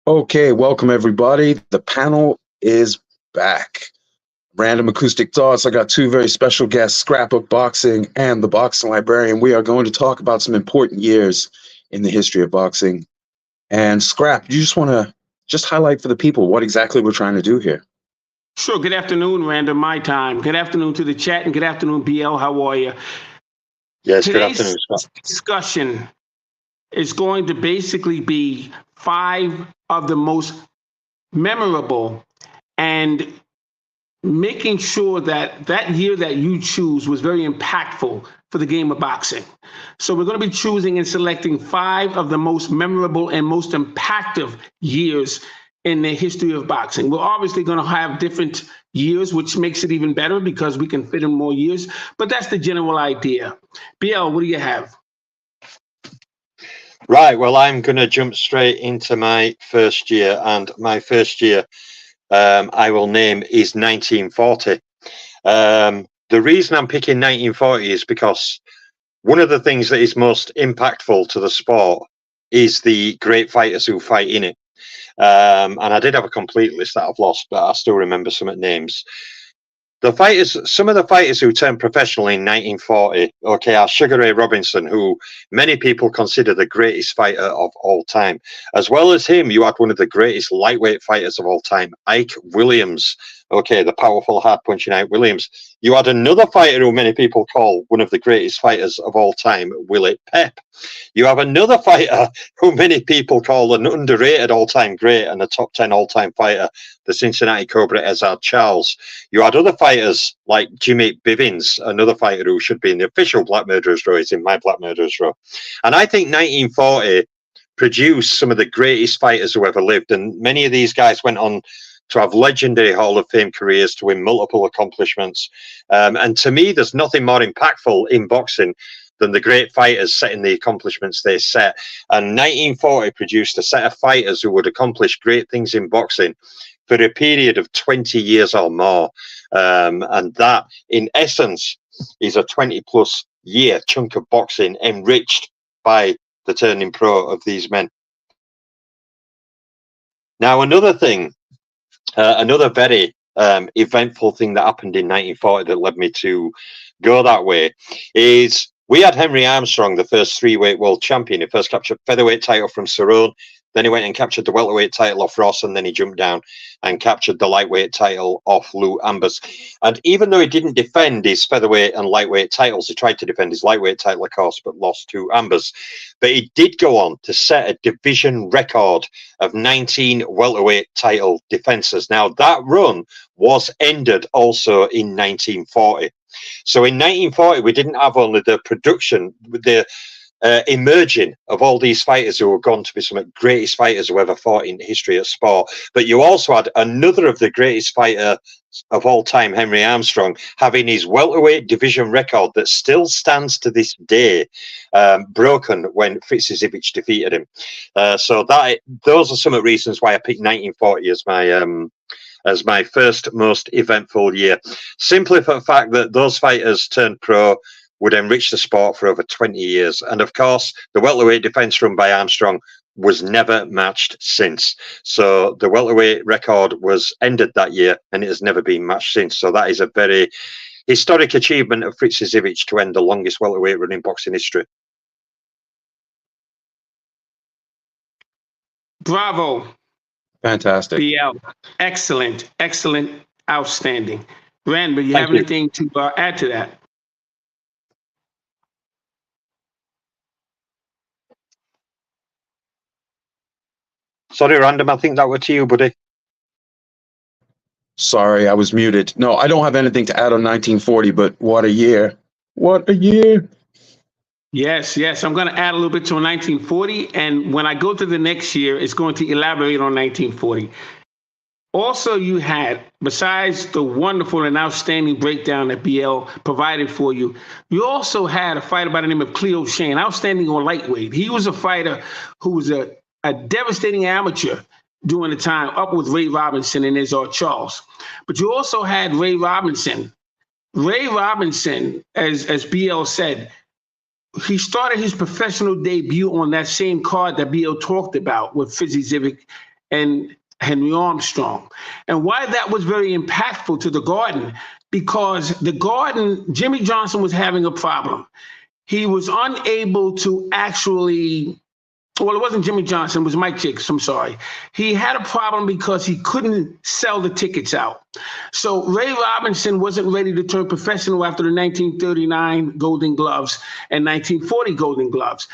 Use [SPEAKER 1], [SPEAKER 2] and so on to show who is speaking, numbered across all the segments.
[SPEAKER 1] Okay, welcome everybody. The panel is back. Random acoustic thoughts. I got two very special guests, Scrapbook Boxing and the Boxing Librarian. We are going to talk about some important years in the history of boxing. And Scrap, you just want to highlight for the people what exactly we're trying to do here?
[SPEAKER 2] Sure. Good afternoon, Random, my time. Good afternoon to the chat, and good afternoon, BL. How are you?
[SPEAKER 3] Yes, good afternoon,
[SPEAKER 2] Scott. Today's discussion is going to basically be 5 of the most memorable and making sure that that year that you choose was very impactful for the game of boxing. So we're going to be choosing and selecting 5 of the most memorable and most impactful years in the history of boxing. We're obviously going to have different years, which makes it even better because we can fit in more years, but that's the general idea. BL, what do you have?
[SPEAKER 3] Right, well, I'm going to jump straight into my first year, and my first year I will name is 1940. The reason I'm picking 1940 is because one of the things that is most impactful to the sport is the great fighters who fight in it. And I did have a complete list that I've lost, but I still remember some of the names. Some of the fighters who turned professional in 1940, are Sugar Ray Robinson, who many people consider the greatest fighter of all time. As well as him, you had one of the greatest lightweight fighters of all time, Ike Williams. The powerful, hard-punching Ike Williams. You had another fighter who many people call one of the greatest fighters of all time, Willie Pep. You have another fighter who many people call an underrated all-time great and a top 10 all-time fighter, the Cincinnati Cobra, Ezard Charles. You had other fighters like Jimmy Bivins, another fighter who should be in the official Black Murderers Row, is in my Black Murderers Row. And I think 1940 produced some of the greatest fighters who ever lived, and many of these guys went on to have legendary Hall of Fame careers, to win multiple accomplishments. And to me, there's nothing more impactful in boxing than the great fighters setting the accomplishments they set. And 1940 produced a set of fighters who would accomplish great things in boxing for a period of 20 years or more. And that, in essence, is a 20-plus year chunk of boxing enriched by the turning pro of these men. Now, another thing, another very eventful thing that happened in 1940 that led me to go that way is we had Henry Armstrong, the first 3-weight world champion. He first captured featherweight title from Cerrone. Then he went and captured the welterweight title off Ross, and then he jumped down and captured the lightweight title off Lou Ambers. And even though he didn't defend his featherweight and lightweight titles, he tried to defend his lightweight title, of course, but lost to Ambers. But he did go on to set a division record of 19 welterweight title defenses. Now, that run was ended also in 1940. So in 1940, we didn't have only the production, the emerging of all these fighters who were gone to be some of the greatest fighters who ever fought in the history of sport, but you also had another of the greatest fighter of all time, Henry Armstrong, having his welterweight division record that still stands to this day, broken when Fritz Zivich defeated him. So those are some of the reasons why I picked 1940 as my first most eventful year, simply for the fact that those fighters turned pro would enrich the sport for over 20 years. And of course, the welterweight defense run by Armstrong was never matched since. So the welterweight record was ended that year, and it has never been matched since. So that is a very historic achievement of Fritz Zivich to end the longest welterweight run in boxing history.
[SPEAKER 2] Bravo.
[SPEAKER 1] Fantastic.
[SPEAKER 2] BL. Excellent. Excellent. Outstanding. Rand, but you have anything to add to that?
[SPEAKER 3] Sorry, Random, I think that was to you, buddy.
[SPEAKER 1] Sorry, I was muted. No, I don't have anything to add on 1940, but what a year. What a year.
[SPEAKER 2] Yes. I'm going to add a little bit to 1940. And when I go to the next year, it's going to elaborate on 1940. Also, you had, besides the wonderful and outstanding breakdown that BL provided for you, you also had a fighter by the name of Cleo Shane, outstanding on lightweight. He was a fighter who was a devastating amateur during the time, up with Ray Robinson and Ezard Charles. But you also had Ray Robinson. Ray Robinson, as BL said, he started his professional debut on that same card that BL talked about with Fitzy Zivich and Henry Armstrong. And why that was very impactful to the Garden, because the Garden, Jimmy Johnson was having a problem. He was unable to actually, well, it wasn't Jimmy Johnson, it was Mike Jacobs, I'm sorry. He had a problem because he couldn't sell the tickets out. So Ray Robinson wasn't ready to turn professional after the 1939 Golden Gloves and 1940 Golden Gloves.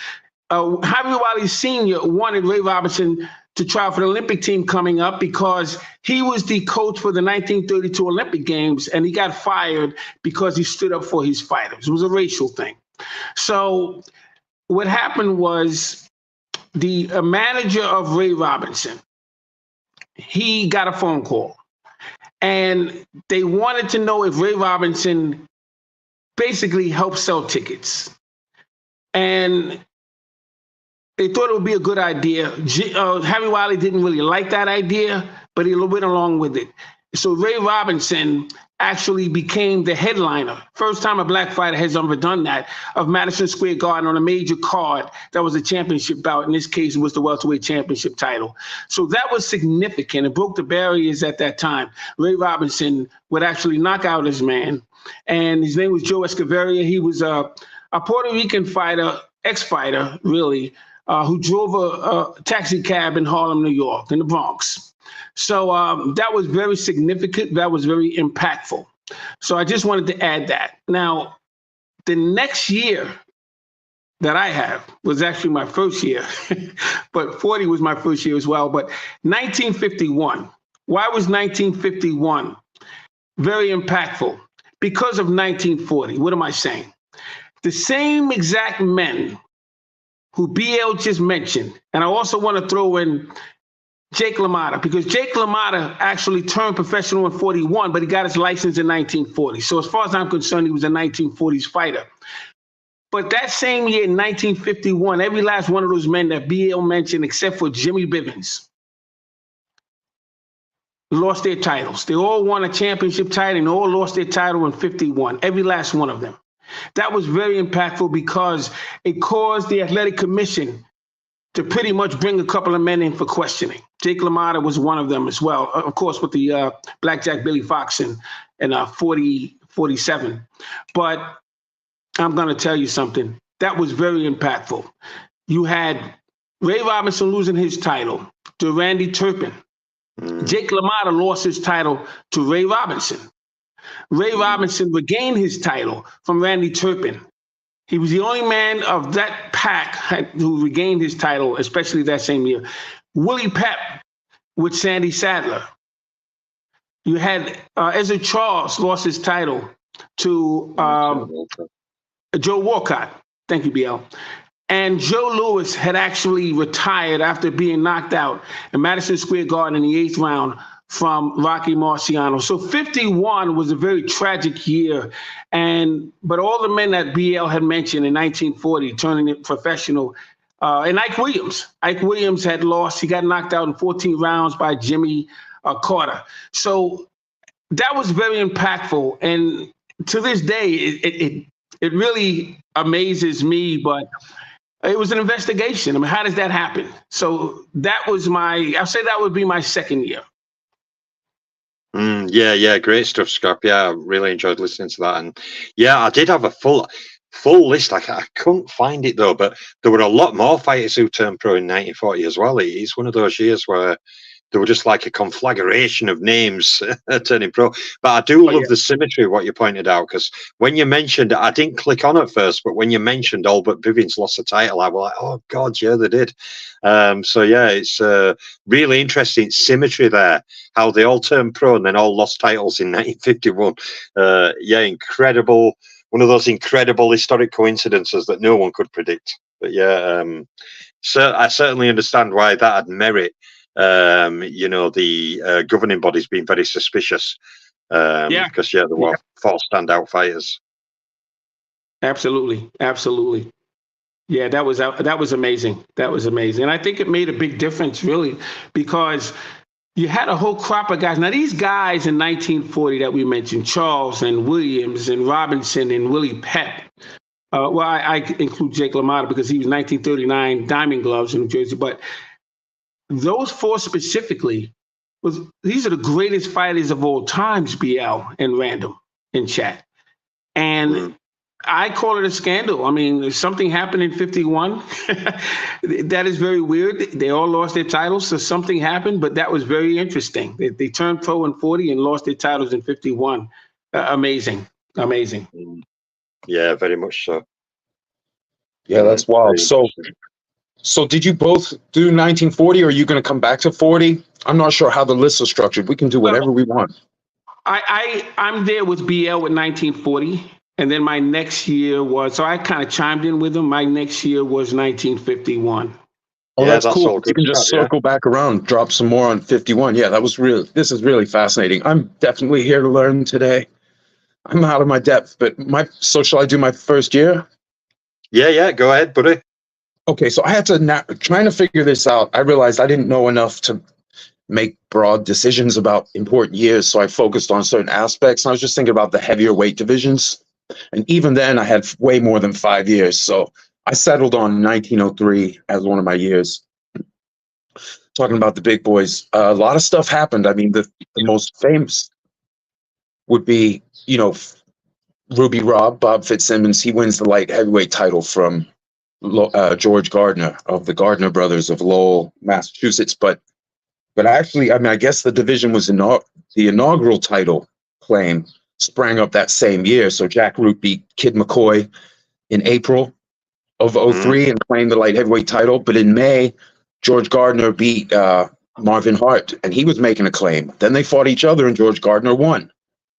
[SPEAKER 2] Harvey Wiley Sr. wanted Ray Robinson to try for the Olympic team coming up because he was the coach for the 1932 Olympic Games, and he got fired because he stood up for his fighters. It was a racial thing. So what happened was the manager of Ray Robinson, he got a phone call, and they wanted to know if Ray Robinson basically helped sell tickets. And they thought it would be a good idea. Harry Wiley didn't really like that idea, but he went along with it. So Ray Robinson actually became the headliner. First time a black fighter has ever done that, of Madison Square Garden on a major card that was a championship bout. In this case, it was the welterweight championship title. So that was significant. It broke the barriers at that time. Ray Robinson would actually knock out his man, and his name was Joe Escoveria. He was a Puerto Rican fighter, ex-fighter, really, who drove a taxi cab in Harlem, New York, in the Bronx. So that was very significant. That was very impactful. So I just wanted to add that. Now, the next year that I have was actually my first year, but 40 was my first year as well. But 1951. Why was 1951 very impactful? Because of 1940. What am I saying? The same exact men who BL just mentioned, and I also want to throw in Jake LaMotta, because Jake LaMotta actually turned professional in 41, but he got his license in 1940. So as far as I'm concerned, he was a 1940s fighter. But that same year, in 1951, every last one of those men that BL mentioned, except for Jimmy Bivens, lost their titles. They all won a championship title, and all lost their title in 51, every last one of them. That was very impactful because it caused the Athletic Commission to pretty much bring a couple of men in for questioning. Jake LaMotta was one of them as well, of course, with the Blackjack Billy Fox in 47. But I'm going to tell you something. That was very impactful. You had Ray Robinson losing his title to Randy Turpin. Jake LaMotta lost his title to Ray Robinson. Ray Robinson regained his title from Randy Turpin. He was the only man of that pack who regained his title, especially that same year. Willie Pep with Sandy Sadler. You had Ezra Charles lost his title to Joe Walcott. Thank you, BL. And Joe Louis had actually retired after being knocked out in Madison Square Garden in the 8th round from Rocky Marciano. So 51 was a very tragic year. But all the men that BL had mentioned in 1940, turning it professional, and Ike Williams had lost. He got knocked out in 14 rounds by Jimmy Carter. So that was very impactful. And to this day, it really amazes me, but it was an investigation. I mean, how does that happen? So that was I'll say that would be my second year.
[SPEAKER 3] Yeah, great stuff, Scrap. Yeah, I really enjoyed listening to that. And yeah, I did have a full list. I couldn't find it though, but there were a lot more fighters who turned pro in 1940 as well. It's one of those years where there were just like a conflagration of names turning pro. But I do love the symmetry of what you pointed out, because when you mentioned, I didn't click on it first, but when you mentioned Albert Bivens lost the title, I was like, oh God, yeah, they did. So yeah, it's really interesting symmetry there, how they all turned pro and then all lost titles in 1951. Yeah, incredible. One of those incredible historic coincidences that no one could predict. But yeah, so I certainly understand why that had merit. The governing body's been very suspicious. Because there were 4 standout fighters.
[SPEAKER 2] Absolutely. Yeah, that was amazing. That was amazing. And I think it made a big difference, really, because you had a whole crop of guys. Now, these guys in 1940 that we mentioned, Charles and Williams and Robinson and Willie Pep. I include Jake LaMotta because he was 1939 Diamond Gloves in New Jersey. But those four specifically these are the greatest fighters of all times, BL and Random in chat. And I call it a scandal. I mean, if something happened in 51, that is very weird. They all lost their titles, so something happened, but that was very interesting. They turned pro in 40 and lost their titles in 51. Amazing.
[SPEAKER 3] Yeah, very much so.
[SPEAKER 1] Yeah, that's wild. So did you both do 1940, or are you going to come back to 40? I'm not sure how the lists are structured. We can do whatever we want.
[SPEAKER 2] I'm there with BL with 1940. And then my next year was, so I kind of chimed in with him. My next year was 1951.
[SPEAKER 1] Oh, yeah, that's cool. You can just circle back around, drop some more on 51. Yeah, this is really fascinating. I'm definitely here to learn today. I'm out of my depth, but so shall I do my first year?
[SPEAKER 3] Yeah, go ahead, buddy.
[SPEAKER 1] Okay, so I had to, trying to figure this out, I realized I didn't know enough to make broad decisions about important years, so I focused on certain aspects. And I was just thinking about the heavier weight divisions. And even then, I had way more than 5 years. So I settled on 1903 as one of my years. Talking about the big boys, a lot of stuff happened. I mean, the most famous would be, Ruby Robb, Bob Fitzsimmons. He wins the light heavyweight title from George Gardner of the Gardner brothers of Lowell, Massachusetts. But actually, I mean, I guess the division was the inaugural title claim sprang up that same year. So Jack Root beat Kid McCoy in April of 03 and claimed the light heavyweight title. But in May, George Gardner beat Marvin Hart, and he was making a claim. Then they fought each other, and George Gardner won.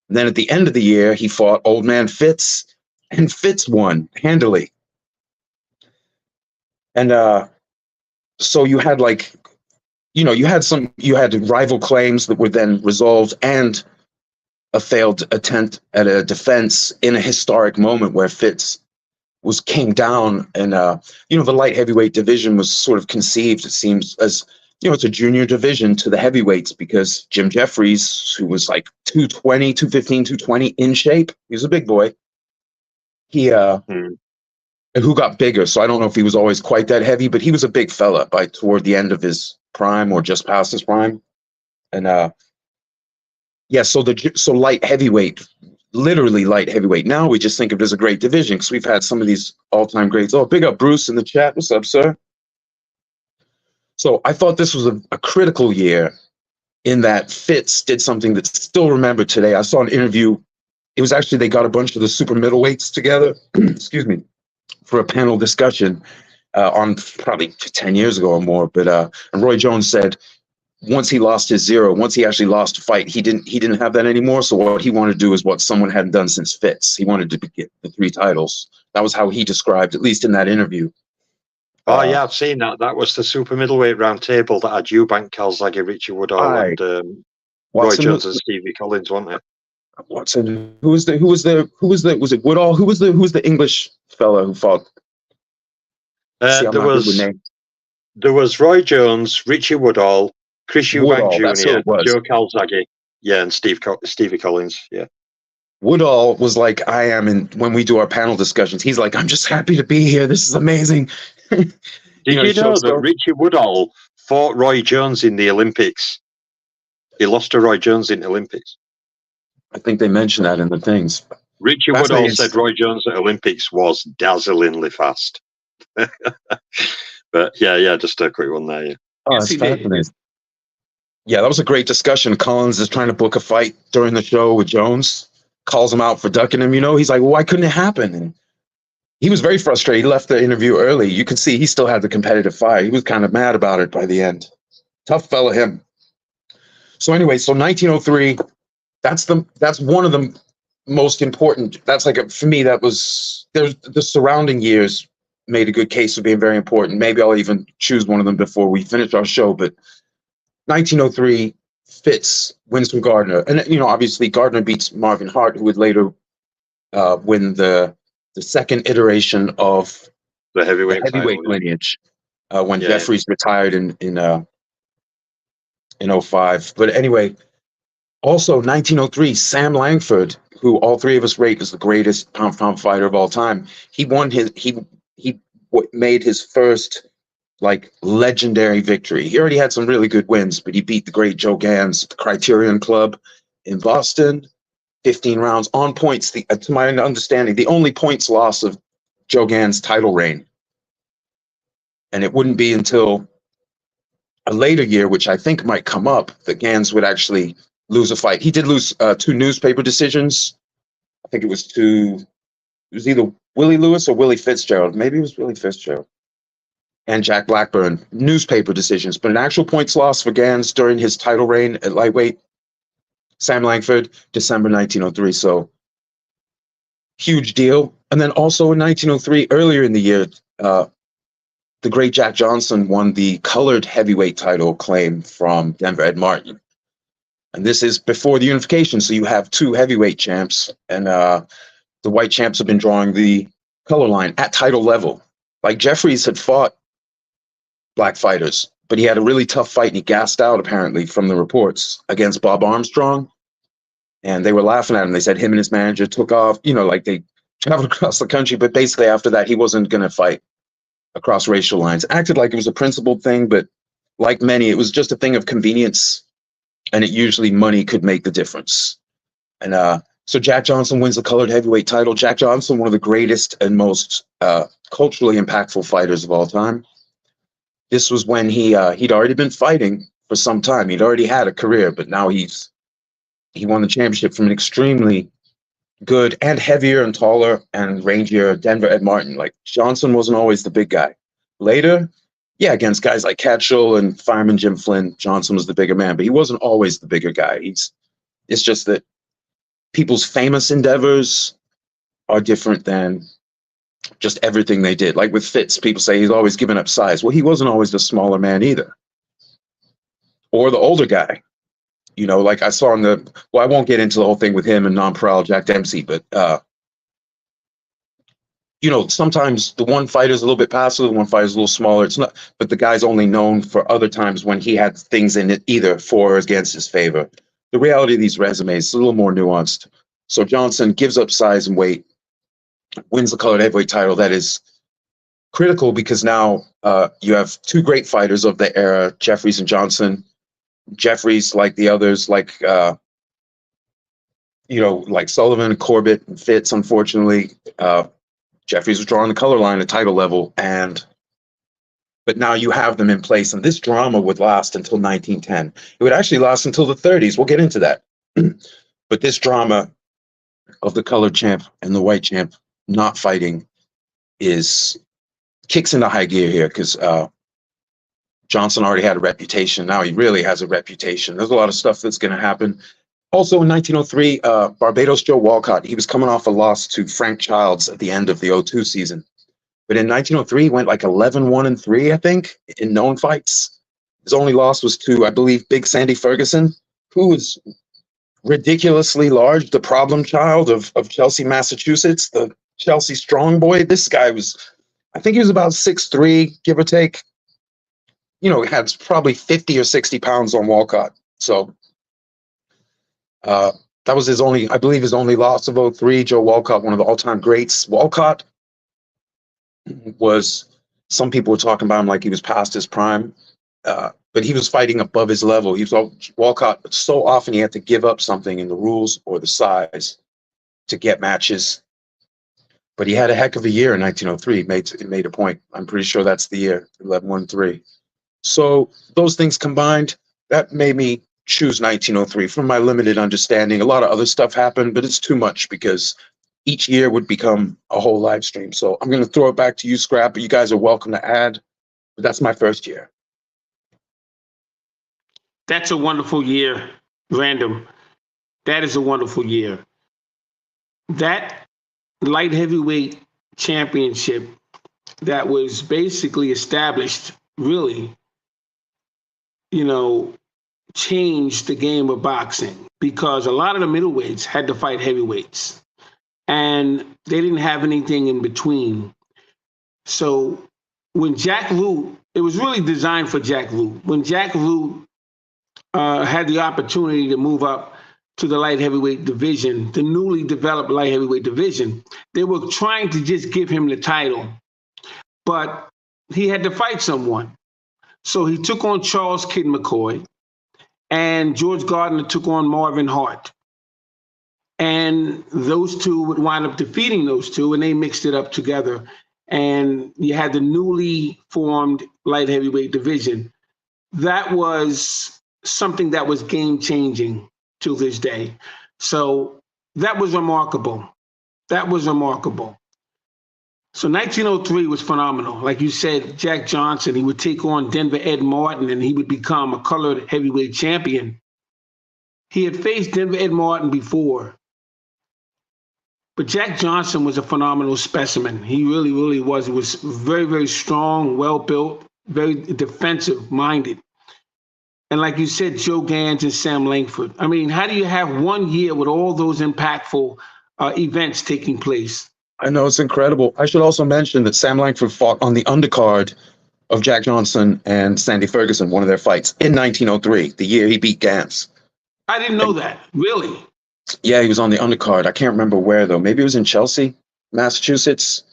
[SPEAKER 1] And then at the end of the year, he fought Old Man Fitz, and Fitz won handily. And so you had you had rival claims that were then resolved, and a failed attempt at a defense in a historic moment where Fitz came down, and the light heavyweight division was sort of conceived, it seems, as it's a junior division to the heavyweights, because Jim Jeffries, who was like 220, 215, 220 in shape, he was a big boy. He who got bigger, so I don't know if he was always quite that heavy, but he was a big fella toward the end of his prime or just past his prime. And so light heavyweight, literally light heavyweight. Now we just think of it as a great division because we've had some of these all-time greats. Oh, big up Bruce in the chat. What's up, sir? So I thought this was a critical year in that Fitz did something that's still remembered today. I saw an interview. It was actually, they got a bunch of the super middleweights together, excuse me, for a panel discussion on probably 10 years ago or more. But and Roy Jones said, once he lost his zero, once he actually lost a fight, he didn't have that anymore. So what he wanted to do is what someone hadn't done since Fitz. He wanted to get the 3 titles. That was how he described, at least in that interview.
[SPEAKER 3] Oh yeah, I've seen that. That was the super middleweight round table that had Eubank, Calzaghe, Richie Woodall, and Roy Jones and Stevie Collins, wasn't it?
[SPEAKER 1] Watson. Was it Woodall? Who was the English fella who fought?
[SPEAKER 3] There was Roy Jones, Richie Woodall, Chris Eubank Jr., Joe Calzaghe, and Stevie Collins, yeah.
[SPEAKER 1] Woodall was like, I am, and when we do our panel discussions, he's like, I'm just happy to be here. This is amazing.
[SPEAKER 3] Did you know that Richie Woodall fought Roy Jones in the Olympics? He lost to Roy Jones in the Olympics.
[SPEAKER 1] I think they mentioned that in the things.
[SPEAKER 3] Richie Woodall said Roy Jones at Olympics was dazzlingly fast. But yeah, just a quick one there. Yeah.
[SPEAKER 1] Oh, that's fascinating. Yeah, that was a great discussion. Collins is trying to book a fight during the show with Jones, calls him out for ducking him. He's like, well, why couldn't it happen? And he was very frustrated. He left the interview early. You could see he still had the competitive fire. He was kind of mad about it by the end. Tough fella, him. So anyway, 1903, that's one of the most important. That's for me, there's the surrounding years made a good case for being very important. Maybe I'll even choose one of them before we finish our show. But 1903, Fitz wins from Gardner. And, obviously Gardner beats Marvin Hart, who would later win the second iteration of
[SPEAKER 3] the heavyweight
[SPEAKER 1] lineage when Jeffries retired in 05. But anyway, also 1903, Sam Langford, who all three of us rate as the greatest pound-for-pound fighter of all time, he made his first like legendary victory. He already had some really good wins, but he beat the great Joe Gans at the Criterion Club in Boston, 15 rounds on points. To my understanding, the only points loss of Joe Gans' title reign. And it wouldn't be until a later year, which I think might come up, that Gans would actually lose a fight. He did lose 2 newspaper decisions. I think it was either Willie Lewis or Willie Fitzgerald. Maybe it was Willie Fitzgerald. And Jack Blackburn, newspaper decisions. But an actual points loss for Gans during his title reign at lightweight, Sam Langford, December 1903. So, huge deal. And then also in 1903, earlier in the year, the great Jack Johnson won the colored heavyweight title claim from Denver Ed Martin. And this is before the unification, so you have 2 heavyweight champs, and the white champs have been drawing the color line at title level. Like Jeffries had fought black fighters, but he had a really tough fight and he gassed out, apparently, from the reports, against Bob Armstrong. And they were laughing at him. They said him and his manager took off, like they traveled across the country, but basically after that, he wasn't going to fight across racial lines. Acted like it was a principled thing, but like many, it was just a thing of convenience, and usually money could make the difference. And so Jack Johnson wins the colored heavyweight title. Jack Johnson, one of the greatest and most culturally impactful fighters of all time. This was when he'd already been fighting for some time. He'd already had a career, but now he won the championship from an extremely good and heavier and taller and rangier Denver Ed Martin. Like, Johnson wasn't always the big guy. Later, yeah, against guys like Catchell and Fireman Jim Flynn, Johnson was the bigger man, but he wasn't always the bigger guy. It's just that people's famous endeavors are different than just everything they did. Like with Fitz, people say he's always given up size. Well, he wasn't always the smaller man either. Or the older guy. Like I saw I won't get into the whole thing with him and non-prowl Jack Dempsey, but, sometimes the one fighter's a little bit passive, the one fighter's a little smaller. It's not, but the guy's only known for other times when he had things in it either for or against his favor. The reality of these resumes is a little more nuanced. So Johnson gives up size and weight, wins the colored heavyweight title. That is critical because now you have 2 great fighters of the era, Jeffries and Johnson. Jeffries, like the others, like Sullivan and Corbett and Fitz, unfortunately, Jeffries was drawing the color line at title level, but now you have them in place, and this drama would last until 1910. It would actually last until the 30s. We'll get into that. But this drama of the colored champ and the white champ not fighting kicks into high gear here because Johnson already had a reputation. Now he really has a reputation. There's a lot of stuff that's going to happen. Also in 1903, Barbados Joe Walcott, he was coming off a loss to Frank Childs at the end of the 02 season. But in 1903, he went like 11-1-3, I think, in known fights. His only loss was to, I believe, Big Sandy Ferguson, who was ridiculously large, the problem child of Chelsea, Massachusetts, the Chelsea strong boy. This guy I think he was about 6'3", give or take. He had probably 50 or 60 pounds on Walcott. So that was his only loss of 03. Joe Walcott, one of the all-time greats. Walcott some people were talking about him like he was past his prime, but he was fighting above his level. Walcott, so often he had to give up something in the rules or the size to get matches. But he had a heck of a year in 1903. He made a point. I'm pretty sure that's the year, 11-1-3. So those things combined, that made me choose 1903 from my limited understanding. A lot of other stuff happened, but it's too much because each year would become a whole live stream. So I'm going to throw it back to you, Scrap, but you guys are welcome to add. But that's my first year.
[SPEAKER 2] That's a wonderful year, Random. That is a wonderful year. That light heavyweight championship that was basically established, really, changed the game of boxing because a lot of the middleweights had to fight heavyweights and they didn't have anything in between. So when Jack Root, it was really designed for Jack Root. When Jack Root had the opportunity to move up to the light heavyweight division, the newly developed light heavyweight division, they were trying to just give him the title. But he had to fight someone. So he took on Charles Kid McCoy, and George Gardner took on Marvin Hart. And those two would wind up defeating those two, and they mixed it up together. And you had the newly formed light heavyweight division. That was something that was game changing to this day. So that was remarkable. That was remarkable. So 1903 was phenomenal. Like you said, Jack Johnson, he would take on Denver Ed Martin, and he would become a colored heavyweight champion. He had faced Denver Ed Martin before, but Jack Johnson was a phenomenal specimen. He really, really was. He was very, very strong, well-built, very defensive-minded. And like you said, Joe Gans and Sam Langford. I mean, how do you have 1 year with all those impactful events taking place?
[SPEAKER 1] I know, it's incredible. I should also mention that Sam Langford fought on the undercard of Jack Johnson and Sandy Ferguson, one of their fights, in 1903, the year he beat Gans.
[SPEAKER 2] I didn't know that. Really?
[SPEAKER 1] Yeah, he was on the undercard. I can't remember where, though. Maybe it was in Chelsea, Massachusetts.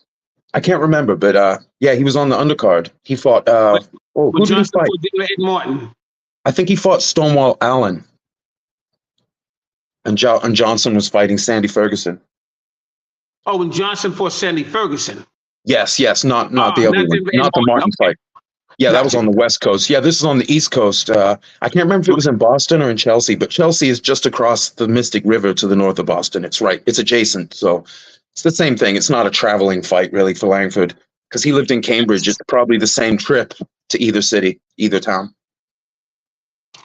[SPEAKER 1] I can't remember, but yeah, he was on the undercard. He fought, who did he fight?
[SPEAKER 2] Ed Martin.
[SPEAKER 1] I think he fought Stonewall Allen. And Johnson was fighting Sandy Ferguson.
[SPEAKER 2] Oh, and Johnson fought Sandy Ferguson.
[SPEAKER 1] Yes, not the other one, not the Martin fight. Yeah, that was on the West Coast. Yeah, this is on the East Coast. I can't remember if it was in Boston or in Chelsea, but Chelsea is just across the Mystic River to the north of Boston. It's right. It's adjacent. So it's the same thing. It's not a traveling fight, really, for Langford, because he lived in Cambridge. It's probably the same trip to either city, either town.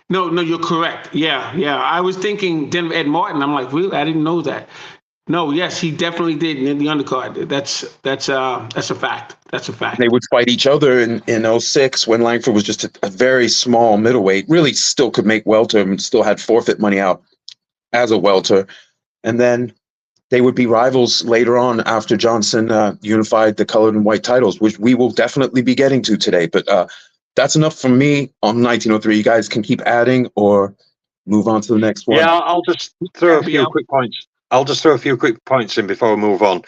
[SPEAKER 2] No, you're correct. Yeah. I was thinking Denver Ed Martin. I'm like, really? I didn't know that. No, yes, he definitely did in the undercard. That's a fact. That's a fact.
[SPEAKER 1] They would fight each other in 06 when Langford was just a very small middleweight, really still could make welter and still had forfeit money out as a welter. And then they would be rivals later on after Johnson unified the colored and white titles, which we will definitely be getting to today. But that's enough for me on 1903. You guys can keep adding or move on to the next one.
[SPEAKER 3] Yeah, I'll just throw a few quick points. In before we move on.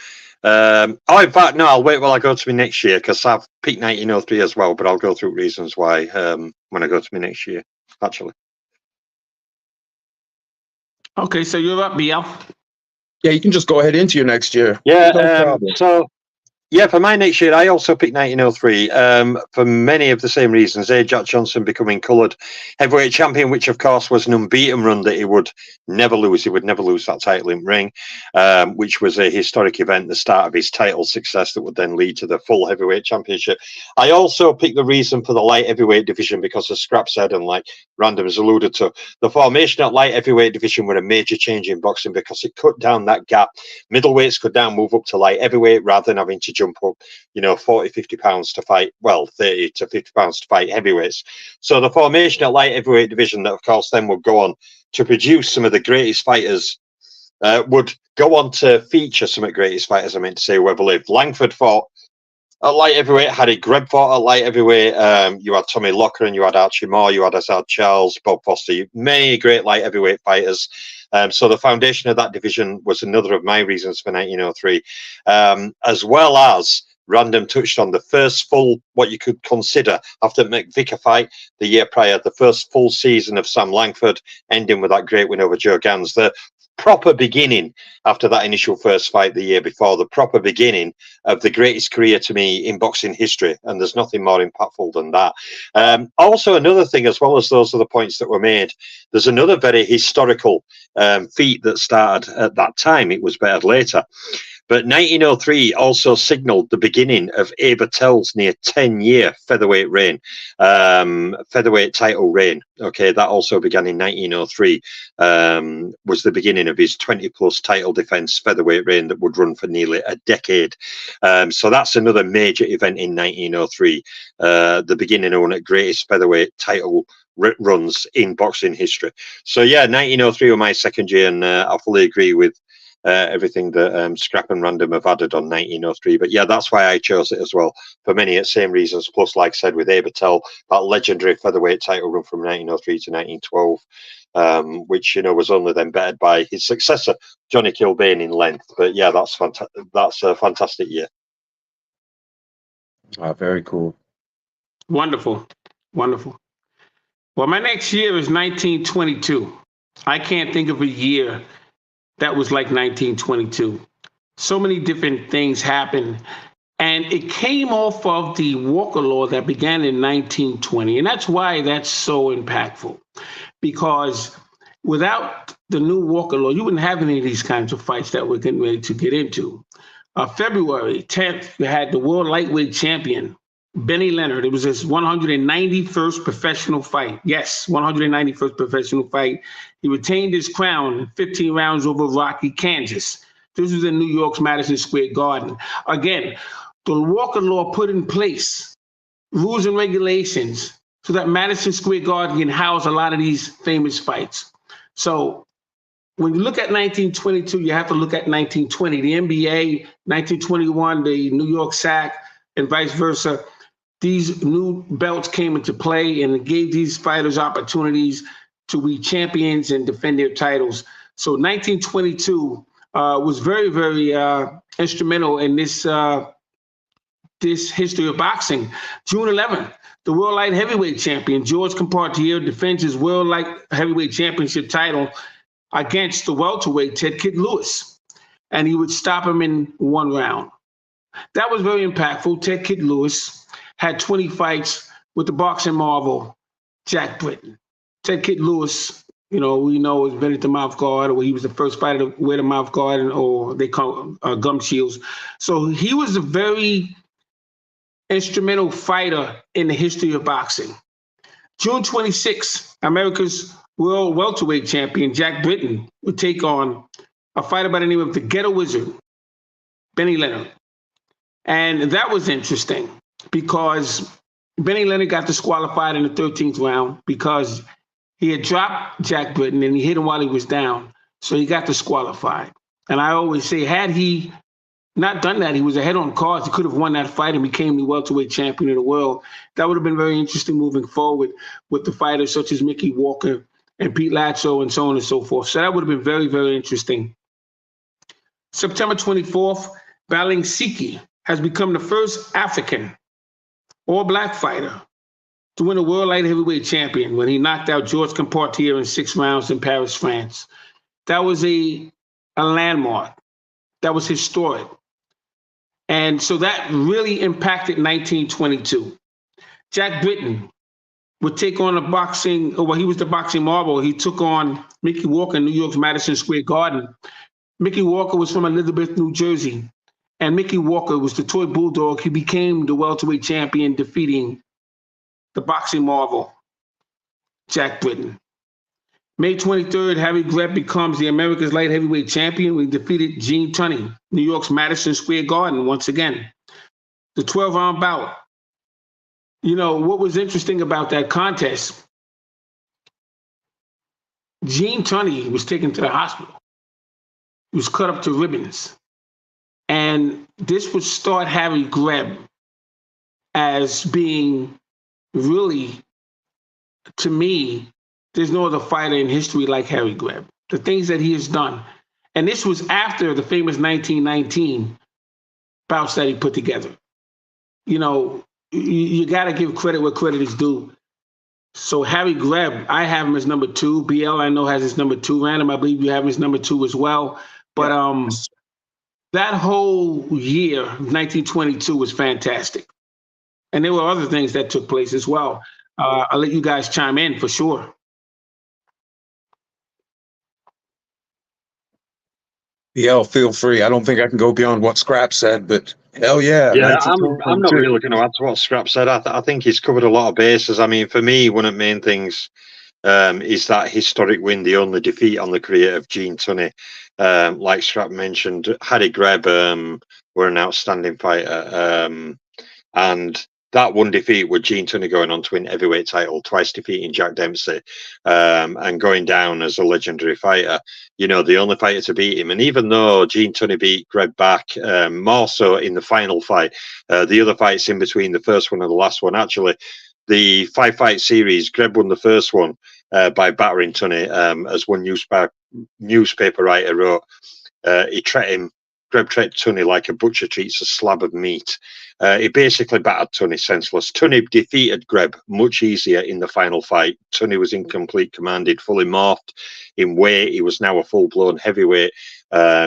[SPEAKER 3] In fact, no, I'll wait while I go to my next year because I've picked 1903 as well, but I'll go through reasons why when I go to my next year, actually.
[SPEAKER 2] Okay, so you're up, BL.
[SPEAKER 1] Yeah, you can just go ahead into your next year.
[SPEAKER 3] Yeah, for my next year, I also picked 1903 for many of the same reasons. Jack Johnson becoming coloured heavyweight champion, which of course was an unbeaten run that he would never lose. He would never lose that title in ring, which was a historic event, the start of his title success that would then lead to the full heavyweight championship. I also picked the reason for the light heavyweight division because, as Scrap said, and like Random has alluded to, the formation of light heavyweight division were a major change in boxing because it cut down that gap. Middleweights could now move up to light heavyweight rather than having to jump up, 40-50 pounds to fight, 30 to 50 pounds to fight heavyweights. So the formation of light heavyweight division that of course then would go on to produce some of the greatest fighters, would go on to feature some of the greatest fighters, I meant to say, who ever lived. Langford fought at light heavyweight, Harry Greb fought at light heavyweight, you had Tommy Locker and you had Archie Moore, you had Azad Charles, Bob Foster, many great light heavyweight fighters. So the foundation of that division was another of my reasons for 1903, as well as Random touched on the first full, what you could consider after the McVicker fight the year prior, the first full season of Sam Langford, ending with that great win over Joe Gans. The proper beginning after that initial first fight the year before, the proper beginning of the greatest career to me in boxing history, and there's nothing more impactful than that. Also, another thing, as well as those other points that were made, there's another very historical feat that started at that time. It was better later. But 1903 also signalled the beginning of Abe Tell's near 10-year featherweight reign, featherweight title reign. Okay, that also began in 1903, was the beginning of his 20-plus title defence featherweight reign that would run for nearly a decade. So that's another major event in 1903, the beginning of one of the greatest featherweight title runs in boxing history. So yeah, 1903 was my second year, and I fully agree with everything that Scrap and Random have added on 1903. But yeah, that's why I chose it as well, for many of the same reasons. Plus, like I said, with Abe Tell, that legendary featherweight title run from 1903 to 1912, which, was only then bettered by his successor, Johnny Kilbane, in length. But yeah, that's a fantastic year.
[SPEAKER 1] Very cool.
[SPEAKER 2] Wonderful. Wonderful. Well, my next year is 1922. I can't think of a year that was like 1922. So many different things happened. And it came off of the Walker Law that began in 1920. And that's why that's so impactful. Because without the new Walker Law, you wouldn't have any of these kinds of fights that we're getting ready to get into. February 10th, you had the world lightweight champion, Benny Leonard. It was his 191st professional fight. Yes, 191st professional fight. He retained his crown in 15 rounds over Rocky, Kansas. This was in New York's Madison Square Garden. Again, the Walker Law put in place rules and regulations so that Madison Square Garden can house a lot of these famous fights. So when you look at 1922, you have to look at 1920. The NBA, 1921, the New York SAC, and vice versa. These new belts came into play and it gave these fighters opportunities to be champions and defend their titles. So 1922 was very, very instrumental in this history of boxing. June 11th, the world light heavyweight champion, George Compartier, defends his world light heavyweight championship title against the welterweight Ted Kid Lewis. And he would stop him in one round. That was very impactful. Ted Kid Lewis had 20 fights with the boxing marvel, Jack Britton. Ted Kid Lewis, we know, has been at the mouth guard, or he was the first fighter to wear the mouth guard, or they call gum shields. So he was a very instrumental fighter in the history of boxing. June 26th, America's world welterweight champion, Jack Britton, would take on a fighter by the name of the Ghetto Wizard, Benny Leonard. And that was interesting because Benny Leonard got disqualified in the 13th round because he had dropped Jack Britton and he hit him while he was down. So he got disqualified. And I always say, had he not done that, he was ahead on cards. He could have won that fight and became the welterweight champion of the world. That would have been very interesting moving forward with the fighters such as Mickey Walker and Pete Latzo and so on and so forth. So that would have been very, very interesting. September 24th, Baling Siki has become the first African or black fighter to win a world light heavyweight champion when he knocked out George Compartier in 6 rounds in Paris, France. That was a landmark. That was historic. And so that really impacted 1922. Jack Britton would take on he was the boxing marvel. He took on Mickey Walker in New York's Madison Square Garden. Mickey Walker was from Elizabeth, New Jersey. And Mickey Walker was the toy bulldog. He became the welterweight champion, defeating the boxing marvel, Jack Britton. May 23rd, Harry Greb becomes the America's light heavyweight champion. We defeated Gene Tunney, New York's Madison Square Garden once again. The 12-round bout. What was interesting about that contest, Gene Tunney was taken to the hospital. He was cut up to ribbons. And this would start Harry Greb as being really, to me, there's no other fighter in history like Harry Greb. The things that he has done. And this was after the famous 1919 bouts that he put together. You got to give credit where credit is due. So Harry Greb, I have him as number 2. BL, I know, has his number 2. Random, I believe you have his number 2 as well. But that whole year, 1922, was fantastic. And there were other things that took place as well. I'll let you guys chime in for sure.
[SPEAKER 1] Yeah, feel free. I don't think I can go beyond what Scrap said, but hell yeah.
[SPEAKER 3] Yeah, I'm not really going to add to what Scrap said. I think he's covered a lot of bases. I mean, for me, one of the main things is that historic win, the only defeat on the career of Gene Tunney. Like Scrap mentioned, Harry Greb were an outstanding fighter. And that one defeat with Gene Tunney going on to win heavyweight title, twice defeating Jack Dempsey, and going down as a legendary fighter, the only fighter to beat him. And even though Gene Tunney beat Greb back, more so in the final fight, the other fights in between the first one and the last one, actually, the 5-fight series, Greb won the first one by battering Tunney, as one newspaper writer wrote. Greb treated Tunney like a butcher treats a slab of meat. He basically battered Tunney senseless. Tunney defeated Greb much easier in the final fight. Tunney was in complete command. He'd fully morphed in weight. He was now a full-blown heavyweight.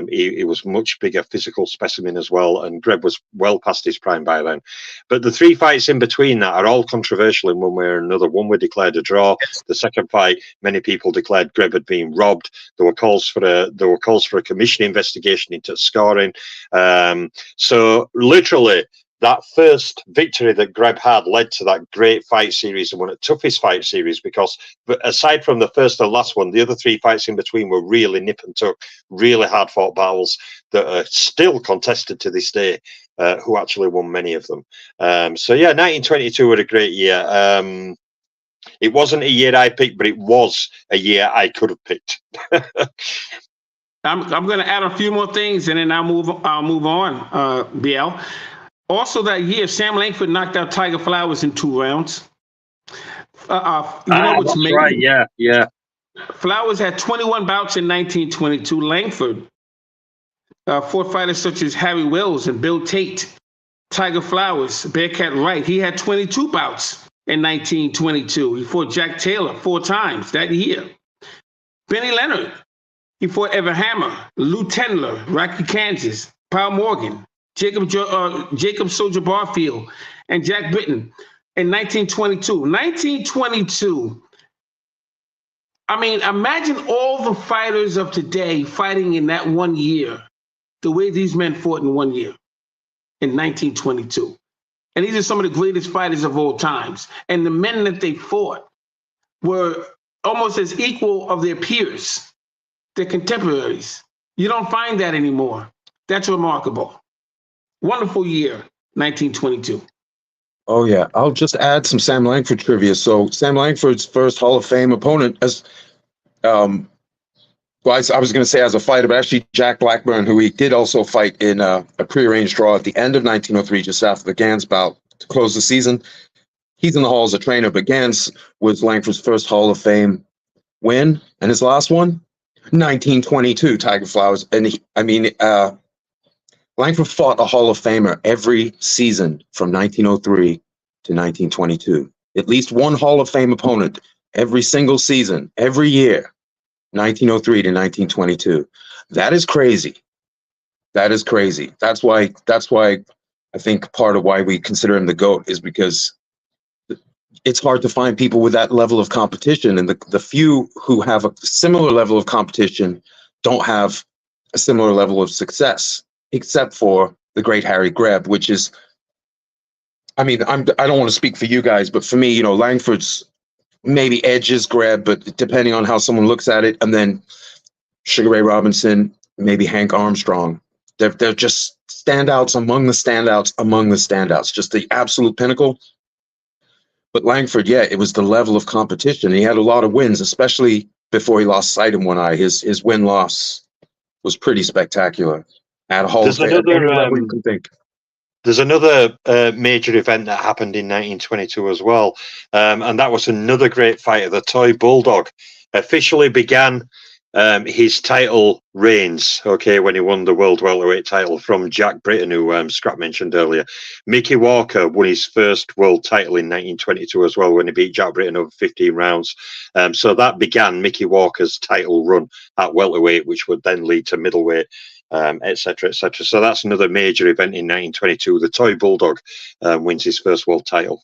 [SPEAKER 3] He was much bigger physical specimen as well, and Greb was well past his prime by then. But the 3 fights in between that are all controversial in one way or another. One were declared a draw. The second fight, many people declared Greb had been robbed. There were calls for a commission investigation into scoring. So literally, that first victory that Greb had led to that great fight series and one of the toughest fight series, because aside from the first and last one, the other 3 fights in between were really nip and tuck, really hard fought battles that are still contested to this day, who actually won many of them. So yeah, 1922 was a great year. It wasn't a year I picked, but it was a year I could have picked.
[SPEAKER 2] I'm going to add a few more things, and then I'll move on, BL. Also that year, Sam Langford knocked out Tiger Flowers in 2 rounds. What's amazing?
[SPEAKER 3] Right, yeah.
[SPEAKER 2] Flowers had 21 bouts in 1922. Langford fought fighters such as Harry Wills and Bill Tate. Tiger Flowers, Bearcat Wright, he had 22 bouts in 1922. He fought Jack Taylor 4 times that year. Benny Leonard, he fought Ever Hammer, Lou Tendler, Rocky Kansas, Paul Morgan, Jacob Soldier Barfield, and Jack Britton in 1922. 1922, I mean, imagine all the fighters of today fighting in that 1 year, the way these men fought in 1 year in 1922. And these are some of the greatest fighters of all times. And the men that they fought were almost as equal of their peers, their contemporaries. You don't find that anymore. That's remarkable. Wonderful year, 1922.
[SPEAKER 1] Oh, yeah. I'll just add some Sam Langford trivia. So Sam Langford's first Hall of Fame opponent, as I was going to say as a fighter, but actually Jack Blackburn, who he did also fight in a prearranged draw at the end of 1903, just after the Gans bout to close the season. He's in the Hall as a trainer, but Gans was Langford's first Hall of Fame win, and his last one, 1922, Tiger Flowers. And Langford fought a Hall of Famer every season from 1903 to 1922. At least one Hall of Fame opponent every single season, every year, 1903 to 1922. That is crazy. That is crazy. That's why I think part of why we consider him the GOAT is because it's hard to find people with that level of competition. And the few who have a similar level of competition don't have a similar level of success, except for the great Harry Greb, which is, I mean, I don't want to speak for you guys, but for me, you know, Langford's maybe edges Greb, but depending on how someone looks at it, and then Sugar Ray Robinson, maybe Hank Armstrong. They're just standouts among the standouts among the standouts, just the absolute pinnacle. But Langford, yeah, it was the level of competition. He had a lot of wins, especially before he lost sight in one eye. His win-loss was pretty spectacular. At a Hall of Fame, you can think.
[SPEAKER 3] There's another major event that happened in 1922 as well, and that was another great fighter. The Toy Bulldog officially began his title reigns, when he won the World Welterweight title from Jack Britton, who Scrap mentioned earlier. Mickey Walker won his first world title in 1922 as well, when he beat Jack Britton over 15 rounds. So that began Mickey Walker's title run at welterweight, which would then lead to middleweight, etc., etc. So that's another major event in 1922. The Toy Bulldog wins his first world title.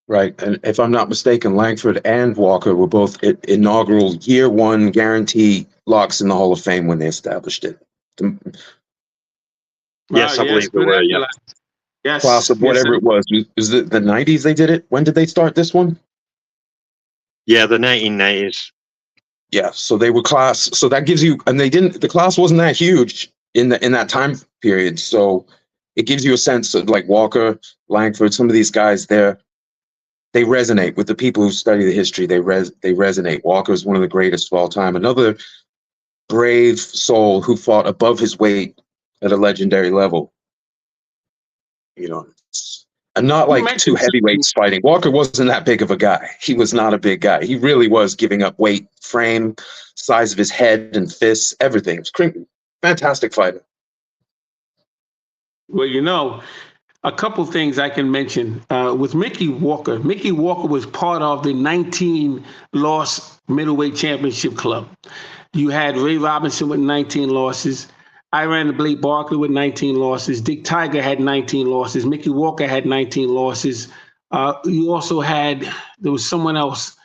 [SPEAKER 1] Right, and if I'm not mistaken, Langford and Walker were both inaugural year one guarantee locks in the Hall of Fame when they established it.
[SPEAKER 3] Yes, I believe they were. Yeah.
[SPEAKER 2] Yes.
[SPEAKER 1] Class of whatever it was. Was it the 90s they did it? When did they start this one?
[SPEAKER 3] Yeah, the 1990s.
[SPEAKER 1] Yeah, so they were class. So that gives you, and the class wasn't that huge in that time period. So it gives you a sense of like Walker, Langford, some of these guys there. They resonate with the people who study the history. They resonate. Walker is one of the greatest of all time. Another brave soul who fought above his weight at a legendary level. You know, and not like two heavyweights fighting. Walker wasn't that big of a guy. He was not a big guy. He really was giving up weight, frame, size of his head and fists, everything. It was fantastic fighter.
[SPEAKER 2] Well, you know, a couple things I can mention with Mickey Walker. Mickey Walker was part of the 19-loss middleweight championship club. You had Ray Robinson with 19 losses. Iran the Blade Barkley with 19 losses. Dick Tiger had 19 losses. Mickey Walker had 19 losses. You also had, there was someone else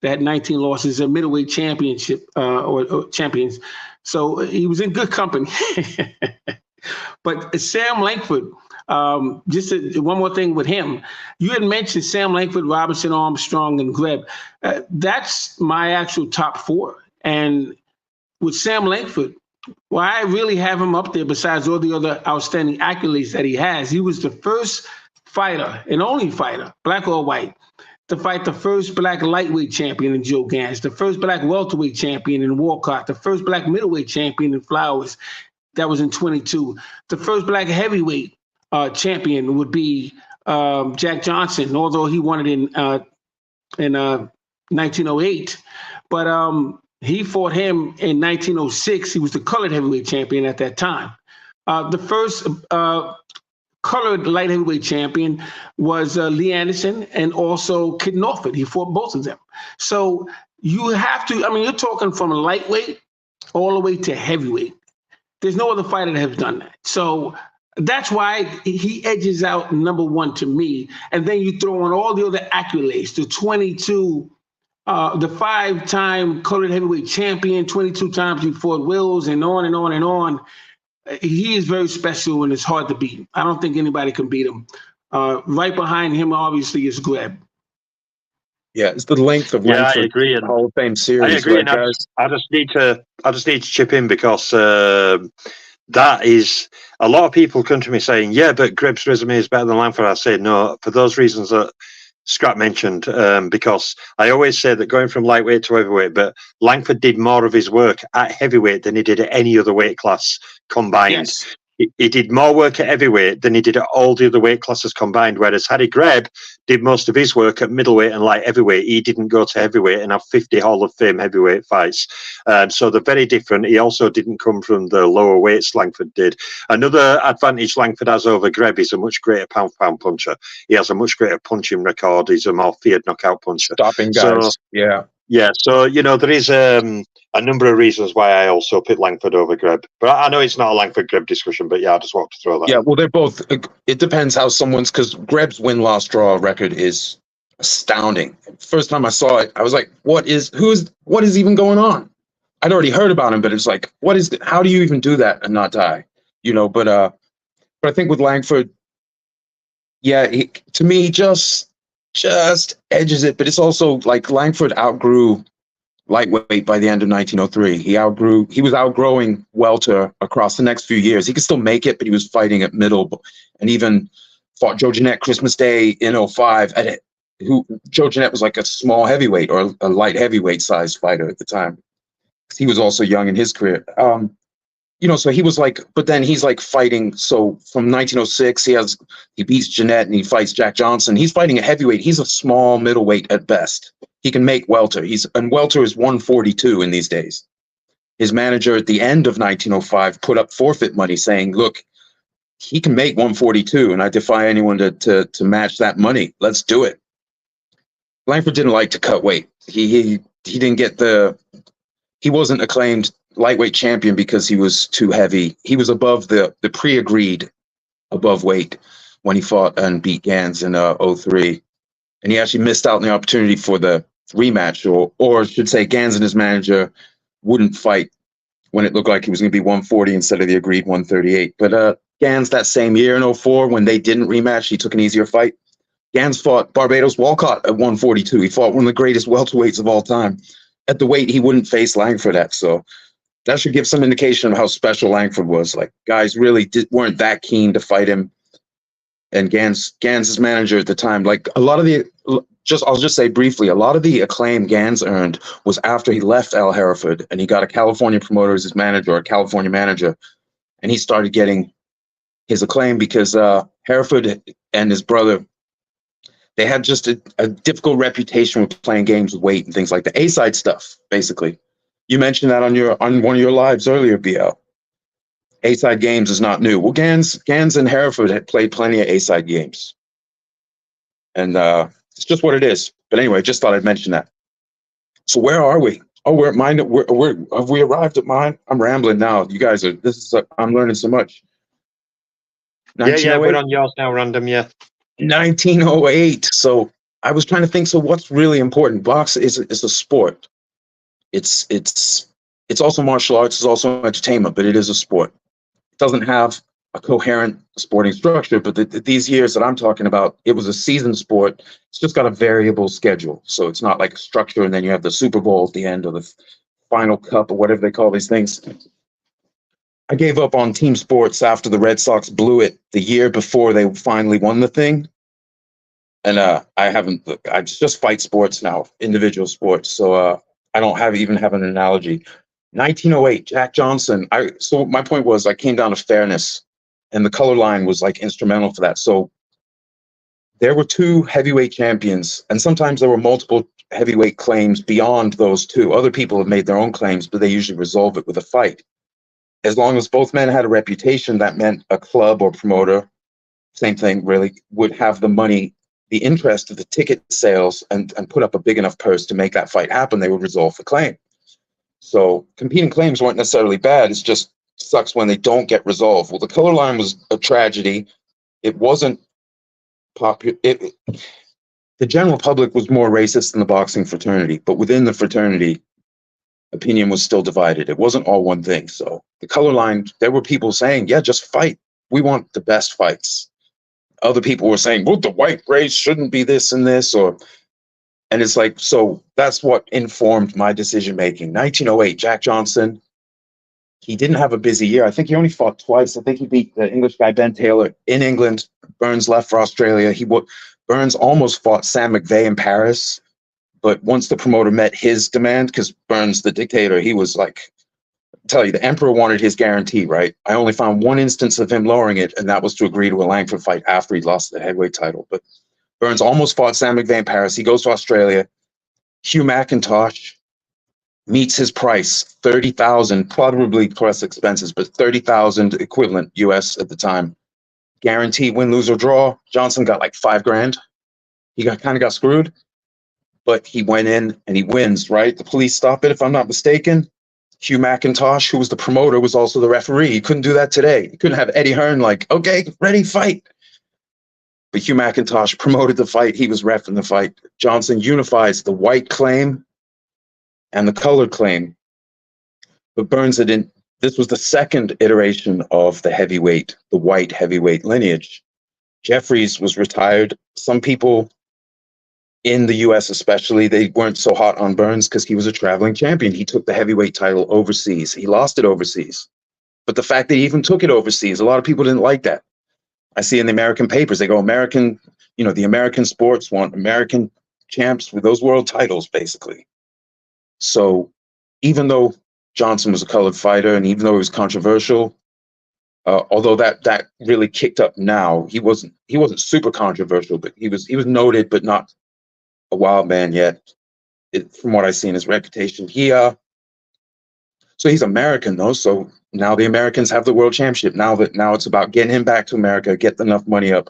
[SPEAKER 2] that had 19 losses, a middleweight championship or champions. So he was in good company. But Sam Langford, one more thing with him. You had mentioned Sam Langford, Robinson, Armstrong, and Greb. That's my actual top four. And with Sam Langford, well, I really have him up there besides all the other outstanding accolades that he has. He was the first fighter and only fighter, black or white, to fight the first black lightweight champion in Joe Gans, the first black welterweight champion in Walcott, the first black middleweight champion in Flowers. That was in 22. The first black heavyweight champion would be Jack Johnson, although he won it in 1908. But he fought him in 1906. He was the colored heavyweight champion at that time. The first colored light heavyweight champion was Lee Anderson and also Kid Norford. He fought both of them. So you have to, you're talking from lightweight all the way to heavyweight. There's no other fighter that has done that. So that's why he edges out number one to me. And then you throw on all the other accolades, the 22, the 5-time colored heavyweight champion, 22 times he fought Wills, and on and on and on. He is very special and it's hard to beat. I don't think anybody can beat him. Right behind him, obviously, is Greb.
[SPEAKER 1] Yeah, it's the length of
[SPEAKER 3] I agree.
[SPEAKER 1] The Hall of Fame series.
[SPEAKER 3] I agree, and I just need to chip in because that is a lot of people come to me saying, "Yeah, but Greb's resume is better than Langford." I say no for those reasons that Scrap mentioned, because I always say that going from lightweight to heavyweight, but Langford did more of his work at heavyweight than he did at any other weight class combined.
[SPEAKER 2] Yes.
[SPEAKER 3] He did more work at heavyweight than he did at all the other weight classes combined, whereas Harry Greb did most of his work at middleweight and light heavyweight. He didn't go to heavyweight and have 50 Hall of Fame heavyweight fights. So they're very different. He also didn't come from the lower weights Langford did. Another advantage Langford has over Greb is a much greater pound-for-pound puncher. He has a much greater punching record. He's a more feared knockout puncher.
[SPEAKER 1] Stopping guys,
[SPEAKER 3] Yeah, so, there is a number of reasons why I also pick Langford over Greb. But I know it's not a Langford-Greb discussion, but I just want to throw that.
[SPEAKER 1] Yeah, well, they're both, it depends how someone's, because Greb's win-loss draw record is astounding. First time I saw it, I was like, what is even going on? I'd already heard about him, but it's like, how do you even do that and not die? But I think with Langford, to me, just edges it, but it's also like Langford outgrew lightweight by the end of 1903. He was outgrowing welter across the next few years. He could still make it, but he was fighting at middle, and even fought Joe Jeanette Christmas Day in 05. Joe Jeanette was like a small heavyweight or a light heavyweight sized fighter at the time. He was also young in his career. So he was like, but then he's like fighting. So from 1906, he beats Jeanette and he fights Jack Johnson. He's fighting a heavyweight. He's a small middleweight at best. He can make welter. And welter is 142 in these days. His manager at the end of 1905 put up forfeit money saying, look, he can make 142 and I defy anyone to match that money. Let's do it. Langford didn't like to cut weight. He didn't get he wasn't acclaimed lightweight champion because he was too heavy. He was above the pre-agreed above weight when he fought and beat Gans in 03. And he actually missed out on the opportunity for the rematch, or I should say Gans and his manager wouldn't fight when it looked like he was going to be 140 instead of the agreed 138. But Gans that same year in 04, when they didn't rematch, he took an easier fight. Gans fought Barbados Walcott at 142. He fought one of the greatest welterweights of all time at the weight he wouldn't face Langford at. So that should give some indication of how special Langford was. Like, guys really weren't that keen to fight him. And Gans's manager at the time, like a lot of I'll just say briefly, a lot of the acclaim Gans earned was after he left Al Hereford and he got a California promoter as his manager, or a California manager. And he started getting his acclaim because Hereford and his brother, they had just a difficult reputation with playing games with weight and things like the A-side stuff, basically. You mentioned that on one of your lives earlier, BL. A-side games is not new. Well, Gans and Hereford had played plenty of A-side games. And it's just what it is. But anyway, just thought I'd mention that. So where are we? Oh, we're at mine. Have we arrived at mine? I'm rambling now. You guys are, I'm learning so much.
[SPEAKER 3] Yeah, we're on yours now, Random, yeah.
[SPEAKER 1] 1908. So I was trying to think, so what's really important? Box is a sport. It's also martial arts, it's also entertainment, but it is a sport. It doesn't have a coherent sporting structure, but these years that I'm talking about, it was a season sport. It's just got a variable schedule. So it's not like a structure and then you have the Super Bowl at the end or the final cup or whatever they call these things. I gave up on team sports after the Red Sox blew it the year before they finally won the thing. And I just fight sports now, individual sports. So I don't even have an analogy. 1908, Jack Johnson. So my point was I came down to fairness, and the color line was like instrumental for that. So there were two heavyweight champions, and sometimes there were multiple heavyweight claims beyond those two. Other people have made their own claims, but they usually resolve it with a fight. As long as both men had a reputation, that meant a club or promoter, same thing really, would have the money, the interest of the ticket sales and put up a big enough purse to make that fight happen. They would resolve the claim. So competing claims weren't necessarily bad. It's just sucks when they don't get resolved. Well, the color line was a tragedy. It wasn't popular. The general public was more racist than the boxing fraternity, but within the fraternity, opinion was still divided. It wasn't all one thing. So the color line, there were people saying, yeah, just fight. We want the best fights. Other people were saying, well, the white race shouldn't be this and this, and it's like, so that's what informed my decision making. 1908, Jack Johnson, he didn't have a busy year. I think he only fought twice. I think he beat the English guy Ben Taylor in England. Burns left for Australia. Burns almost fought Sam McVeigh in Paris, but once the promoter met his demand, because Burns, the dictator, he was like, tell you, the emperor wanted his guarantee, right? I only found one instance of him lowering it, and that was to agree to a Langford fight after he lost the heavyweight title. But Burns almost fought Sam McVeigh in Paris. He goes to Australia. Hugh McIntosh meets his price, 30,000, probably plus expenses, but 30,000 equivalent US at the time. Guarantee win, lose, or draw. Johnson got like $5,000. He kind of got screwed, but he went in and he wins, right? The police stop it, if I'm not mistaken. Hugh McIntosh, who was the promoter, was also the referee. You couldn't do that today. You couldn't have Eddie Hearn like, okay, ready, fight. But Hugh McIntosh promoted the fight. He was ref in the fight. Johnson unifies the white claim and the colored claim. But Burns didn't. This was the second iteration of the heavyweight, the white heavyweight lineage. Jeffries was retired. Some people in the US especially, they weren't so hot on Burns because he was a traveling champion. He took the heavyweight title overseas. He lost it overseas. But the fact that he even took it overseas, a lot of people didn't like that. I see in the American papers, they go, the American sports want American champs with those world titles, basically. So even though Johnson was a colored fighter and even though he was controversial, although that really kicked up now, he wasn't super controversial, but he was noted, but not a wild man yet. From what I see in his reputation, so he's American though. So now the Americans have the world championship. Now it's about getting him back to America, get enough money up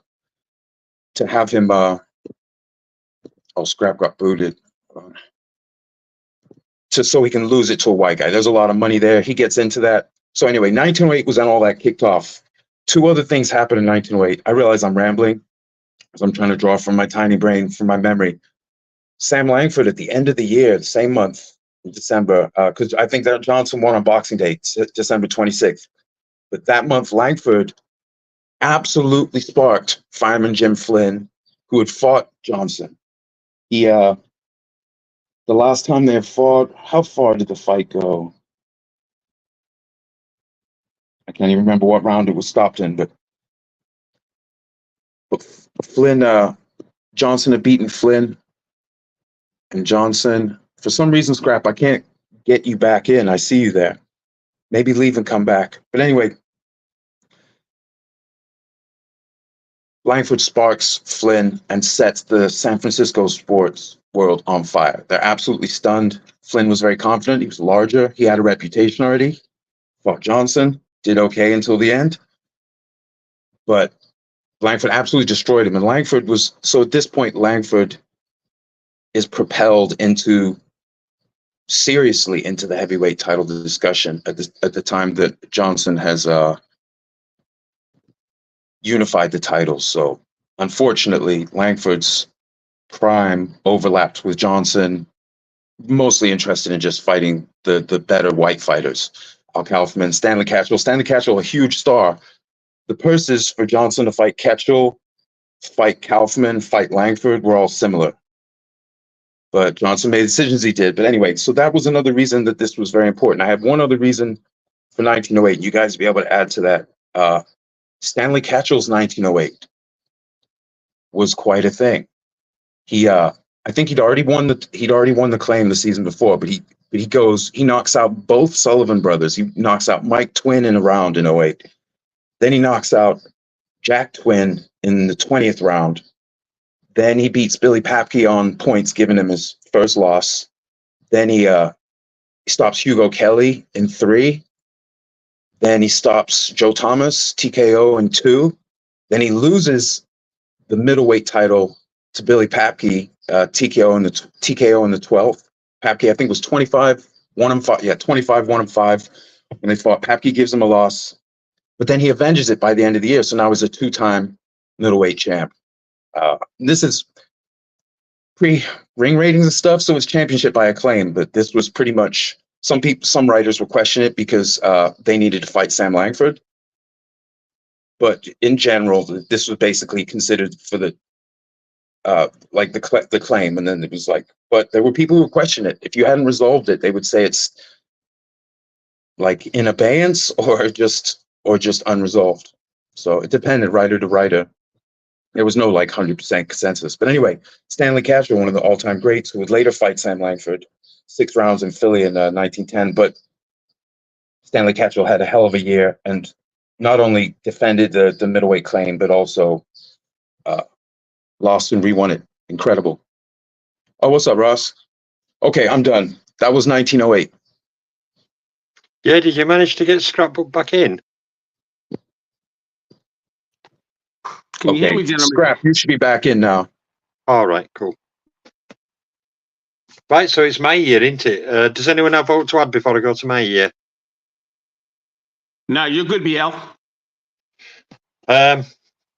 [SPEAKER 1] to have him. Scrap got booted. So he can lose it to a white guy. There's a lot of money there. He gets into that. So anyway, 1908 was when all that kicked off. Two other things happened in 1908. I realize I'm rambling because I'm trying to draw from my tiny brain, from my memory. Sam Langford at the end of the year, the same month, in December, because I think that Johnson won on Boxing Day, December 26th. But that month, Langford absolutely sparked fireman Jim Flynn, who had fought Johnson. The last time they fought, how far did the fight go? I can't even remember what round it was stopped in, but Flynn, Johnson had beaten Flynn, and Johnson, for some reason, Scrap, I can't get you back in. I see you there. Maybe leave and come back. But anyway, Langford sparks Flynn and sets the San Francisco sports world on fire. They're absolutely stunned. Flynn was very confident. He was larger. He had a reputation already. Fought Johnson. did okay until the end, but Langford absolutely destroyed him. And Langford was, so at this point, Langford is propelled seriously into the heavyweight title discussion at the time that Johnson has unified the titles. So unfortunately, Langford's prime overlapped with Johnson, mostly interested in just fighting the better white fighters. Al Kaufman, Stanley Catchell. Stanley Catchell, a huge star. The purses for Johnson to fight Catchell, fight Kaufman, fight Langford were all similar. But Johnson made the decisions he did. But anyway, so that was another reason that this was very important. I have one other reason for 1908. You guys be able to add to that. Stanley Catchell's 1908 was quite a thing. I think he'd already won the claim the season before, but he knocks out both Sullivan brothers. He knocks out Mike Twin in a round in 08. Then he knocks out Jack Twin in the 20th round. Then he beats Billy Papke on points, giving him his first loss. Then he stops Hugo Kelly in 3. Then he stops Joe Thomas, TKO in 2. Then he loses the middleweight title to Billy Papke, TKO in the 12th. Papke, I think, was 25, 1-5. Yeah, 25, 1-5. And they fought. Papke gives him a loss. But then he avenges it by the end of the year. So now he's a 2-time middleweight champ. This is pre-ring ratings and stuff, so it's championship by acclaim. But this was pretty much, some writers will question it because they needed to fight Sam Langford. But in general, this was basically considered for the like the claim. And then it was like, but there were people who questioned it. If you hadn't resolved it, they would say it's like in abeyance or just unresolved. So it depended writer to writer. There was no like 100% consensus. But anyway, Stanley Catchell, one of the all-time greats, who would later fight Sam Langford, 6 rounds in Philly in 1910. But Stanley Catchell had a hell of a year and not only defended the middleweight claim, but also lost and re-won it. Incredible. Oh, what's up, Ross? Okay, I'm done. That was 1908.
[SPEAKER 3] Yeah, did you manage to get Scrapbook back in?
[SPEAKER 2] Can you hear me, gentlemen?
[SPEAKER 1] Scrap, you should be back in now.
[SPEAKER 3] All right, cool. Right, so it's my year, isn't it? Does anyone have vote to add before I go to my year?
[SPEAKER 2] No, you're good, BL.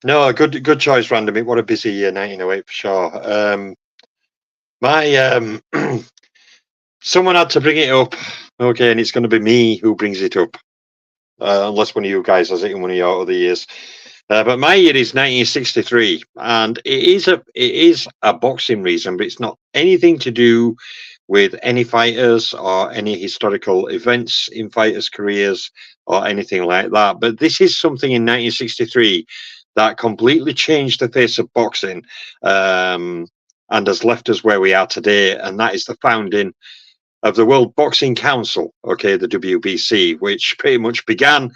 [SPEAKER 3] No, good choice, Random. What a busy year, 1908 for sure. Someone had to bring it up, okay, and it's going to be me who brings it up, unless one of you guys has it in one of your other years. But my year is 1963, and it is a boxing reason, but it's not anything to do with any fighters or any historical events in fighters' careers or anything like that. But this is something in 1963 that completely changed the face of boxing, and has left us where we are today, and that is the founding of the World Boxing Council, okay, the WBC, which pretty much began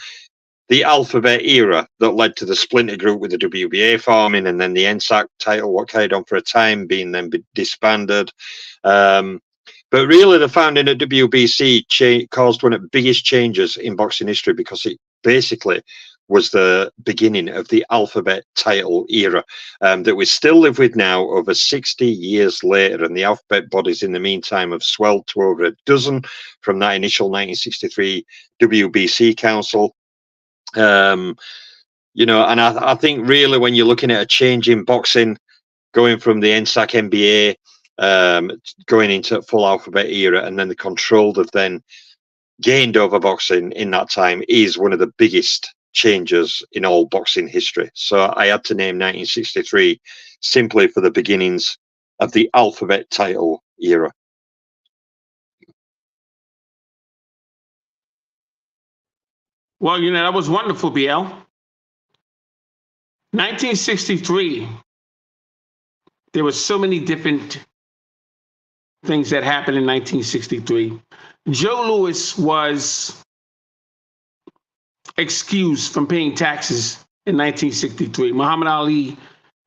[SPEAKER 3] the alphabet era that led to the splinter group with the WBA forming, and then the NSAC title, what carried on for a time, being then disbanded. But really, the founding of WBC caused one of the biggest changes in boxing history, because it basically was the beginning of the alphabet title era that we still live with now over 60 years later. And the alphabet bodies in the meantime have swelled to over a dozen from that initial 1963 WBC council. You know, and I think really when you're looking at a change in boxing, going from the NSAC NBA, going into full alphabet era, and then the control that then gained over boxing in that time is one of the biggest changes in all boxing history. So I had to name 1963 simply for the beginnings of the alphabet title era.
[SPEAKER 2] Well, you know, that was wonderful, BL. 1963, there were so many different things that happened in 1963. Joe Louis was excused from paying taxes in 1963. Muhammad Ali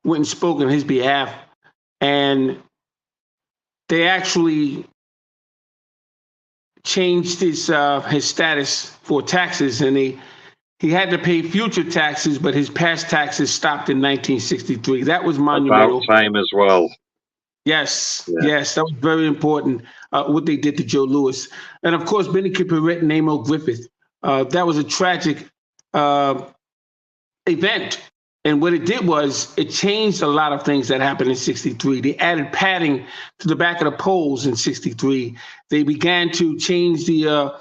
[SPEAKER 2] went and spoke on his behalf, and they actually changed his status for taxes, and He had to pay future taxes, but his past taxes stopped in 1963. That was
[SPEAKER 3] About
[SPEAKER 2] monumental.
[SPEAKER 3] time as well.
[SPEAKER 2] Yes,
[SPEAKER 3] Yeah.
[SPEAKER 2] yes, that was very important, what they did to Joe Louis. And of course, Benny Kipperett and Emil Griffith. That was a tragic event. And what it did was it changed a lot of things that happened in 63. They added padding to the back of the poles in 63. They began to change the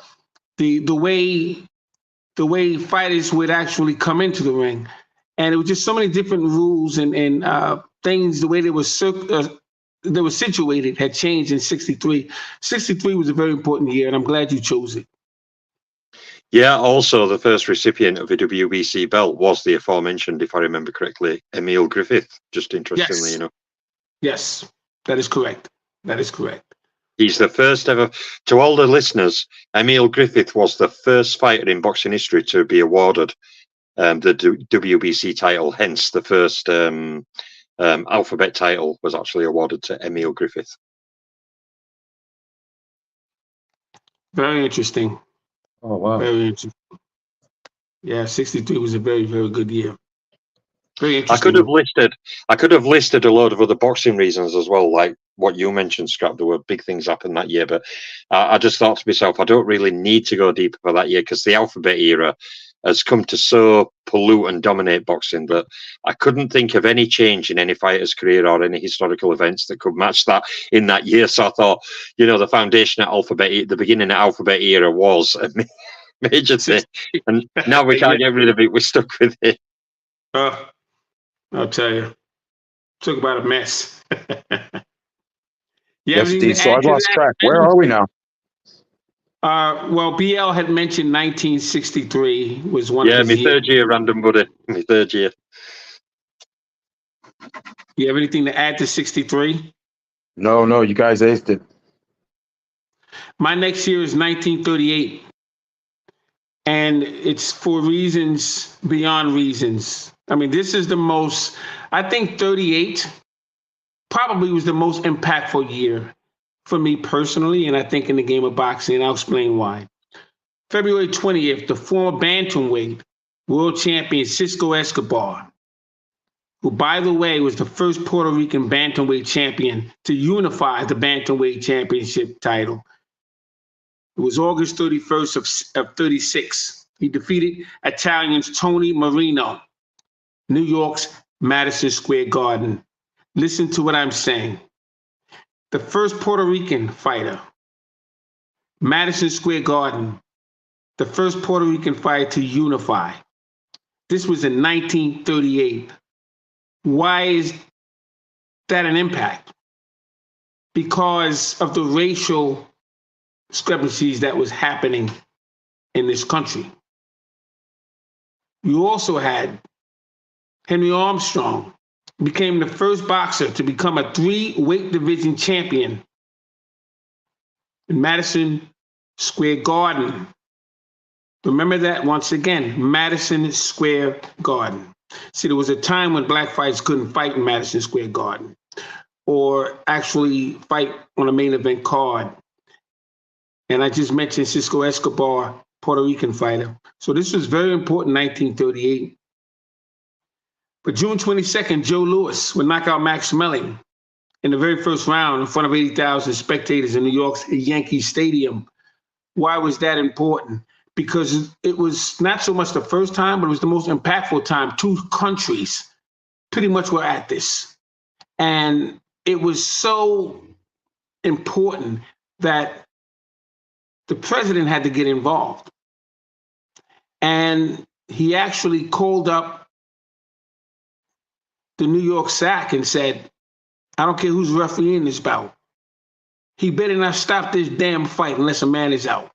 [SPEAKER 2] way fighters would actually come into the ring. And it was just so many different rules and things, the way they were situated had changed in 63. 63 was a very important year, and I'm glad you chose it.
[SPEAKER 3] Yeah, also the first recipient of a WBC belt was the aforementioned, if I remember correctly, Emil Griffith, just interestingly,
[SPEAKER 2] Yes. Yes, that is correct. That is correct.
[SPEAKER 3] He's the first ever, to all the listeners, Emil Griffith was the first fighter in boxing history to be awarded the WBC title, hence the first alphabet title was actually awarded to Emil Griffith.
[SPEAKER 2] Very interesting.
[SPEAKER 1] Oh, wow.
[SPEAKER 2] Very interesting. Yeah, 63 was a very, very good year. Very interesting.
[SPEAKER 3] I could have listed a load of other boxing reasons as well, like what you mentioned, Scrap. There were big things happened that year, but I just thought to myself, I don't really need to go deeper for that year because the alphabet era has come to so pollute and dominate boxing that I couldn't think of any change in any fighter's career or any historical events that could match that in that year. So I thought, the foundation at the beginning of alphabet era was a major thing, and now we can't get rid of it. We're stuck with it.
[SPEAKER 2] I'll tell you, talk about a mess.
[SPEAKER 1] Yes, indeed. So I've lost track. Where are we now?
[SPEAKER 2] Well, BL had mentioned 1963 was one of his
[SPEAKER 3] years. Yeah, my third year, random buddy. My third year.
[SPEAKER 2] You have anything to add to 63?
[SPEAKER 1] No, you guys aced it. My
[SPEAKER 2] next year is 1938. And it's for reasons beyond reasons. I mean, this is the most, I think 38 probably was the most impactful year for me personally, and I think in the game of boxing, and I'll explain why. February 20th, the former bantamweight world champion Cisco Escobar, who, by the way, was the first Puerto Rican bantamweight champion to unify the bantamweight championship title. It was August 31st of 36. He defeated Italian's Tony Marino, New York's Madison Square Garden. Listen to what I'm saying. The first Puerto Rican fighter, Madison Square Garden, the first Puerto Rican fighter to unify. This was in 1938. Why is that an impact? Because of the racial discrepancies that was happening in this country. You also had Henry Armstrong, became the first boxer to become a 3-weight division champion in Madison Square Garden. Remember that once again, Madison Square Garden. See, there was a time when black fighters couldn't fight in Madison Square Garden or actually fight on a main event card. And I just mentioned Cisco Escobar, Puerto Rican fighter. So this was very important, 1938. But June 22nd, Joe Louis would knock out Max Schmeling in the very first round in front of 80,000 spectators in New York's Yankee Stadium. Why was that important? Because it was not so much the first time, but it was the most impactful time. Two countries pretty much were at this. And it was so important that the president had to get involved. And he actually called up the New York SAC and said, I don't care who's refereeing this bout. He better not stop this damn fight unless a man is out.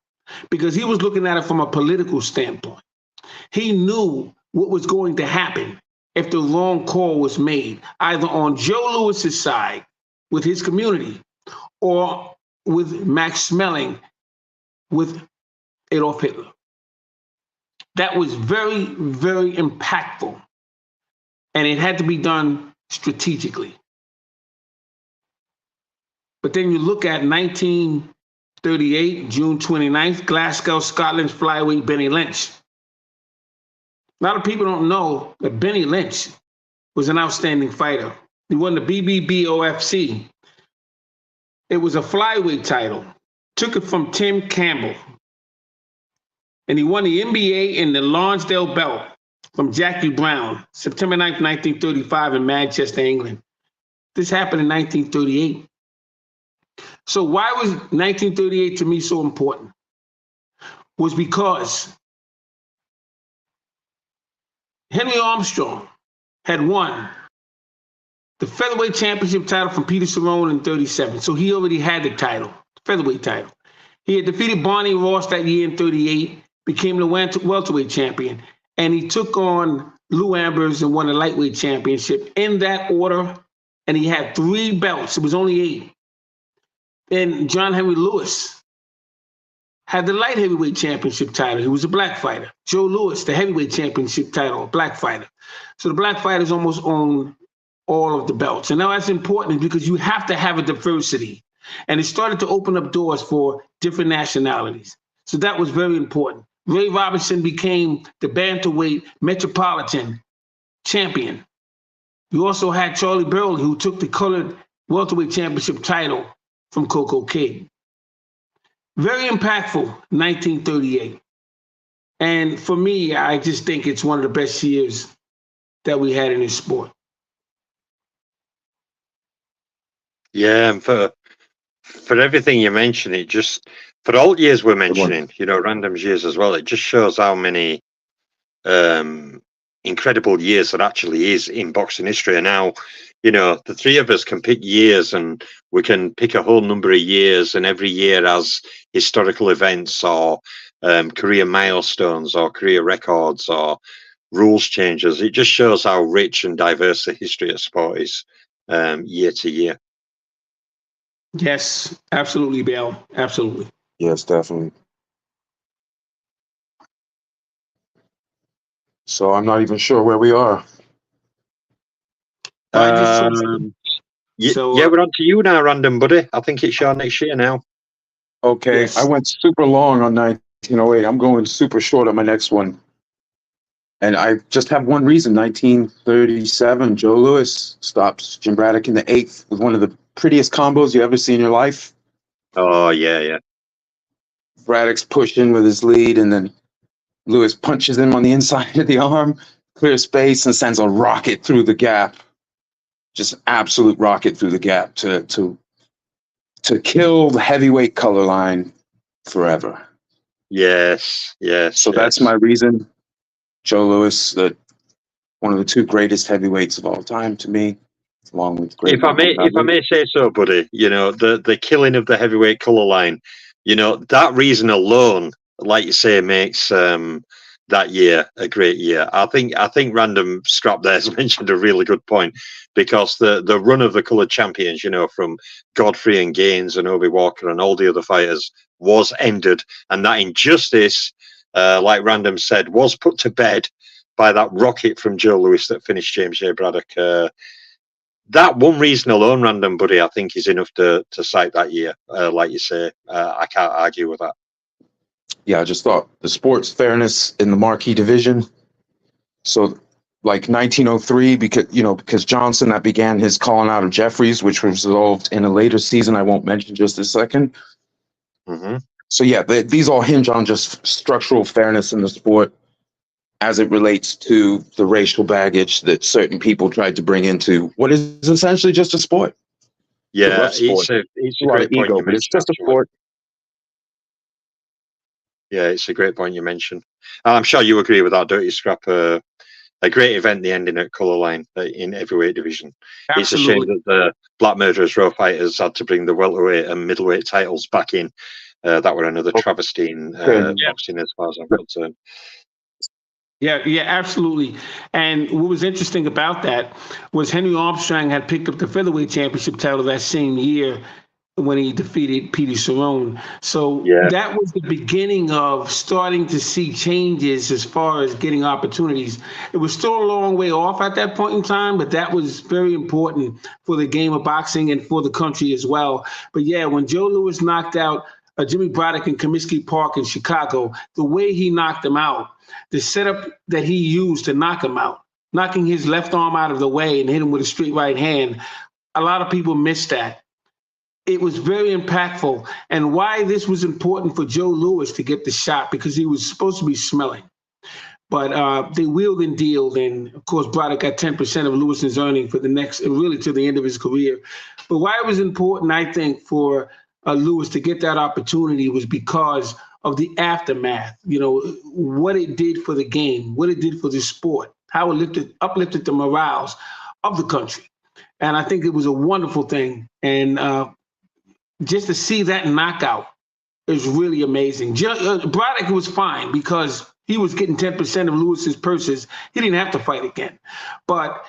[SPEAKER 2] Because he was looking at it from a political standpoint. He knew what was going to happen if the wrong call was made, either on Joe Louis's side with his community or with Max Schmeling with Adolf Hitler. That was very, very impactful. And it had to be done strategically. But then you look at 1938, June 29th, Glasgow, Scotland's flyweight Benny Lynch A lot of people don't know that Benny Lynch was an outstanding fighter. He won the BBBOFC. It was a flyweight title. Took it from Tim Campbell. And he won the NBA in the Lonsdale belt from Jackie Brown, September 9th, 1935 in Manchester, England. This happened in 1938. So why was 1938 to me so important? Was because Henry Armstrong had won the featherweight championship title from Peter Cerrone in 37. So he already had the title, the featherweight title. He had defeated Barney Ross that year in 38, became the welterweight champion, and he took on Lou Ambers and won the lightweight championship in that order, and he had 3 belts. It was only 8. Then John Henry Lewis had the light heavyweight championship title. He was a black fighter. Joe Louis, the heavyweight championship title, a black fighter. So the black fighters almost own all of the belts. And now that's important because you have to have a diversity. And it started to open up doors for different nationalities. So that was very important. Ray Robinson became the bantamweight metropolitan champion. You also had Charlie Burley, who took the colored welterweight championship title from Coco King. Very impactful, 1938. And for me, I just think it's one of the best years that we had in this sport.
[SPEAKER 3] Yeah, and for everything you mentioned, it just, for all years we're mentioning, you know, random years as well, it just shows how many incredible years there actually is in boxing history. And now, you know, the three of us can pick years, and we can pick a whole number of years, and every year has historical events or career milestones or career records or rules changes. It just shows how rich and diverse the history of sport is year to year.
[SPEAKER 2] Yes, absolutely, Bill. Absolutely.
[SPEAKER 1] Yes, definitely. So I'm not even sure where we are.
[SPEAKER 3] Yeah, we're on to you now, random buddy. I think it's your next year now.
[SPEAKER 1] Okay, yes. I went super long on 1908. I'm going super short on my next one. And I just have one reason. 1937, Joe Louis stopped Jim Braddock in the 8th with one of the prettiest combos you ever see in your life.
[SPEAKER 3] Oh, yeah.
[SPEAKER 1] Braddock's pushing with his lead, and then Louis punches him on the inside of the arm, clears space, and sends a rocket through the gap. Just absolute rocket through the gap to kill the heavyweight color line forever.
[SPEAKER 3] Yes.
[SPEAKER 1] So that's my reason. Joe Louis, one of the 2 greatest heavyweights of all time to me, along with great.
[SPEAKER 3] If I may say so, buddy, you know, the killing of the heavyweight color line, you know, that reason alone, like you say, makes that year a great year. I think Random Scrap there has mentioned a really good point, because the run of the colored champions, you know, from Godfrey and Gaines and Obi Walker and all the other fighters was ended, and that injustice, like Random said, was put to bed by that rocket from Joe Louis that finished James J. Braddock. That one reason alone, Random buddy, I think is enough to cite that year. Like you say, I can't argue with that.
[SPEAKER 1] Yeah, I just thought the sports fairness in the marquee division. So, like 1903, because Johnson, that began his calling out of Jeffries, which was resolved in a later season. I won't mention just a second.
[SPEAKER 3] Mm-hmm.
[SPEAKER 1] So yeah, these all hinge on just structural fairness in the sport as it relates to the racial baggage that certain people tried to bring into what is essentially just a sport.
[SPEAKER 3] Yeah,
[SPEAKER 1] it's a lot of ego, but it's just a sport.
[SPEAKER 3] Yeah, it's a great point you mentioned. I'm sure you agree with that, don't you, Scrap? A great event, the ending at Colour Line in heavyweight division. Absolutely. It's a shame that the Black Murderers Row fighters had to bring the welterweight and middleweight titles back in. That were another travesty in boxing, as far as I'm concerned.
[SPEAKER 2] Yeah, absolutely. And what was interesting about that was Henry Armstrong had picked up the featherweight championship title that same year when he defeated Peter Cerrone. So that was the beginning of starting to see changes as far as getting opportunities. It was still a long way off at that point in time, but that was very important for the game of boxing and for the country as well. But yeah, when Joe Louis knocked out Jimmy Braddock in Comiskey Park in Chicago, the way he knocked him out, the setup that he used to knock him out, knocking his left arm out of the way and hit him with a straight right hand. A lot of people missed that. It was very impactful. And why this was important for Joe Louis to get the shot, because he was supposed to be smelling. But they wheeled and dealed. And of course, Braddock got 10% of Lewis's earning for the next, really to the end of his career. But why it was important, I think, for Louis to get that opportunity was because of the aftermath, you know, what it did for the game, what it did for the sport, how it uplifted the morals of the country. And I think it was a wonderful thing. And just to see that knockout is really amazing. Braddock was fine because he was getting 10% of Lewis's purses. He didn't have to fight again. But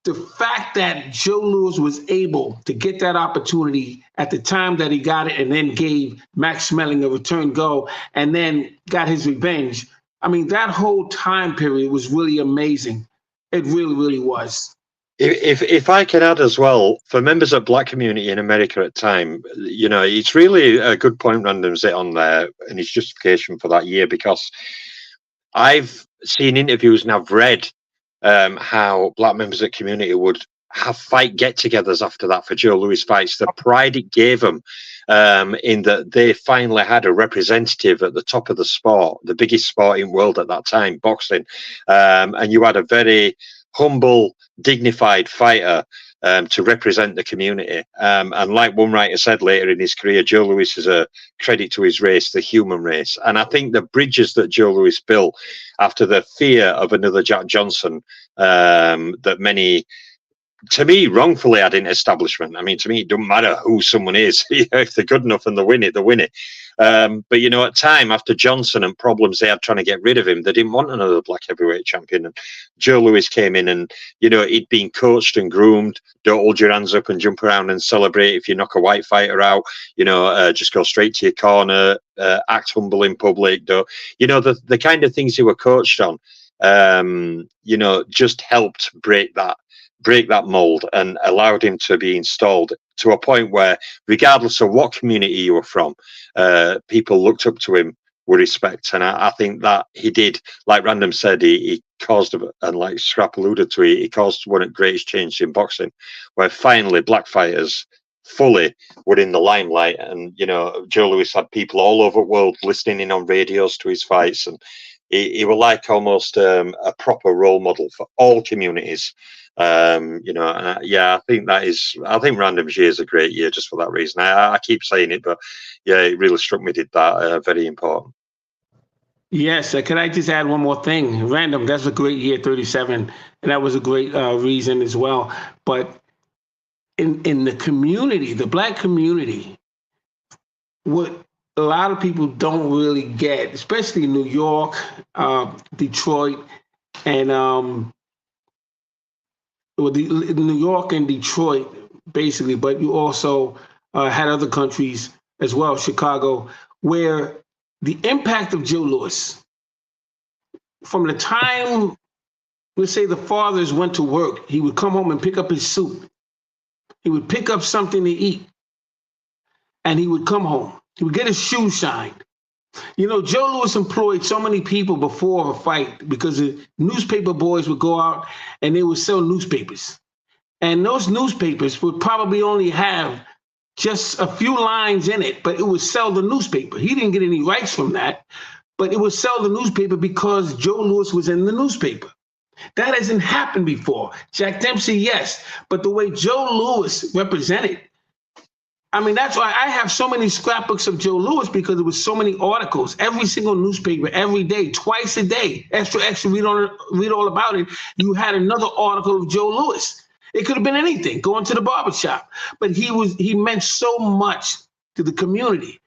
[SPEAKER 2] the fact that Joe Louis was able to get that opportunity at the time that he got it and then gave Max Schmeling a return go and then got his revenge, I mean, that whole time period was really amazing. It really, really was.
[SPEAKER 3] If I can add as well, for members of Black community in America at the time, you know, it's really a good point Random's hit on there and his justification for that year, because I've seen interviews and I've read how Black members of the community would have fight get-togethers after that for Joe Louis fights. The pride it gave them in that they finally had a representative at the top of the sport, the biggest sporting world at that time, boxing, and you had a very humble, dignified fighter to represent the community. And like one writer said later in his career, Joe Louis is a credit to his race, the human race. And I think the bridges that Joe Louis built after the fear of another Jack Johnson that many, to me, wrongfully had in establishment. I mean, to me, it doesn't matter who someone is. If they're good enough and they win it, they win it. But, you know, at time, after Johnson and problems they had trying to get rid of him, they didn't want another black heavyweight champion. And Joe Louis came in and, you know, he'd been coached and groomed. Don't hold your hands up and jump around and celebrate if you knock a white fighter out. You know, just go straight to your corner, act humble in public. You know, the kind of things he were coached on, you know, just helped break that mold and allowed him to be installed to a point where, regardless of what community you were from, people looked up to him with respect. And I think that he did, like Random said, he caused, and like Scrap alluded to, he caused one of the greatest changes in boxing, where finally black fighters fully were in the limelight. And, you know, Joe Louis had people all over the world listening in on radios to his fights. And he was like almost a proper role model for all communities. You know, yeah, I think Random's year is a great year just for that reason. I keep saying it, but yeah, it really struck me, did that, very important.
[SPEAKER 2] Yes, could I just add one more thing? Random, that's a great year, 37, and that was a great reason as well. But in the community, the black community, what a lot of people don't really get, especially in New York, Detroit, and New York and Detroit, basically, but you also had other countries as well, Chicago, where the impact of Joe Louis, from the time, let's say the fathers went to work, he would come home and pick up his suit. He would pick up something to eat, and he would come home. He would get his shoes shined. You know, Joe Louis employed so many people before a fight because the newspaper boys would go out and they would sell newspapers. And those newspapers would probably only have just a few lines in it, but it would sell the newspaper. He didn't get any rights from that, but it would sell the newspaper because Joe Louis was in the newspaper. That hasn't happened before. Jack Dempsey, yes, but the way Joe Louis represented, I mean, that's why I have so many scrapbooks of Joe Louis, because there was so many articles, every single newspaper, every day, twice a day, extra, read all about it. You had another article of Joe Louis. It could have been anything, going to the barbershop, but he meant so much to the community.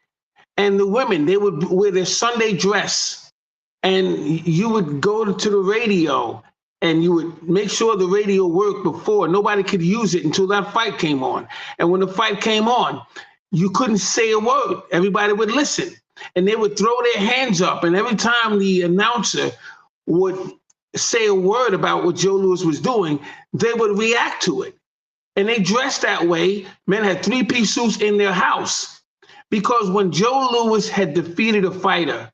[SPEAKER 2] And the women, they would wear their Sunday dress, and you would go to the radio and you would make sure the radio worked before. Nobody could use it until that fight came on. And when the fight came on, you couldn't say a word. Everybody would listen. And they would throw their hands up. And every time the announcer would say a word about what Joe Louis was doing, they would react to it. And they dressed that way. Men had three-piece suits in their house. Because when Joe Louis had defeated a fighter,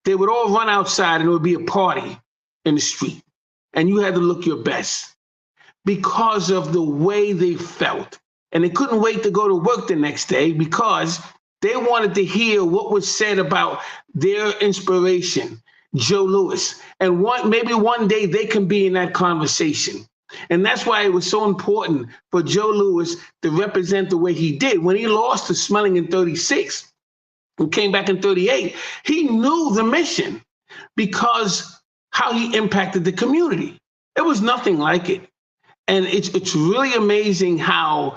[SPEAKER 2] they would all run outside and it would be a party in the street. And you had to look your best because of the way they felt. And they couldn't wait to go to work the next day because they wanted to hear what was said about their inspiration, Joe Louis. And maybe one day they can be in that conversation. And that's why it was so important for Joe Louis to represent the way he did. When he lost to Schmeling in 36 and came back in 38, he knew the mission because how he impacted the community. It was nothing like it. And it's really amazing how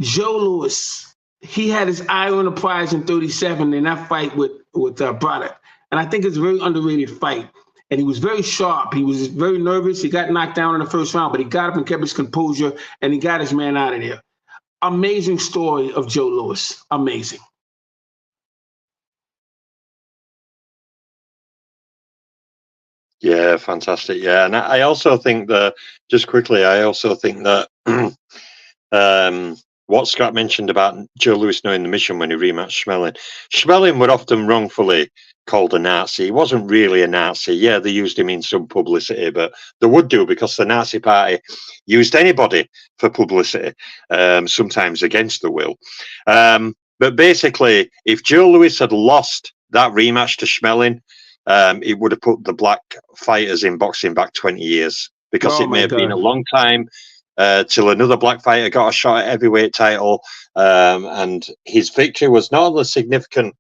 [SPEAKER 2] Joe Louis, he had his eye on the prize in 37 in that fight with Broderick. And I think it's a very underrated fight. And he was very sharp. He was very nervous. He got knocked down in the first round, but he got up and kept his composure, and he got his man out of there. Amazing story of Joe Louis. Amazing.
[SPEAKER 3] Yeah, fantastic. Yeah, and I also think that, just quickly, I also think that what Scott mentioned about Joe Louis knowing the mission when he rematched Schmeling. Schmeling were often wrongfully called a Nazi. He wasn't really a Nazi. Yeah, they used him in some publicity, but they would do because the Nazi party used anybody for publicity, sometimes against the will. But basically, if Joe Louis had lost that rematch to Schmeling, it would have put the black fighters in boxing back 20 years because it may have been a long time till another black fighter got a shot at heavyweight title. And his victory was not only significant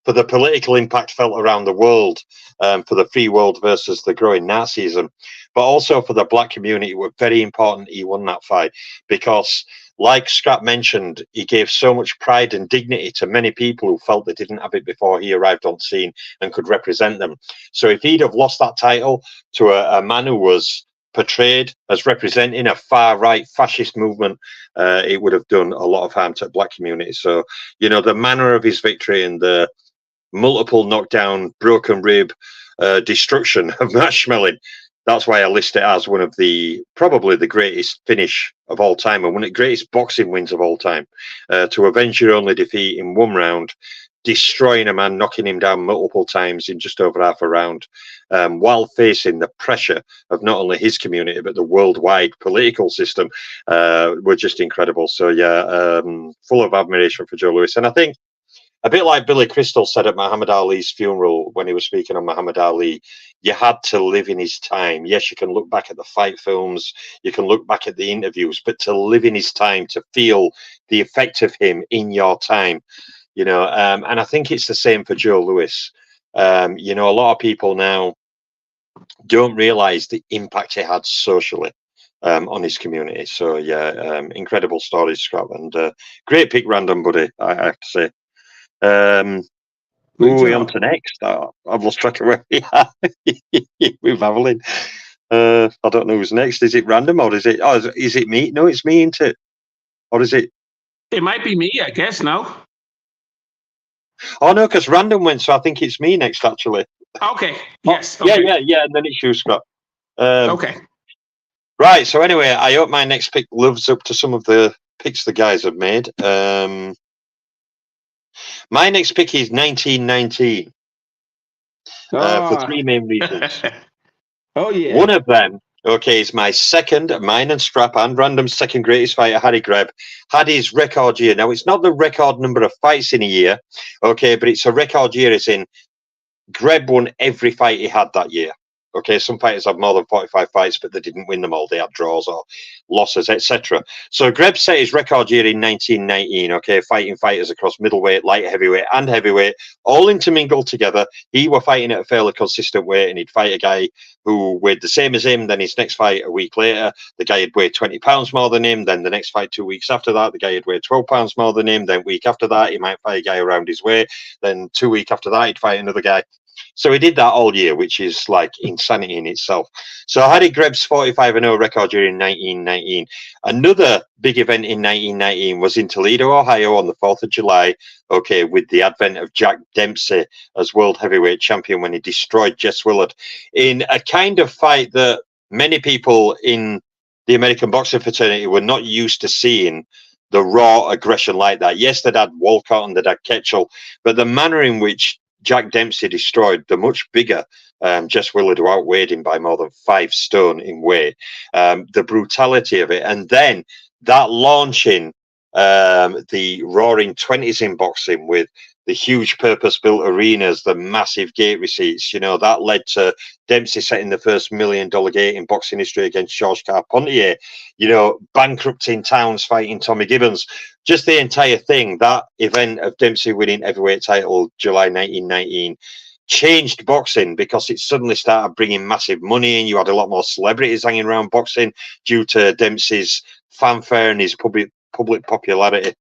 [SPEAKER 3] for the political impact felt around the world, for the free world versus the growing Nazism, but also for the black community. It was very important he won that fight because, like Scrap mentioned, he gave so much pride and dignity to many people who felt they didn't have it before he arrived on scene and could represent them. So if he'd have lost that title to a man who was portrayed as representing a far-right fascist movement, it would have done a lot of harm to the black community. So, you know, the manner of his victory and the multiple knockdown, broken rib, destruction of Matt Schmeling, that's why I list it as one of the, probably the greatest finish of all time and one of the greatest boxing wins of all time. To avenge your only defeat in one round, destroying a man, knocking him down multiple times in just over half a round, while facing the pressure of not only his community, but the worldwide political system, were just incredible. So, yeah, full of admiration for Joe Louis. And I think, a bit like Billy Crystal said at Muhammad Ali's funeral when he was speaking on Muhammad Ali, you had to live in his time. Yes, you can look back at the fight films, you can look back at the interviews, but to live in his time, to feel the effect of him in your time, you know, and I think it's the same for Joe Louis. You know, a lot of people now don't realize the impact he had socially on his community. So, yeah, incredible stories, Scott, and great pick, Random, buddy, I have to say. Who are we on to next? I've lost track of where we are with Evelyn. I don't know who's next. Is it Random or is it? Oh, is it me? No, it's me, isn't it? Or is it?
[SPEAKER 2] It might be me, I guess. No.
[SPEAKER 3] Oh no, because Random went, so I think it's me next. Actually.
[SPEAKER 2] Okay. Yes.
[SPEAKER 3] Okay.
[SPEAKER 2] Okay.
[SPEAKER 3] Yeah. And then it's you, Scott.
[SPEAKER 2] Okay.
[SPEAKER 3] Right. So anyway, I hope my next pick lives up to some of the picks the guys have made. My next pick is 1919 for three main reasons.
[SPEAKER 2] Oh, yeah.
[SPEAKER 3] One of them, okay, is my second, mine and Scrap and Random's second greatest fighter, Harry Greb, had his record year. Now, it's not the record number of fights in a year, okay, but it's a record year as in Greb won every fight he had that year. Okay, some fighters have more than 45 fights, but they didn't win them all. They had draws or losses, etc. So Greb set his record year in 1919, okay, fighting fighters across middleweight, light heavyweight, and heavyweight, all intermingled together. He were fighting at a fairly consistent weight, and he'd fight a guy who weighed the same as him. Then his next fight a week later, the guy had weighed 20 pounds more than him. Then the next fight 2 weeks after that, the guy had weighed 12 pounds more than him. Then week after that, he might fight a guy around his weight. Then 2 weeks after that, he'd fight another guy. So he did that all year, which is like insanity in itself. So Harry Greb's 45-0 record year in 1919. Another big event in 1919 was in Toledo, Ohio on the 4th of July, okay, with the advent of Jack Dempsey as world heavyweight champion when he destroyed Jess Willard in a kind of fight that many people in the American boxing fraternity were not used to seeing the raw aggression like that. Yes, they'd had Walcott and they'd had Ketchell, but the manner in which Jack Dempsey destroyed the much bigger Jess Willard, who outweighed him by more than 5 stone in weight, the brutality of it, and then that launching the roaring 20s in boxing with the huge purpose-built arenas, the massive gate receipts, you know, that led to Dempsey setting the first $1 million gate in boxing history against Georges Carpentier, you know, bankrupting Towns fighting Tommy Gibbons. Just the entire thing, that event of Dempsey winning heavyweight title July 1919, changed boxing because it suddenly started bringing massive money in. You had a lot more celebrities hanging around boxing due to Dempsey's fanfare and his public popularity.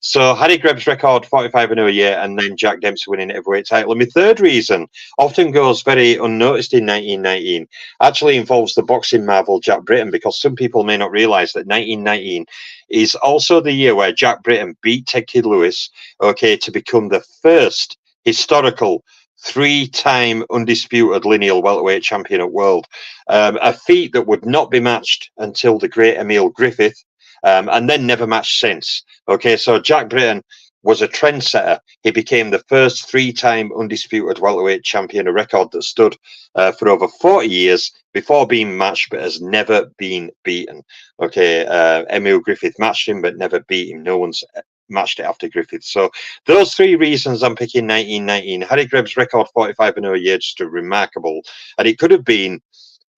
[SPEAKER 3] So Harry Grebb's record 45-0 a year, and then Jack Dempsey winning heavyweight title. And my third reason often goes very unnoticed in 1919, actually involves the boxing marvel Jack Britton, because some people may not realize that 1919 is also the year where Jack Britton beat Ted Kid Lewis, okay, to become the first historical 3-time undisputed lineal welterweight champion at world, a feat that would not be matched until the great Emil Griffith, and then never matched since. Okay, so Jack Britton was a trendsetter. He became the first 3-time undisputed welterweight champion, a record that stood for over 40 years before being matched, but has never been beaten. Okay, Emil Griffith matched him, but never beat him. No one's matched it after Griffith. So those 3 reasons I'm picking 1919. Harry Grebb's record 45-0 a year, just a remarkable, and it could have been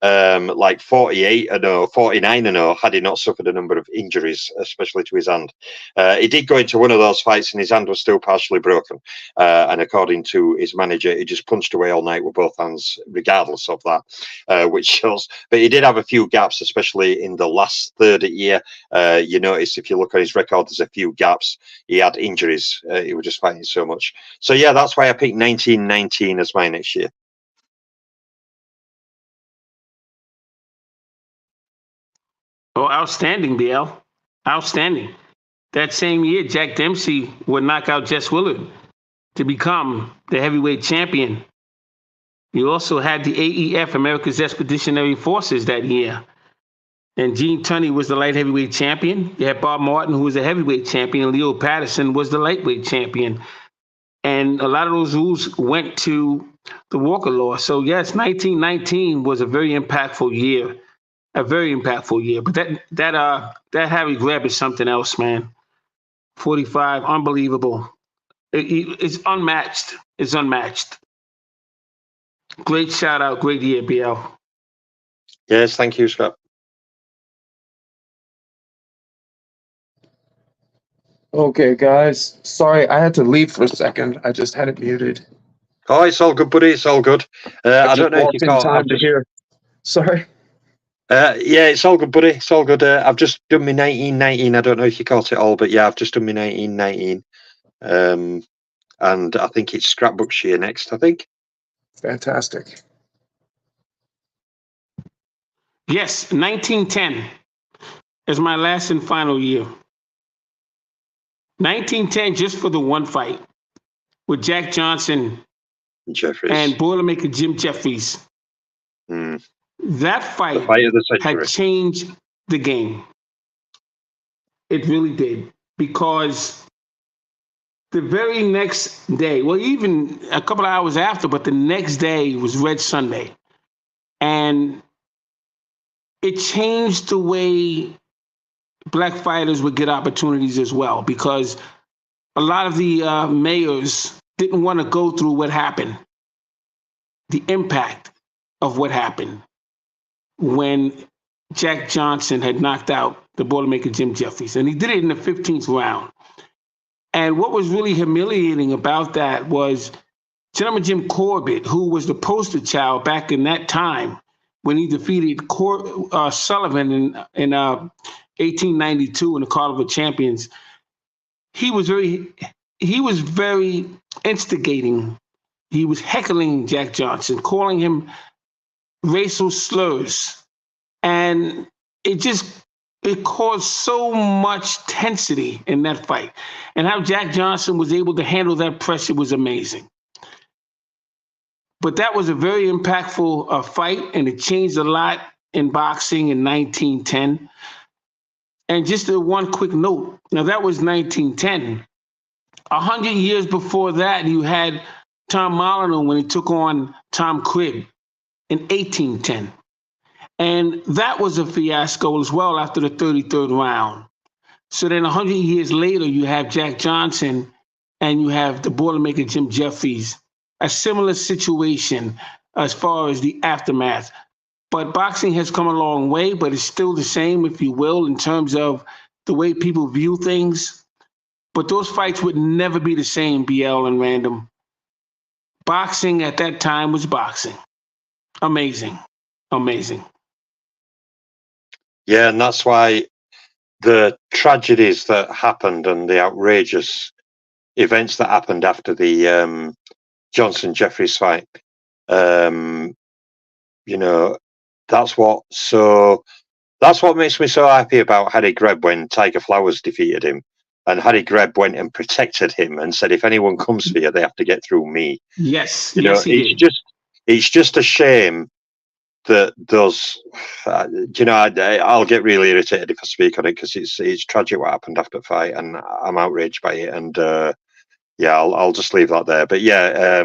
[SPEAKER 3] like 48-0, 49-0 had he not suffered a number of injuries, especially to his hand. He did go into one of those fights and his hand was still partially broken, and according to his manager, he just punched away all night with both hands regardless of that, which shows. But he did have a few gaps, especially in the last third of the year. You notice if you look at his record, there's a few gaps. He had injuries. He was just fighting so much. So yeah, that's why I picked 1919 as my next year.
[SPEAKER 2] Oh, outstanding, BL. Outstanding. That same year, Jack Dempsey would knock out Jess Willard to become the heavyweight champion. You also had the AEF, America's Expeditionary Forces, that year. And Gene Tunney was the light heavyweight champion. You had Bob Martin, who was a heavyweight champion, and Leo Patterson was the lightweight champion. And a lot of those rules went to the Walker Law. So yes, 1919 was a very impactful year. A very impactful year, but that Harry Grebb is something else, man. 45, unbelievable. It's unmatched. It's unmatched. Great shout out, great year, BL.
[SPEAKER 3] Yes, thank you, Scott.
[SPEAKER 1] Okay, guys. Sorry, I had to leave for a second. I just had it muted.
[SPEAKER 3] Oh, it's all good, buddy. It's all good. I don't know if you caught.
[SPEAKER 1] Time to hear. Sorry.
[SPEAKER 3] Yeah, it's all good, buddy. It's all good. I've just done my 1919. I don't know if you caught it all, but yeah, I've just done my 1919. And I think it's Scrapbook's year next, I think.
[SPEAKER 1] Fantastic.
[SPEAKER 2] Yes, 1910 is my last and final year. 1910, just for the one fight with Jack Johnson
[SPEAKER 3] Jeffries
[SPEAKER 2] and Boilermaker Jim Jeffries. That fight had changed the game. It really did. Because the very next day, well, even a couple of hours after, but the next day was Red Sunday. And it changed the way black fighters would get opportunities as well, because a lot of the mayors didn't want to go through what happened, the impact of what happened when Jack Johnson had knocked out the Boilermaker Jim Jeffries. And he did it in the 15th round. And what was really humiliating about that was Gentleman Jim Corbett, who was the poster child back in that time when he defeated Sullivan in 1892 in the Carnival Champions. He was very instigating. He was heckling Jack Johnson, calling him racial slurs. And it caused so much tensity in that fight. And how Jack Johnson was able to handle that pressure was amazing. But that was a very impactful fight, and it changed a lot in boxing in 1910. And just one quick note. Now, that was 1910. 100 years before that, you had Tom Molyneux when he took on Tom Cribb in 1810. And that was a fiasco as well after the 33rd round. So then 100 years later, you have Jack Johnson and you have the Boilermaker Jim Jeffries. A similar situation as far as the aftermath. But boxing has come a long way, but it's still the same, if you will, in terms of the way people view things. But those fights would never be the same, BL and Random. Boxing at that time was boxing. Amazing. Amazing.
[SPEAKER 3] Yeah, and that's why the tragedies that happened and the outrageous events that happened after the Johnson-Jeffries fight, you know, that's what makes me so happy about Harry Greb when Tiger Flowers defeated him. And Harry Greb went and protected him and said, if anyone comes for you, they have to get through me.
[SPEAKER 2] Yes,
[SPEAKER 3] you
[SPEAKER 2] yes,
[SPEAKER 3] know,
[SPEAKER 2] he did.
[SPEAKER 3] It's just a shame that those, you know, I'll get really irritated if I speak on it because it's tragic what happened after the fight, and I'm outraged by it. And yeah, I'll just leave that there. But yeah,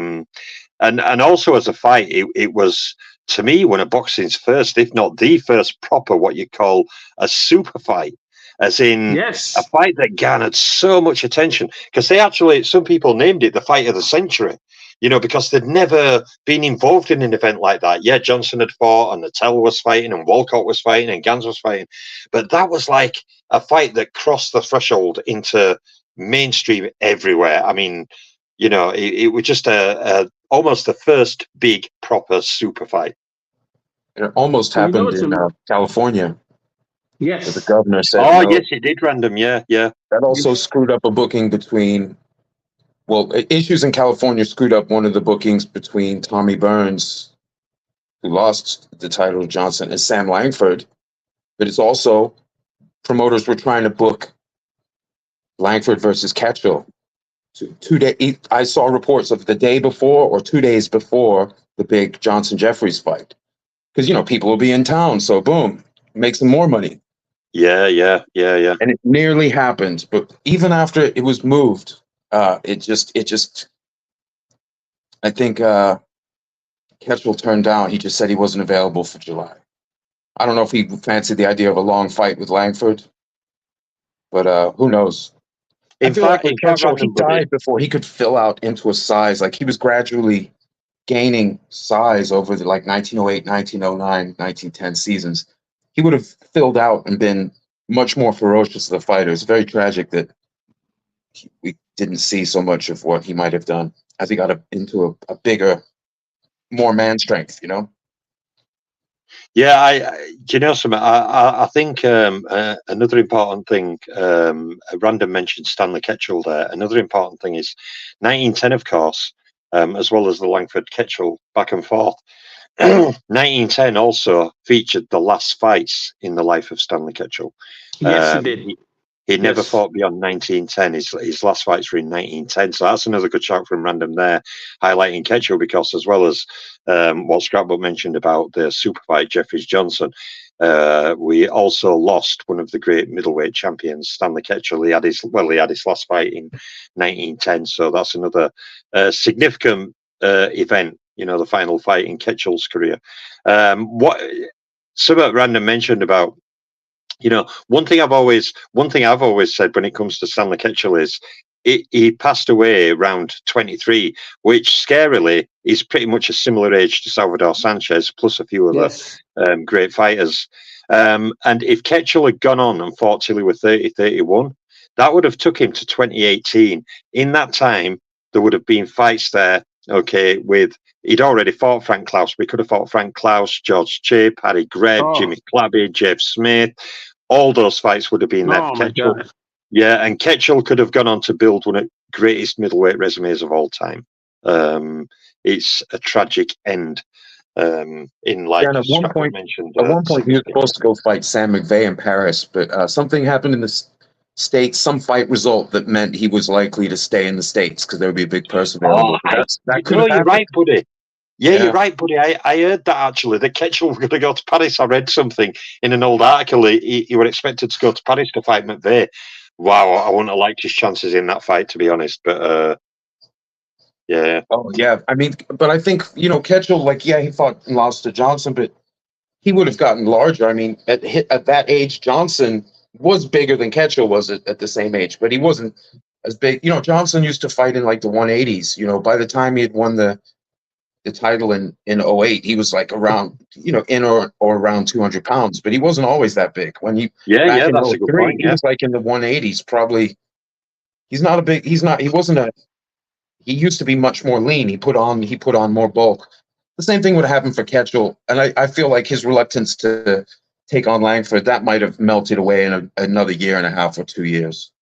[SPEAKER 3] and also as a fight, it was, to me, one of boxing's first, if not the first, proper what you call a super fight. As in a fight that garnered so much attention, because they actually, some people named it the fight of the century, you know, because they'd never been involved in an event like that. Yeah, Johnson had fought, and Nattell was fighting, and Walcott was fighting, and Gans was fighting, but that was like a fight that crossed the threshold into mainstream everywhere. I mean, you know, it was just almost the first big proper super fight.
[SPEAKER 1] It almost happened in California.
[SPEAKER 2] Yes.
[SPEAKER 1] The governor said,
[SPEAKER 3] oh,
[SPEAKER 1] no.
[SPEAKER 3] Yes, it did, Random. Yeah.
[SPEAKER 1] That also screwed up a booking between, well, issues in California screwed up one of the bookings between Tommy Burns, who lost the title to Johnson, and Sam Langford. But it's also, promoters were trying to book Langford versus Catchville. I saw reports of the day before or 2 days before the big Johnson-Jeffries fight. Because, you know, people will be in town, so boom, make some more money.
[SPEAKER 3] Yeah.
[SPEAKER 1] And it nearly happened, but even after it was moved, it just, I think Catchville turned down. He just said he wasn't available for July. I don't know if he fancied the idea of a long fight with Langford, but who knows? I feel like with Catchville, he died before he could fill out into a size. Like, he was gradually gaining size over the 1908, 1909, 1910 seasons. He would have filled out and been much more ferocious of a fighter. It's very tragic that we didn't see so much of what he might have done as he got into a bigger, more man strength, you know?
[SPEAKER 3] Yeah, you know something? I think another important thing, Random mentioned Stanley Ketchell there. Another important thing is 1910, of course, as well as the Langford Ketchell back and forth. 1910 also featured the last fights in the life of Stanley Ketchell.
[SPEAKER 2] Yes, it did.
[SPEAKER 3] He never fought beyond 1910. His last fights were in 1910. So that's another good shout from Random there, highlighting Ketchell, because as well as what Scrapbook mentioned about the super fight, Jeffries Johnson, we also lost one of the great middleweight champions, Stanley Ketchell. He had his last fight in 1910. So that's another significant event, you know, the final fight in Ketchell's career. What Random mentioned about, you know, one thing I've always said when it comes to Stanley Ketchell is he passed away around 23, which scarily is pretty much a similar age to Salvador Sanchez, plus a few other great fighters. And if Ketchell had gone on and fought till he was 30, 31, that would have took him to 2018. In that time, there would have been fights there, okay, he'd already fought Frank Klaus. We could have fought Frank Klaus, George Chip, Harry Greb, Jimmy Clabby, Jeff Smith. All those fights would have been there for Ketchell. Yeah, and Ketchell could have gone on to build one of the greatest middleweight resumes of all time. It's a tragic end. In like
[SPEAKER 1] at one point, mentioned, he was supposed to go fight Sam McVeigh in Paris, but something happened in the States, some fight result that meant he was likely to stay in the States because there would be a big person available.
[SPEAKER 3] You're right, buddy. Yeah, you're right, buddy. I heard that actually. That Ketchel were going to go to Paris. I read something in an old article. He were expected to go to Paris to fight McVeigh. Wow, I wouldn't have liked his chances in that fight, to be honest. But yeah.
[SPEAKER 1] Oh yeah, I mean, but I think Ketchel, like, yeah, he fought and lost to Johnson, but he would have gotten larger. I mean, at that age, Johnson was bigger than Ketchel was at the same age, but he wasn't as big. Johnson used to fight in like the 180s. By the time he had won the title in 08, he was like around, in or around 200 pounds, but he wasn't always that big. When he back in
[SPEAKER 3] that's a good
[SPEAKER 1] 03,
[SPEAKER 3] point.
[SPEAKER 1] he was like in the 180s, probably. He used to be much more lean. He put on more bulk. The same thing would have happened for Ketchel, and I feel like his reluctance to take on Langford, that might have melted away in another year and a half or 2 years.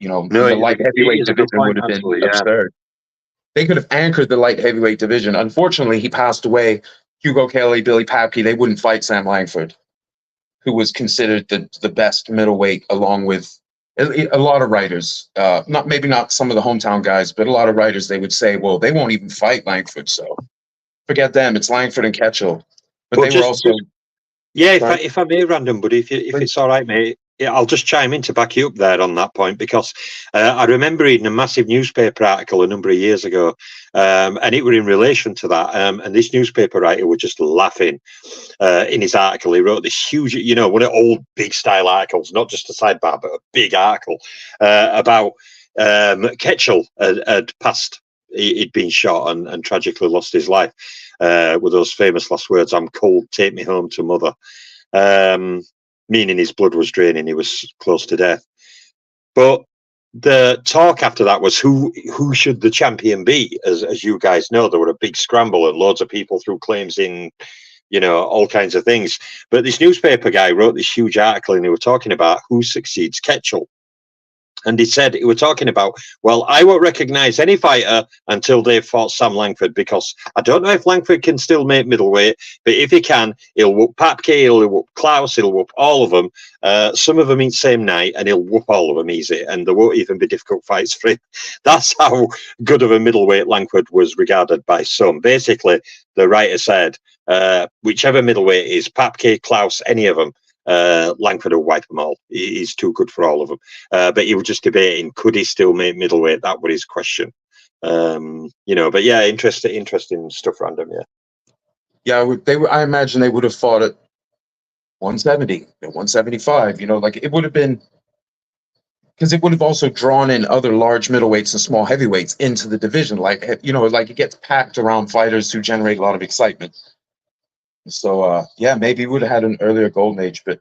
[SPEAKER 1] The light heavyweight division would have been absurd. They could have anchored the light heavyweight division. Unfortunately, he passed away. Hugo Kelly, Billy Papke, they wouldn't fight Sam Langford, who was considered the best middleweight, along with a lot of writers. Maybe not some of the hometown guys, but a lot of writers, they would say, well, they won't even fight Langford, so forget them. It's Langford and Ketchel. But they were also...
[SPEAKER 3] Yeah, if I may, Random, buddy, if it's all right, mate, I'll just chime in to back you up there on that point, because I remember reading a massive newspaper article a number of years ago, and it were in relation to that. And this newspaper writer was just laughing in his article. He wrote this huge, one of old big style articles, not just a sidebar, but a big article about Ketchel had passed. He'd been shot and tragically lost his life with those famous last words, "I'm cold, take me home to mother." Meaning his blood was draining, he was close to death. But the talk after that was who should the champion be? As you guys know, there were a big scramble and loads of people threw claims in, all kinds of things. But this newspaper guy wrote this huge article, and they were talking about who succeeds Ketchel. And he said, we were talking about, well, I won't recognise any fighter until they've fought Sam Langford, because I don't know if Langford can still make middleweight, but if he can, he'll whoop Papke, he'll whoop Klaus, he'll whoop all of them. Some of them in the same night, and he'll whoop all of them easy, and there won't even be difficult fights for him. That's how good of a middleweight Langford was regarded by some. Basically, the writer said, whichever middleweight is, Papke, Klaus, any of them, Langford will wipe them all. He's too good for all of them. But he was just debating, could he still make middleweight? That was his question. But yeah, interesting stuff, Random.
[SPEAKER 1] Yeah, I imagine they would have fought at 170, 175. Like it would have been, because it would have also drawn in other large middleweights and small heavyweights into the division. Like it gets packed around fighters who generate a lot of excitement. So, maybe we would have had an earlier golden age, but,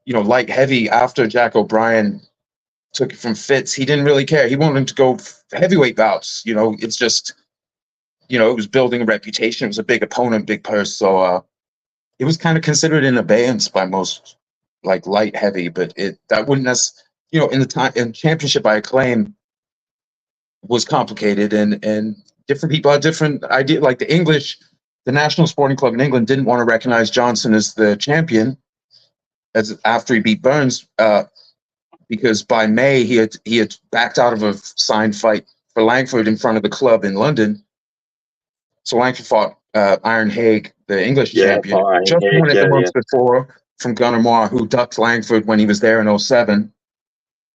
[SPEAKER 1] light heavy, after Jack O'Brien took it from Fitz, he didn't really care. He wanted to go heavyweight bouts. It's just, it was building a reputation. It was a big opponent, big purse. So it was kind of considered in abeyance by most, like, light heavy, but that wouldn't in the time, in championship by acclaim was complicated, and different people had different ideas. Like the National Sporting Club in England didn't want to recognize Johnson as the champion after he beat Burns, because by May he had backed out of a signed fight for Langford in front of the club in London. So Langford fought Iron Haig, the English champion, just won it the months before from Gunnar Moore, who ducked Langford when he was there in 07.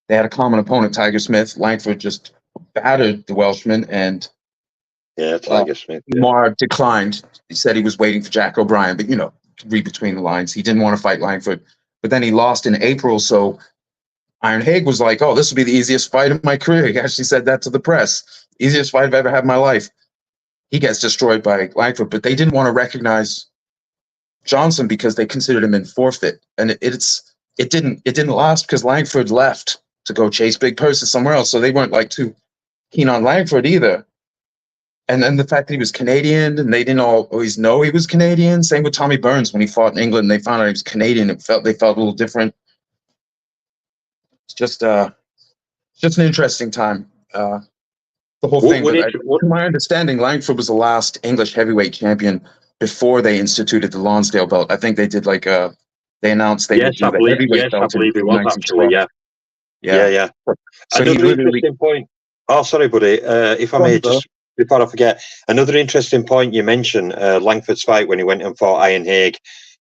[SPEAKER 1] They had a common opponent, Tiger Smith. Langford just battered the Welshman, and
[SPEAKER 3] Tiger Smith.
[SPEAKER 1] Moore declined. He said he was waiting for Jack O'Brien, but read between the lines. He didn't want to fight Langford. But then he lost in April, so Iron Haig was like, "Oh, this will be the easiest fight of my career." He actually said that to the press. "Easiest fight I've ever had in my life." He gets destroyed by Langford, but they didn't want to recognize Johnson because they considered him in forfeit. And it didn't last, because Langford left to go chase big purses somewhere else. So they weren't like too keen on Langford either. And then the fact that he was Canadian, and they didn't always know he was Canadian. Same with Tommy Burns when he fought in England. They found out he was Canadian. They felt a little different. It's just an interesting time. The whole thing. To my understanding, Langford was the last English heavyweight champion before they instituted the Lonsdale belt. I think they did they announced they would do the heavyweight belt.
[SPEAKER 3] I believe it was actually. Yeah.
[SPEAKER 1] So
[SPEAKER 3] another interesting point. Oh, sorry, buddy. If I may just before I forget, another interesting point you mentioned, Langford's fight when he went and fought Iron Haig,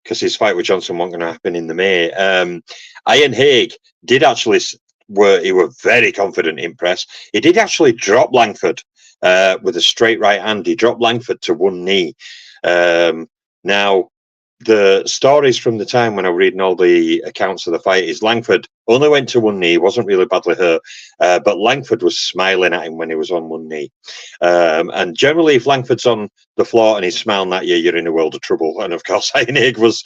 [SPEAKER 3] because his fight with Johnson wasn't going to happen in the May. Iron Haig did actually he were very confident in press. He did actually drop Langford with a straight right hand. He dropped Langford to one knee. Now, the stories from the time when I was reading all the accounts of the fight is Langford only went to one knee, wasn't really badly hurt, but Langford was smiling at him when he was on one knee. And generally, if Langford's on the floor and he's smiling at you, you're in a world of trouble. And of course, Iron Haig was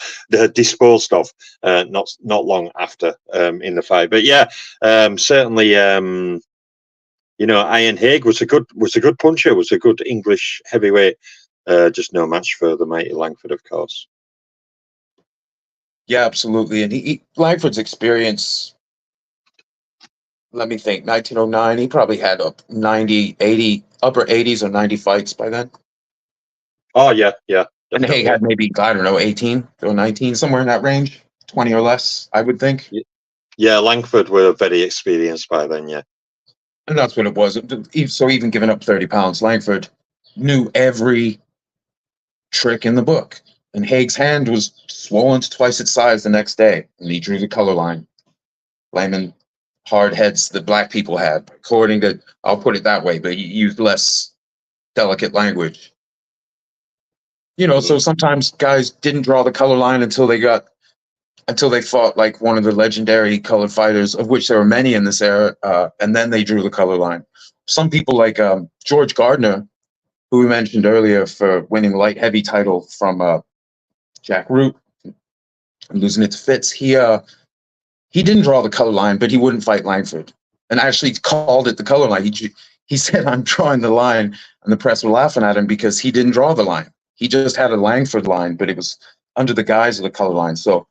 [SPEAKER 3] disposed of not long after in the fight. But yeah, certainly, Iron Haig was a good puncher, was a good English heavyweight. Just no match for the mighty Langford, of course.
[SPEAKER 1] Yeah, absolutely. And Langford's experience, let me think, 1909, he probably had up 90, 80, upper 80s or 90 fights by then.
[SPEAKER 3] Oh, yeah.
[SPEAKER 1] And Haig had maybe, I don't know, 18 or 19, somewhere in that range, 20 or less, I would think.
[SPEAKER 3] Yeah, Langford were very experienced by then, yeah.
[SPEAKER 1] And that's what it was. So even giving up 30 pounds, Langford knew every trick in the book. And Haig's hand was swollen to twice its size the next day, and he drew the color line, blaming hard heads that black people had, according to, I'll put it that way, but he used less delicate language. So sometimes guys didn't draw the color line until they fought like one of the legendary colored fighters, of which there were many in this era, and then they drew the color line. Some people like George Gardner, who we mentioned earlier for winning the light heavy title from Jack Root and losing it to Fitz, he didn't draw the color line, but he wouldn't fight Langford, and actually called it the color line. He said, "I'm drawing the line," and the press were laughing at him because he didn't draw the line. He just had a Langford line, but it was under the guise of the color line. So,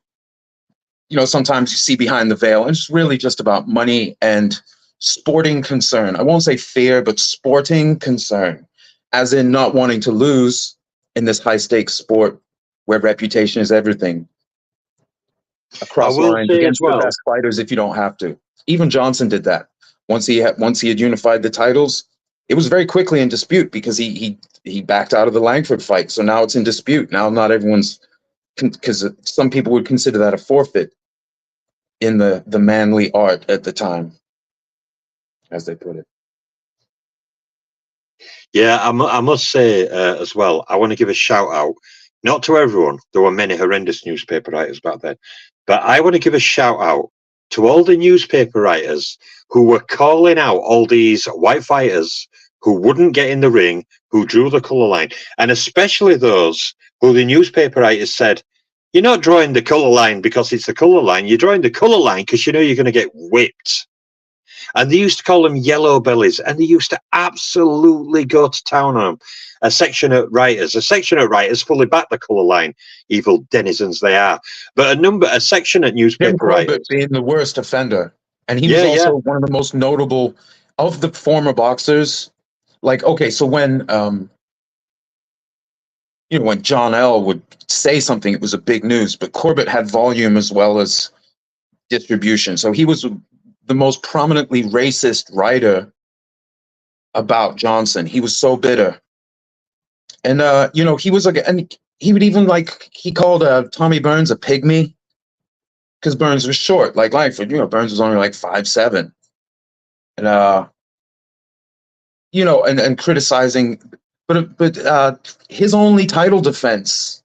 [SPEAKER 1] sometimes you see behind the veil, and it's really just about money and sporting concern. I won't say fear, but sporting concern, as in not wanting to lose in this high stakes sport where reputation is everything. Across lines against the best fighters if you don't have to. Even Johnson did that. Once he had unified the titles, it was very quickly in dispute because he backed out of the Langford fight. So now it's in dispute. Now not everyone's, because some people would consider that a forfeit in the manly art at the time, as they put it.
[SPEAKER 3] Yeah, I must say as well, I want to give a shout out, not to everyone. There were many horrendous newspaper writers back then, but I want to give a shout out to all the newspaper writers who were calling out all these white fighters who wouldn't get in the ring, who drew the colour line, and especially those who the newspaper writers said, "You're not drawing the colour line because it's the colour line, you're drawing the colour line because you know you're going to get whipped." And they used to call them yellow bellies, and they used to absolutely go to town on them. A section of writers fully back the colour line, evil denizens they are. But a section at newspaper writers
[SPEAKER 1] being the worst offender, and he was also one of the most notable of the former boxers. Like, okay, so when when John L. would say something, it was a big news. But Corbett had volume as well as distribution, so he was the most prominently racist writer about Johnson. He was so bitter. And, he was like, and he would even he called Tommy Burns a pygmy because Burns was short, like Langford. Burns was only like 5'7". And, and criticizing, but his only title defense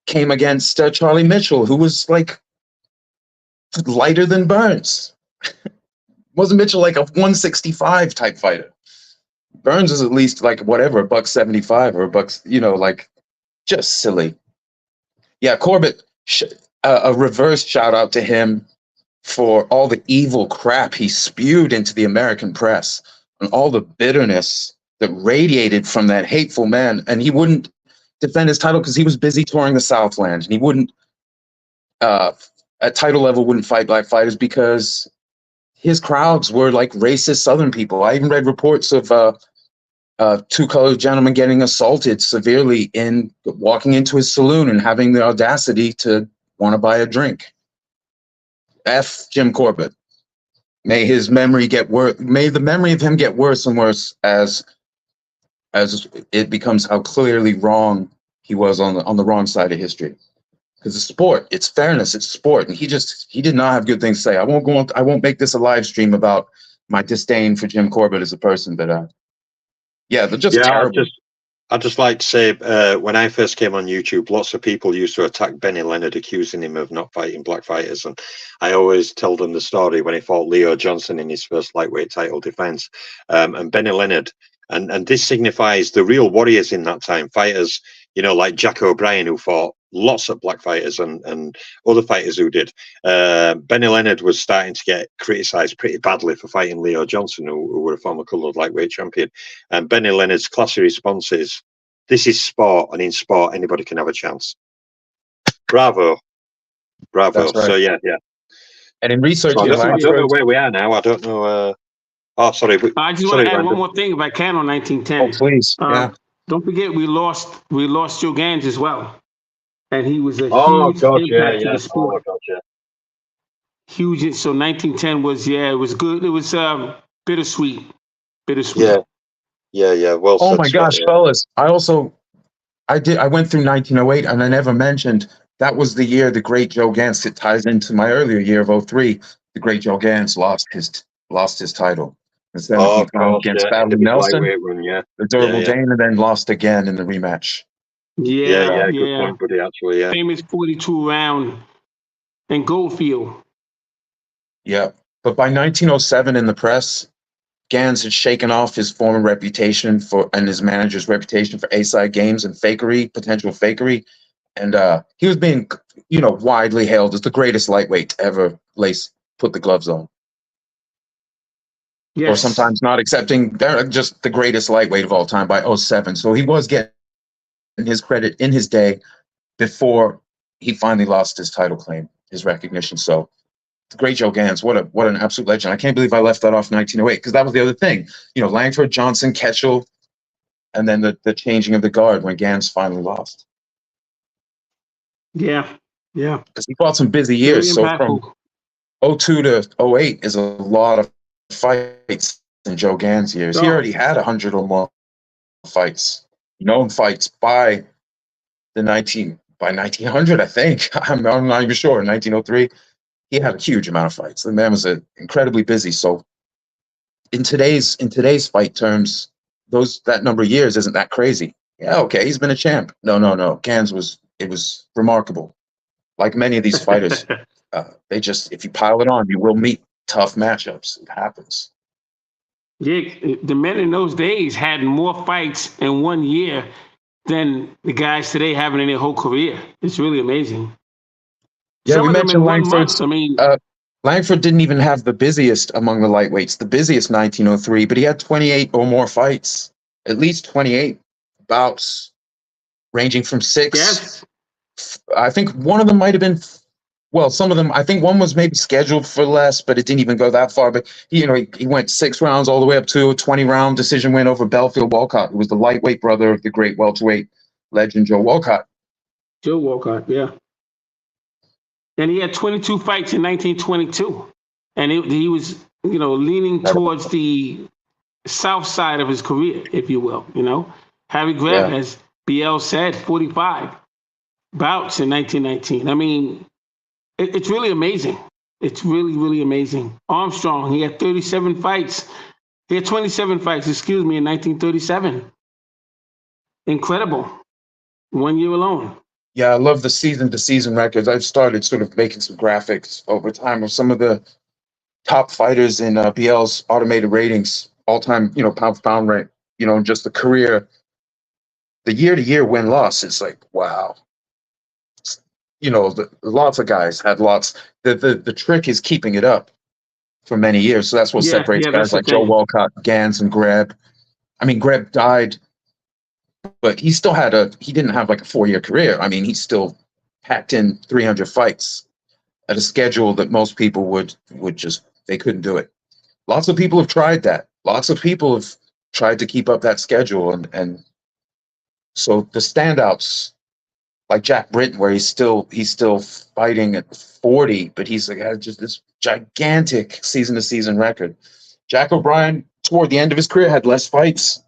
[SPEAKER 1] came against Charlie Mitchell, who was like lighter than Burns. Wasn't Mitchell like a 165 type fighter? Burns is at least like whatever, $175 or $100, just silly. Yeah, Corbett, a reverse shout out to him for all the evil crap he spewed into the American press and all the bitterness that radiated from that hateful man. And he wouldn't defend his title because he was busy touring the Southland, and he wouldn't, at title level, wouldn't fight black fighters because his crowds were like racist Southern people. I even read reports of two colored gentlemen getting assaulted severely in walking into his saloon and having the audacity to want to buy a drink. F Jim Corbett. May his memory get worse. May the memory of him get worse and worse as as it becomes how clearly wrong he was on the wrong side of history. Because it's sport, it's fairness, it's sport, and he did not have good things to say. I won't make this a live stream about my disdain for Jim Corbett as a person, but yeah, they're just terrible.
[SPEAKER 3] I'd just like to say, when I first came on YouTube, lots of people used to attack Benny Leonard, accusing him of not fighting black fighters. And I always tell them the story when he fought Leo Johnson in his first lightweight title defense. And Benny Leonard, and this signifies the real warriors in that time, fighters, you know, like Jack O'Brien, who fought lots of black fighters and other fighters who did. Benny Leonard was starting to get criticised pretty badly for fighting Leo Johnson, who were a former coloured lightweight champion. And Benny Leonard's classy response is, "This is sport, and in sport, anybody can have a chance." Bravo.
[SPEAKER 1] That's right.
[SPEAKER 3] So, yeah.
[SPEAKER 1] And in research,
[SPEAKER 3] so I don't know where we are now. I don't know. Oh, sorry.
[SPEAKER 2] I just want to add one more thing, if I can, on 1910.
[SPEAKER 1] Oh, please. Yeah.
[SPEAKER 2] Don't forget, we lost Joe Gans as well. And he was a huge impact to the sport. Huge. So 1910 was, it was good. It was bittersweet.
[SPEAKER 3] Yeah. Well,
[SPEAKER 1] oh my gosh, fellas. I went through 1908 and I never mentioned that was the year the great Joe Gans, it ties into my earlier year of 03. The great Joe Gans lost his title. Instead of against Badly Nelson, the Durable Dane, and then lost again in the rematch.
[SPEAKER 2] Yeah.
[SPEAKER 3] Good point, buddy, actually, yeah.
[SPEAKER 2] Famous 42 round in Goldfield.
[SPEAKER 1] Yeah, but by 1907 in the press, Gans had shaken off his former reputation and his manager's reputation for A-side games and potential fakery. And he was being, widely hailed as the greatest lightweight to ever put the gloves on.
[SPEAKER 2] Yes.
[SPEAKER 1] Or sometimes not accepting, they're just the greatest lightweight of all time by 07. So he was getting his credit in his day before he finally lost his title claim, his recognition. So the great Joe Gans, what an absolute legend. I can't believe I left that off 1908, because that was the other thing. Langford, Johnson, Ketchel, and then the changing of the guard when Gans finally lost.
[SPEAKER 2] Yeah.
[SPEAKER 1] Because he fought some busy years. So from 02 to 08 is a lot of fights in Joe Gans' years. He already had 100 or more fights, known fights by 1900, I think. I'm not even sure. 1903, he had a huge amount of fights. The man was incredibly busy. So in today's fight terms, that number of years isn't that crazy. Yeah, okay, he's been a champ. No. Gans it was remarkable. Like many of these fighters, if you pile it on, you will meet tough matchups. It happens.
[SPEAKER 2] Yeah, the men in those days had more fights in 1 year than the guys today having in their whole career. It's really amazing.
[SPEAKER 1] Yeah, we mentioned Langford. Langford didn't even have the busiest among the lightweights, the busiest 1903, but he had 28 or more fights, at least 28 bouts, ranging from 6.
[SPEAKER 2] Yes.
[SPEAKER 1] I think one of them might have been, some of them, I think one was maybe scheduled for less, but it didn't even go that far. But, he went 6 rounds all the way up to a 20-round decision win over Belfield Walcott, who was the lightweight brother of the great welterweight legend Joe Walcott.
[SPEAKER 2] Joe Walcott, yeah. And he had 22 fights in 1922. And he was, leaning towards the south side of his career, if you will, Harry Greb, as BL said, 45 bouts in 1919. I mean, it's really amazing. It's really, really amazing. Armstrong, he had 37 fights. He had 27 fights, in 1937. Incredible. 1 year alone.
[SPEAKER 1] Yeah, I love the season-to-season records. I've started sort of making some graphics over time of some of the top fighters in BL's automated ratings, all-time, pound for pound rate, just the career. The year-to-year win-loss is like, wow. Lots of guys had lots. The trick is keeping it up for many years. So that's what separates guys like Joe Walcott, Gans, and Greb. I mean, Greb died, but he still he didn't have like a 4-year career. I mean, he still packed in 300 fights at a schedule that most people would just, they couldn't do it. Lots of people have tried that. Lots of people have tried to keep up that schedule. And so the standouts, like Jack Britton, where he's still fighting at 40, but he's like just this gigantic season-to-season record. Jack O'Brien, toward the end of his career, had less fights,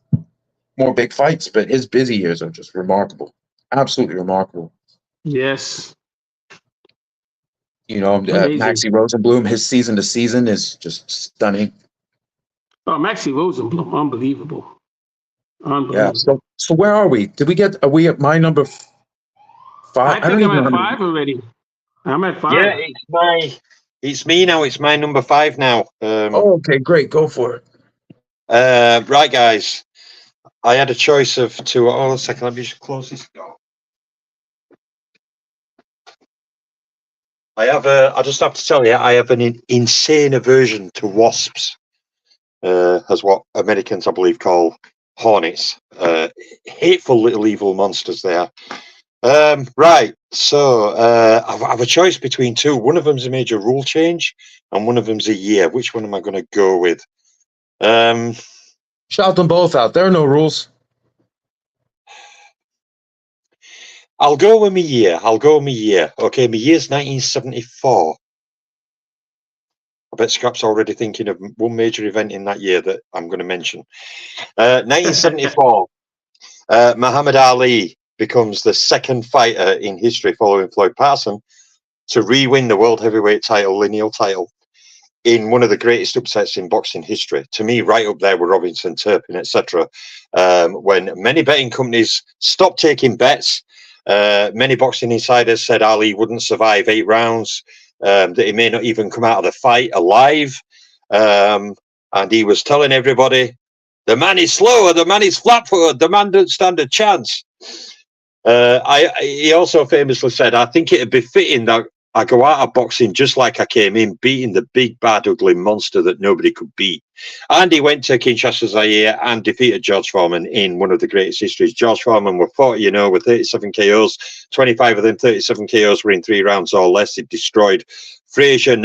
[SPEAKER 1] more big fights, but his busy years are just remarkable. Absolutely remarkable.
[SPEAKER 2] Yes.
[SPEAKER 1] You know,
[SPEAKER 2] Amazing.
[SPEAKER 1] Maxie Rosenblum, his season to season is just stunning.
[SPEAKER 2] Oh, Maxie Rosenblum, unbelievable.
[SPEAKER 1] Yeah.
[SPEAKER 2] Unbelievable.
[SPEAKER 1] So where are we? Did we get? Are we at my number 5?
[SPEAKER 2] I
[SPEAKER 1] I
[SPEAKER 2] think
[SPEAKER 1] don't
[SPEAKER 2] I'm
[SPEAKER 1] even know
[SPEAKER 2] at
[SPEAKER 1] how many.
[SPEAKER 2] 5 already. I'm at 5.
[SPEAKER 3] Yeah, it's me now. It's my number 5 now.
[SPEAKER 1] Oh, okay, great. Go for it.
[SPEAKER 3] Right, guys. I had a choice of two. Oh, a second. Let me just close this door. I just have to tell you, I have an insane aversion to wasps, as what Americans, I believe, call hornets. Hateful little evil monsters they are. Right, so I have a choice between two. One of them's a major rule change, and one of them's a year. Which one am I going to go with?
[SPEAKER 1] Shout them both out. There are no rules.
[SPEAKER 3] I'll go with my year. Okay, my year's 1974. I bet Scrap's already thinking of one major event in that year that I'm going to mention. 1974, Muhammad Ali becomes the second fighter in history following Floyd Patterson to re-win the world heavyweight title, lineal title, in one of the greatest upsets in boxing history. To me, right up there with Robinson, Turpin, etc. When many betting companies stopped taking bets, many boxing insiders said Ali wouldn't survive 8 rounds, that he may not even come out of the fight alive. And he was telling everybody, the man is slower, the man is flat-footed, the man doesn't stand a chance. He also famously said, I think it'd be fitting that I go out of boxing just like I came in, beating the big, bad, ugly monster that nobody could beat. And he went to Kinshasa, Zaire, and defeated George Foreman in one of the greatest histories. George Foreman were 40, with 37 KOs. 25 of them, 37 KOs, were in 3 rounds or less. He destroyed Frazier,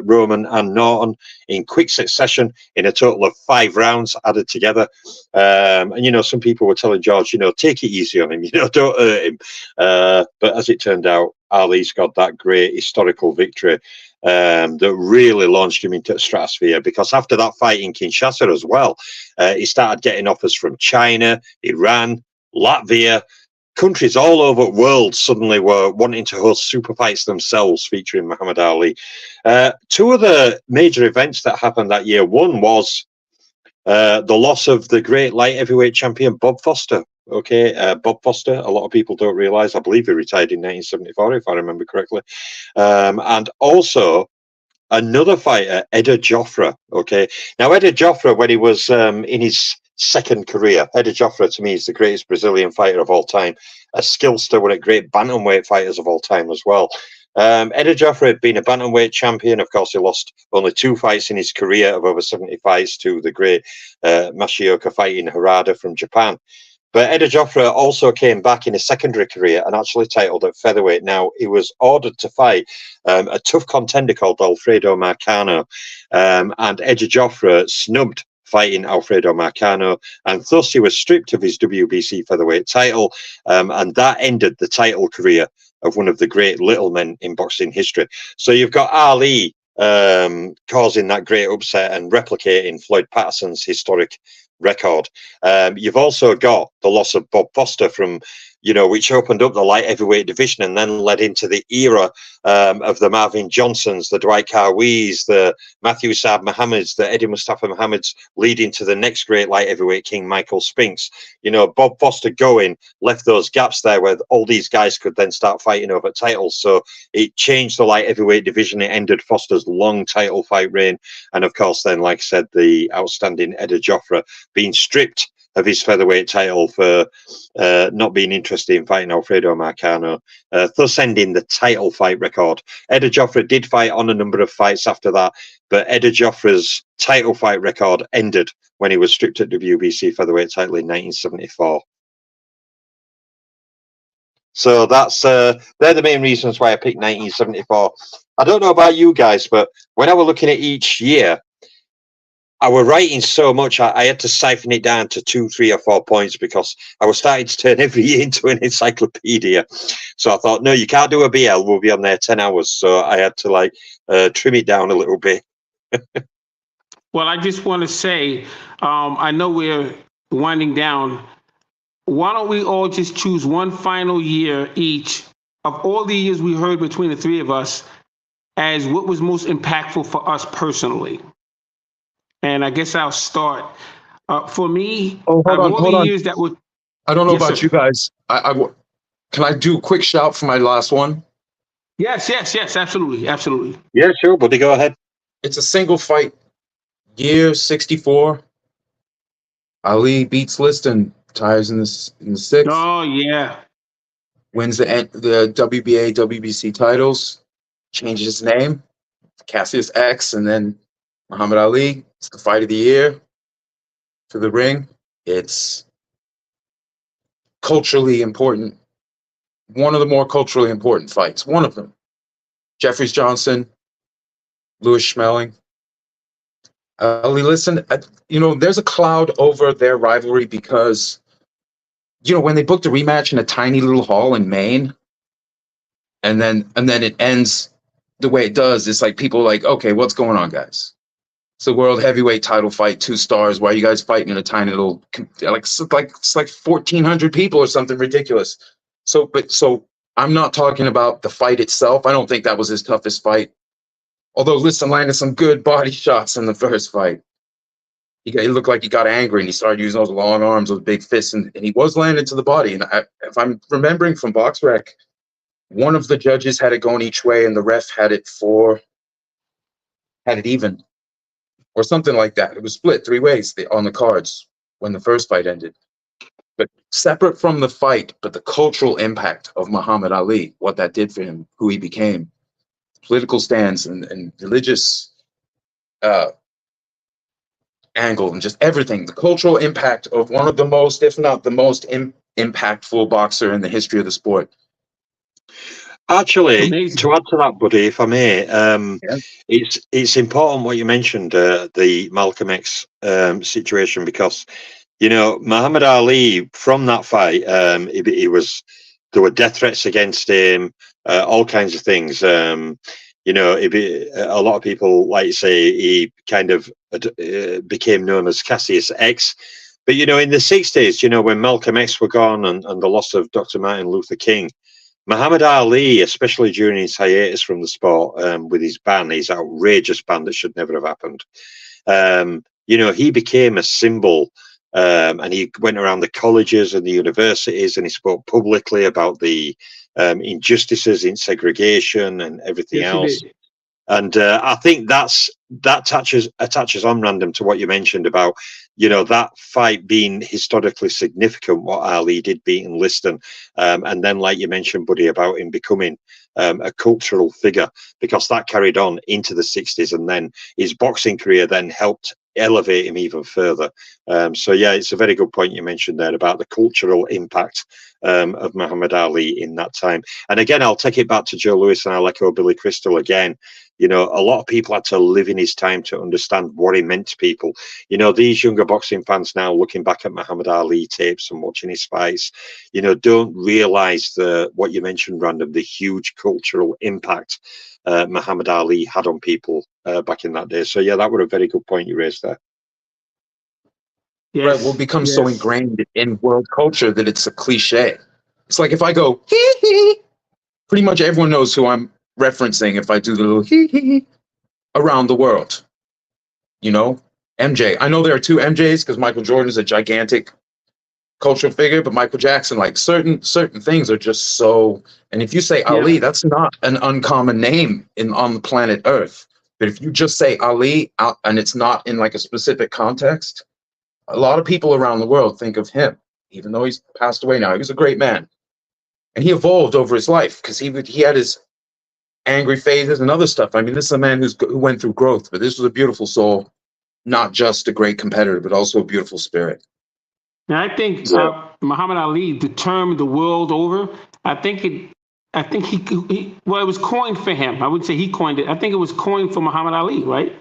[SPEAKER 3] Roman, and Norton in quick succession in a total of 5 rounds added together. And some people were telling George, take it easy on him, don't hurt him. But as it turned out, Ali's got that great historical victory that really launched him into the stratosphere, because after that fight in Kinshasa as well, he started getting offers from China, Iran, Latvia. Countries all over the world suddenly were wanting to host super fights themselves featuring Muhammad Ali. 2 other major events that happened that year. One was the loss of the great light heavyweight champion Bob Foster. Bob Foster, a lot of people don't realize, I believe he retired in 1974, if I remember correctly. And also another fighter, Eder Joffre. Now Eder Joffre, when he was in his second career, Eder Joffre to me is the greatest Brazilian fighter of all time, a skillster, one of the great bantamweight fighters of all time as well. Eder Joffre had been a bantamweight champion. Of course, he lost only 2 fights in his career of over 70 fights to the great Mashioka fighting Harada from Japan. But Eder Joffre also came back in a secondary career and actually titled at featherweight. Now, he was ordered to fight a tough contender called Alfredo Marcano, and Eder Joffre snubbed fighting Alfredo Marcano, and thus he was stripped of his WBC featherweight title, and that ended the title career of one of the great little men in boxing history. So you've got Ali causing that great upset and replicating Floyd Patterson's historic record. You've also got the loss of Bob Foster from, which opened up the light heavyweight division and then led into the era of the Marvin Johnsons, the Dwight Carwees, the Matthew Saad Mohammeds, the Eddie Mustafa Mohammeds, leading to the next great light heavyweight king, Michael Spinks. Bob Foster going left those gaps there where all these guys could then start fighting over titles. So it changed the light heavyweight division. It ended Foster's long title fight reign. And of course, then, like I said, the outstanding Eder Joffre being stripped of his featherweight title for not being interested in fighting Alfredo Marcano, thus ending the title fight record. Eder Joffre did fight on a number of fights after that, but Eder Joffre's title fight record ended when he was stripped at WBC featherweight title in 1974. So that's they're the main reasons why I picked 1974. I don't know about you guys, but when I was looking at each year, I was writing so much, I had to siphon it down to 2, 3, or 4 points because I was starting to turn every year into an encyclopedia. So I thought, no, you can't do a BL. We'll be on there 10 hours. So I had to trim it down a little bit.
[SPEAKER 2] Well, I just want to say, I know we're winding down, why don't we all just choose one final year each of all the years we heard between the three of us as what was most impactful for us personally? And I guess I'll start. For me,
[SPEAKER 1] Oh,
[SPEAKER 2] out of all
[SPEAKER 1] hold
[SPEAKER 2] the
[SPEAKER 1] on.
[SPEAKER 2] years that were...
[SPEAKER 1] I don't know
[SPEAKER 2] Yes,
[SPEAKER 1] about
[SPEAKER 2] sir.
[SPEAKER 1] you guys. Can I do a quick shout for my last one?
[SPEAKER 2] Yes, absolutely, absolutely.
[SPEAKER 3] Yeah, sure, buddy. Go ahead.
[SPEAKER 1] It's a single fight. Year 64. Ali beats Liston, tires in the sixth,
[SPEAKER 2] Oh, yeah.
[SPEAKER 1] wins the WBA, WBC titles, changes his name, Cassius X, and then Muhammad Ali. It's the fight of the year for the ring. It's culturally important. One of the more culturally important fights. One of them. Jeffries Johnson, Louis Schmeling. Ali, listen, there's a cloud over their rivalry because, when they booked a rematch in a tiny little hall in Maine, and then it ends the way it does, it's like people are like, okay, what's going on, guys? It's the world heavyweight title fight, 2 stars. Why are you guys fighting in a tiny little, it's like 1,400 people or something ridiculous? So I'm not talking about the fight itself. I don't think that was his toughest fight. Although Liston landed some good body shots in the first fight. He looked like he got angry and he started using those long arms, those big fists, and he was landing to the body. And if I'm remembering from BoxRec, one of the judges had it going each way and the ref had it even, or something like that. It was split 3 ways on the cards when the first fight ended. But separate from the fight, but the cultural impact of Muhammad Ali, what that did for him, who he became, political stance and religious angle, and just everything, the cultural impact of one of the most, if not the most impactful boxer in the history of the sport.
[SPEAKER 3] Actually,
[SPEAKER 2] Amazing.
[SPEAKER 3] to add to that, buddy, if I may,
[SPEAKER 1] Yeah.
[SPEAKER 3] it's important what you mentioned, the Malcolm X situation, because Muhammad Ali, from that fight, he was, there were death threats against him, all kinds of things. A lot of people like to say he kind of became known as Cassius X. But in the 60s, when Malcolm X were gone and the loss of Dr. Martin Luther King, Muhammad Ali, especially during his hiatus from the sport, with his ban, his outrageous ban that should never have happened, he became a symbol, and he went around the colleges and the universities and he spoke publicly about the injustices in segregation and everything else. And I think that attaches on, Random, to what you mentioned about that fight being historically significant, what Ali did beating Liston, and then, like you mentioned, buddy, about him becoming a cultural figure, because that carried on into the 60s, and then his boxing career then helped elevate him even further. So yeah, it's a very good point you mentioned there about the cultural impact of Muhammad Ali in that time. And again, I'll take it back to Joe Louis and I'll echo Billy Crystal again. A lot of people had to live in his time to understand what he meant to people. These younger boxing fans now, looking back at Muhammad Ali tapes and watching his fights, don't realize what you mentioned, Random, the huge cultural impact Muhammad Ali had on people back in that day. So yeah, that was a very good point you raised there.
[SPEAKER 2] Yes,
[SPEAKER 1] right, will become so ingrained in world culture that it's a cliche. It's like if I go hee hee, pretty much everyone knows who I'm referencing if I do the little hee hee around the world. MJ. I know there are 2 MJs because Michael Jordan is a gigantic cultural figure, but Michael Jackson, like certain things are just so. And if you say Ali, that's not an uncommon name on the planet Earth. But if you just say Ali and it's not in like a specific context, a lot of people around the world think of him, even though he's passed away now. He was a great man, and he evolved over his life because he had his angry phases and other stuff. I mean, this is a man who went through growth, but this was a beautiful soul, not just a great competitor, but also a beautiful spirit.
[SPEAKER 2] Now, I think Muhammad Ali, the term "the world over," I think he it was coined for him. I wouldn't say he coined it. I think it was coined for Muhammad Ali, right?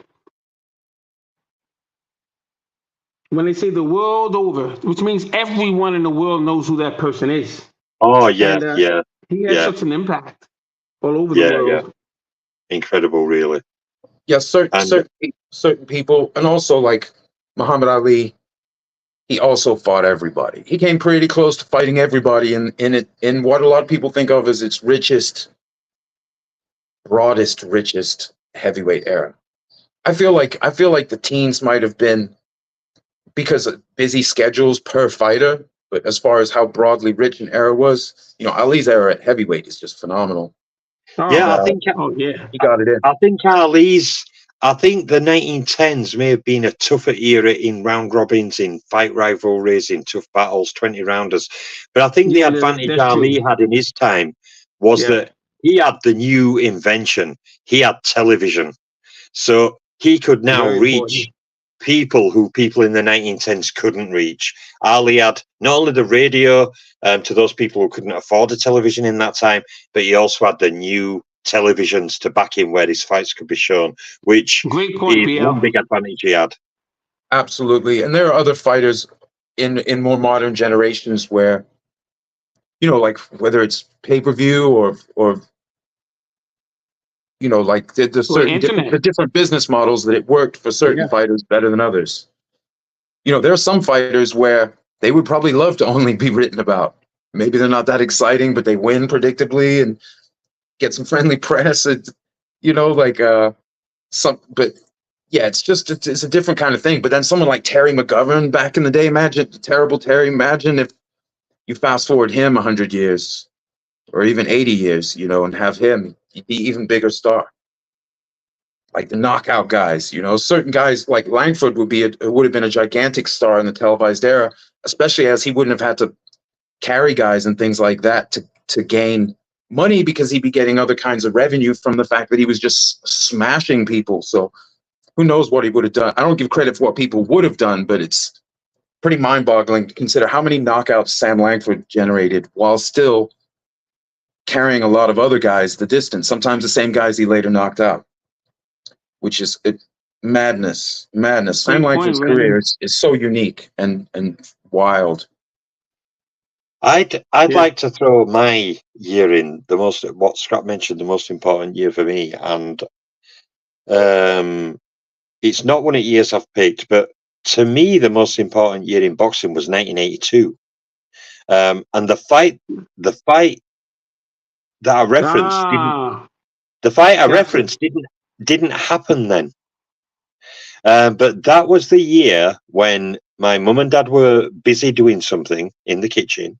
[SPEAKER 2] When they say the world over, which means everyone in the world knows who that person is.
[SPEAKER 3] Oh yeah,
[SPEAKER 2] and, he has such an impact all over the world.
[SPEAKER 3] Yeah. Incredible, really.
[SPEAKER 1] Yeah, certain people, and also like Muhammad Ali, he also fought everybody. He came pretty close to fighting everybody in what a lot of people think of as its richest, broadest, richest heavyweight era. I feel like the teens might have been, because of busy schedules per fighter, but as far as how broadly rich an era was, Ali's era at heavyweight is just phenomenal.
[SPEAKER 2] Oh,
[SPEAKER 3] Yeah,
[SPEAKER 2] yeah.
[SPEAKER 1] He got it in.
[SPEAKER 3] I think the 1910s may have been a tougher era in round robins, in fight rivalries, in tough battles, 20 rounders. But I think the advantage Ali had in his time was that he had the new invention. He had television. So he could now reach people in the 1910s couldn't reach. Ali had not only the radio to those people who couldn't afford a television in that time, but he also had the new televisions to back him where his fights could be shown, which
[SPEAKER 2] Great point,
[SPEAKER 3] is one big advantage he had.
[SPEAKER 1] Absolutely. And there are other fighters in more modern generations where, like whether it's pay-per-view or like the certain different business models, that it worked for certain fighters better than others. There are some fighters where they would probably love to only be written about. Maybe they're not that exciting, but they win predictably and get some friendly press. But yeah, it's a different kind of thing. But then someone like Terry McGovern back in the day, imagine terrible Terry. Imagine if you fast forward him 100 years or even 80 years, and have him, he'd be even bigger star. Like the knockout guys, certain guys like Langford would have been a gigantic star in the televised era, especially as he wouldn't have had to carry guys and things like that to gain money, because he'd be getting other kinds of revenue from the fact that he was just smashing people. So who knows what he would have done. I don't give credit for what people would have done, but it's pretty mind-boggling to consider how many knockouts Sam Langford generated while still carrying a lot of other guys the distance, sometimes the same guys he later knocked out, which is madness. Sam Langford's career is so unique and wild.
[SPEAKER 3] I'd like to throw my year in, what Scrap mentioned, the most important year for me, and it's not one of the years I've picked, but to me the most important year in boxing was 1982, and the fight that I referenced didn't happen then. But that was the year when my mum and dad were busy doing something in the kitchen,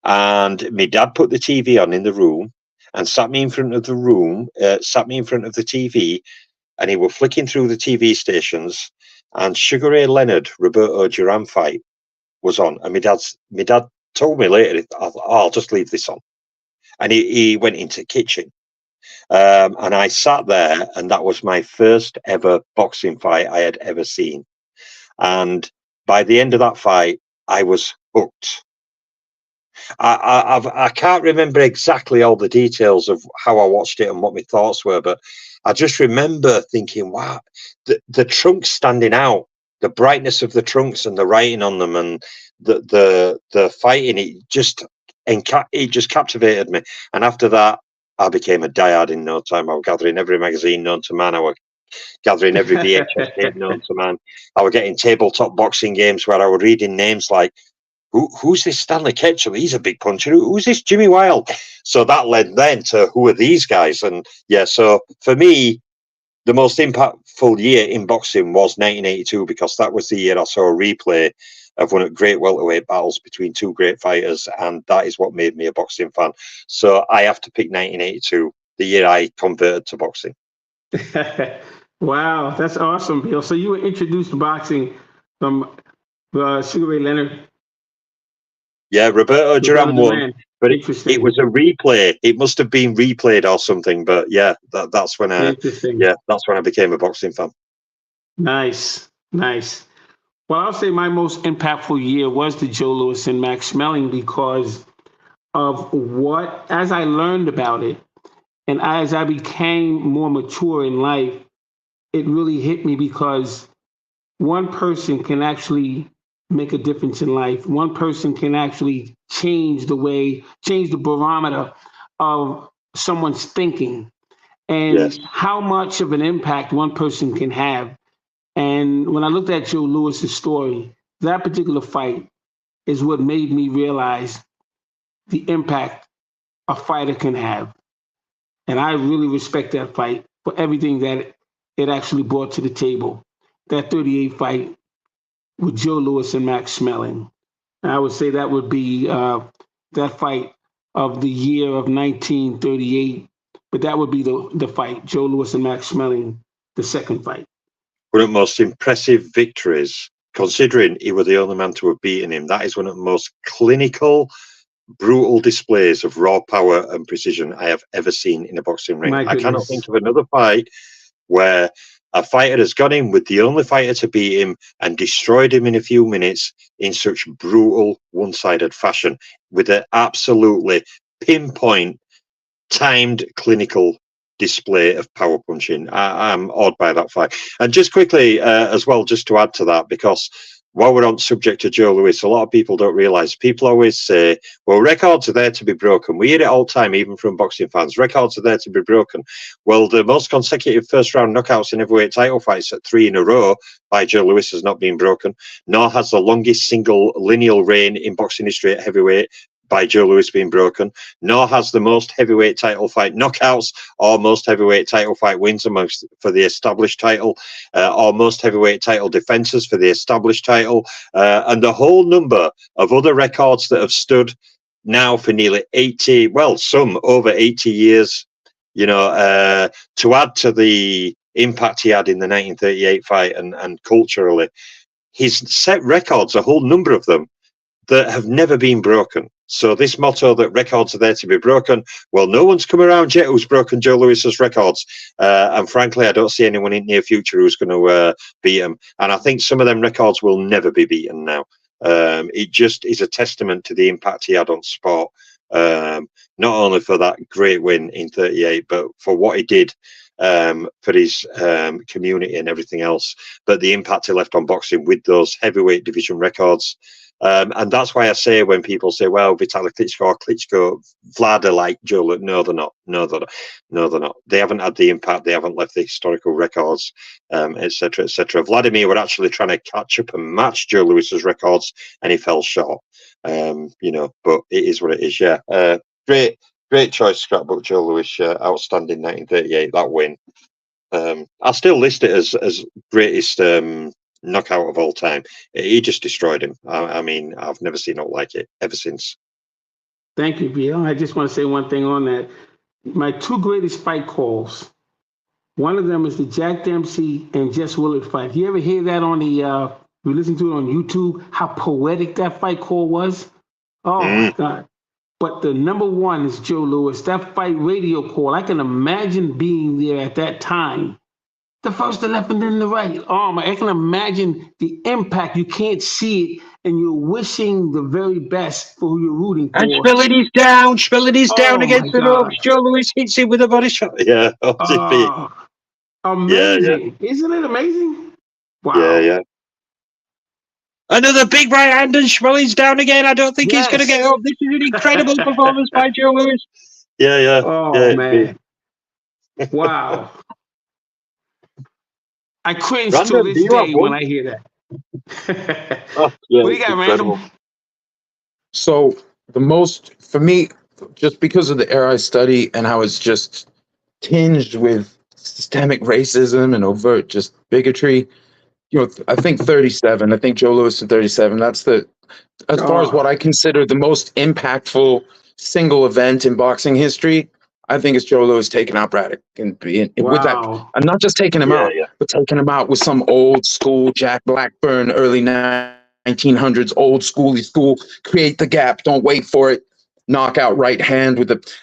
[SPEAKER 3] and my dad put the TV on in the room and sat me in front of the TV, and he was flicking through the TV stations, and Sugar Ray Leonard, Roberto Duran fight was on, and my dad told me later, I'll just leave this on. And he went into the kitchen, and I sat there, and that was my first ever boxing fight I had ever seen. And by the end of that fight, I was hooked. I can't remember exactly all the details of how I watched it and what my thoughts were, but I just remember thinking, wow, the trunks standing out, the brightness of the trunks and the writing on them, and the fighting, it just captivated me. And after that, I became a diehard in no time. I was gathering every magazine known to man. I was gathering every VHS tape known to man. I was getting tabletop boxing games where I was reading names like, who's this Stanley Ketchum? He's a big puncher. Who's this Jimmy Wilde? So that led then to who are these guys? And yeah, so for me, the most impactful year in boxing was 1982, because that was the year I saw a replay of one of the great welterweight battles between two great fighters, and that is what made me a boxing fan. So I have to pick 1982, the year I converted to boxing.
[SPEAKER 2] Wow, that's awesome, Bill. So you were introduced to boxing from Sugar Ray Leonard.
[SPEAKER 3] Yeah, Roberto Duran won, but it was a replay. It must have been replayed or something. But yeah, that's when I became a boxing fan.
[SPEAKER 2] Nice. Well, I'll say my most impactful year was the Joe Louis and Max Schmeling, because of as I learned about it, and as I became more mature in life, it really hit me, because one person can actually make a difference in life. One person can actually change the barometer of someone's thinking, and how much of an impact one person can have. And when I looked at Joe Louis's story, that particular fight is what made me realize the impact a fighter can have. And I really respect that fight for everything that it actually brought to the table. That 38 fight with Joe Louis and Max Schmeling. And I would say that would be that fight of the year of 1938. But that would be the fight, Joe Louis and Max Schmeling, the second fight.
[SPEAKER 3] One of the most impressive victories, considering he was the only man to have beaten him. That is one of the most clinical, brutal displays of raw power and precision I have ever seen in a boxing ring. I cannot think of another fight where a fighter has gone in with the only fighter to beat him and destroyed him in a few minutes in such brutal, one-sided fashion, with an absolutely pinpoint, timed, clinical display of power punching. I'm awed by that fight. And just quickly as well, just to add to that, because while we're on subject to Joe Louis, a lot of people don't realise, people always say, well, records are there to be broken. We hear it all the time, even from boxing fans. Records are there to be broken. Well, the most consecutive first-round knockouts in heavyweight title fights at 3 in a row by Joe Louis has not been broken, nor has the longest single lineal reign in boxing history at heavyweight by Joe Louis being broken, nor has the most heavyweight title fight knockouts or most heavyweight title fight wins amongst for the established title, or most heavyweight title defenses for the established title, and the whole number of other records that have stood now for nearly 80, well, some over 80 years, you know, to add to the impact he had in the 1938 fight and culturally, he's set records, a whole number of them, that have never been broken. So this motto that records are there to be broken, well, no one's come around yet who's broken Joe Louis's records. And frankly, I don't see anyone in the near future who's going to beat him. And I think some of them records will never be beaten now. It just is a testament to the impact he had on sport. Not only for that great win in 38, but for what he did for his community and everything else. But the impact he left on boxing with those heavyweight division records. And that's why I say when people say, well, Vitaly Klitschko, Vlad are like Joe, no, they're not. No, they're not. No, they're not. They haven't had the impact. They haven't left the historical records, etc., etc. Vladimir were actually trying to catch up and match Joe Louis's records, and he fell short. You know, but it is what it is. Yeah, great choice, Scrapbook Joe Louis. Outstanding 1938. That win. I still list it as greatest knockout of all time. He just destroyed him. I mean, I've never seen it like it ever since.
[SPEAKER 2] Thank you, Bill. I just want to say one thing on that. My two greatest fight calls, one of them is the Jack Dempsey and Jess Willard fight. You ever hear that on the, you listen to it on YouTube, how poetic that fight call was? Oh, my God. But the number one is Joe Louis. That fight radio call, I can imagine being there at that time. The first, the left, and then the right. Oh, I can imagine the impact. You can't see it, and you're wishing the very best for who you're rooting for.
[SPEAKER 3] And Schmeling is down against the ropes. Joe Louis hits him with a body shot. Yeah.
[SPEAKER 2] Amazing. Yeah. Isn't it amazing? Wow.
[SPEAKER 3] Yeah. Another big right hand, and Schmeling's down again. I don't think he's going to get up. This is an incredible performance by Joe Louis. Yeah.
[SPEAKER 2] Oh, man. Wow. I cringe to this day when I hear that. What do you got, Randall?
[SPEAKER 1] So the most, for me, just because of the era I study and how it's just tinged with systemic racism and overt just bigotry, you know, I think 37. I think Joe Louis in 37. That's as far as what I consider the most impactful single event in boxing history. I think it's Joe Louis taking out Braddock and with that, and not just taking him out, but taking him out with some old school Jack Blackburn, early 1900s, old school, create the gap, don't wait for it, knockout right hand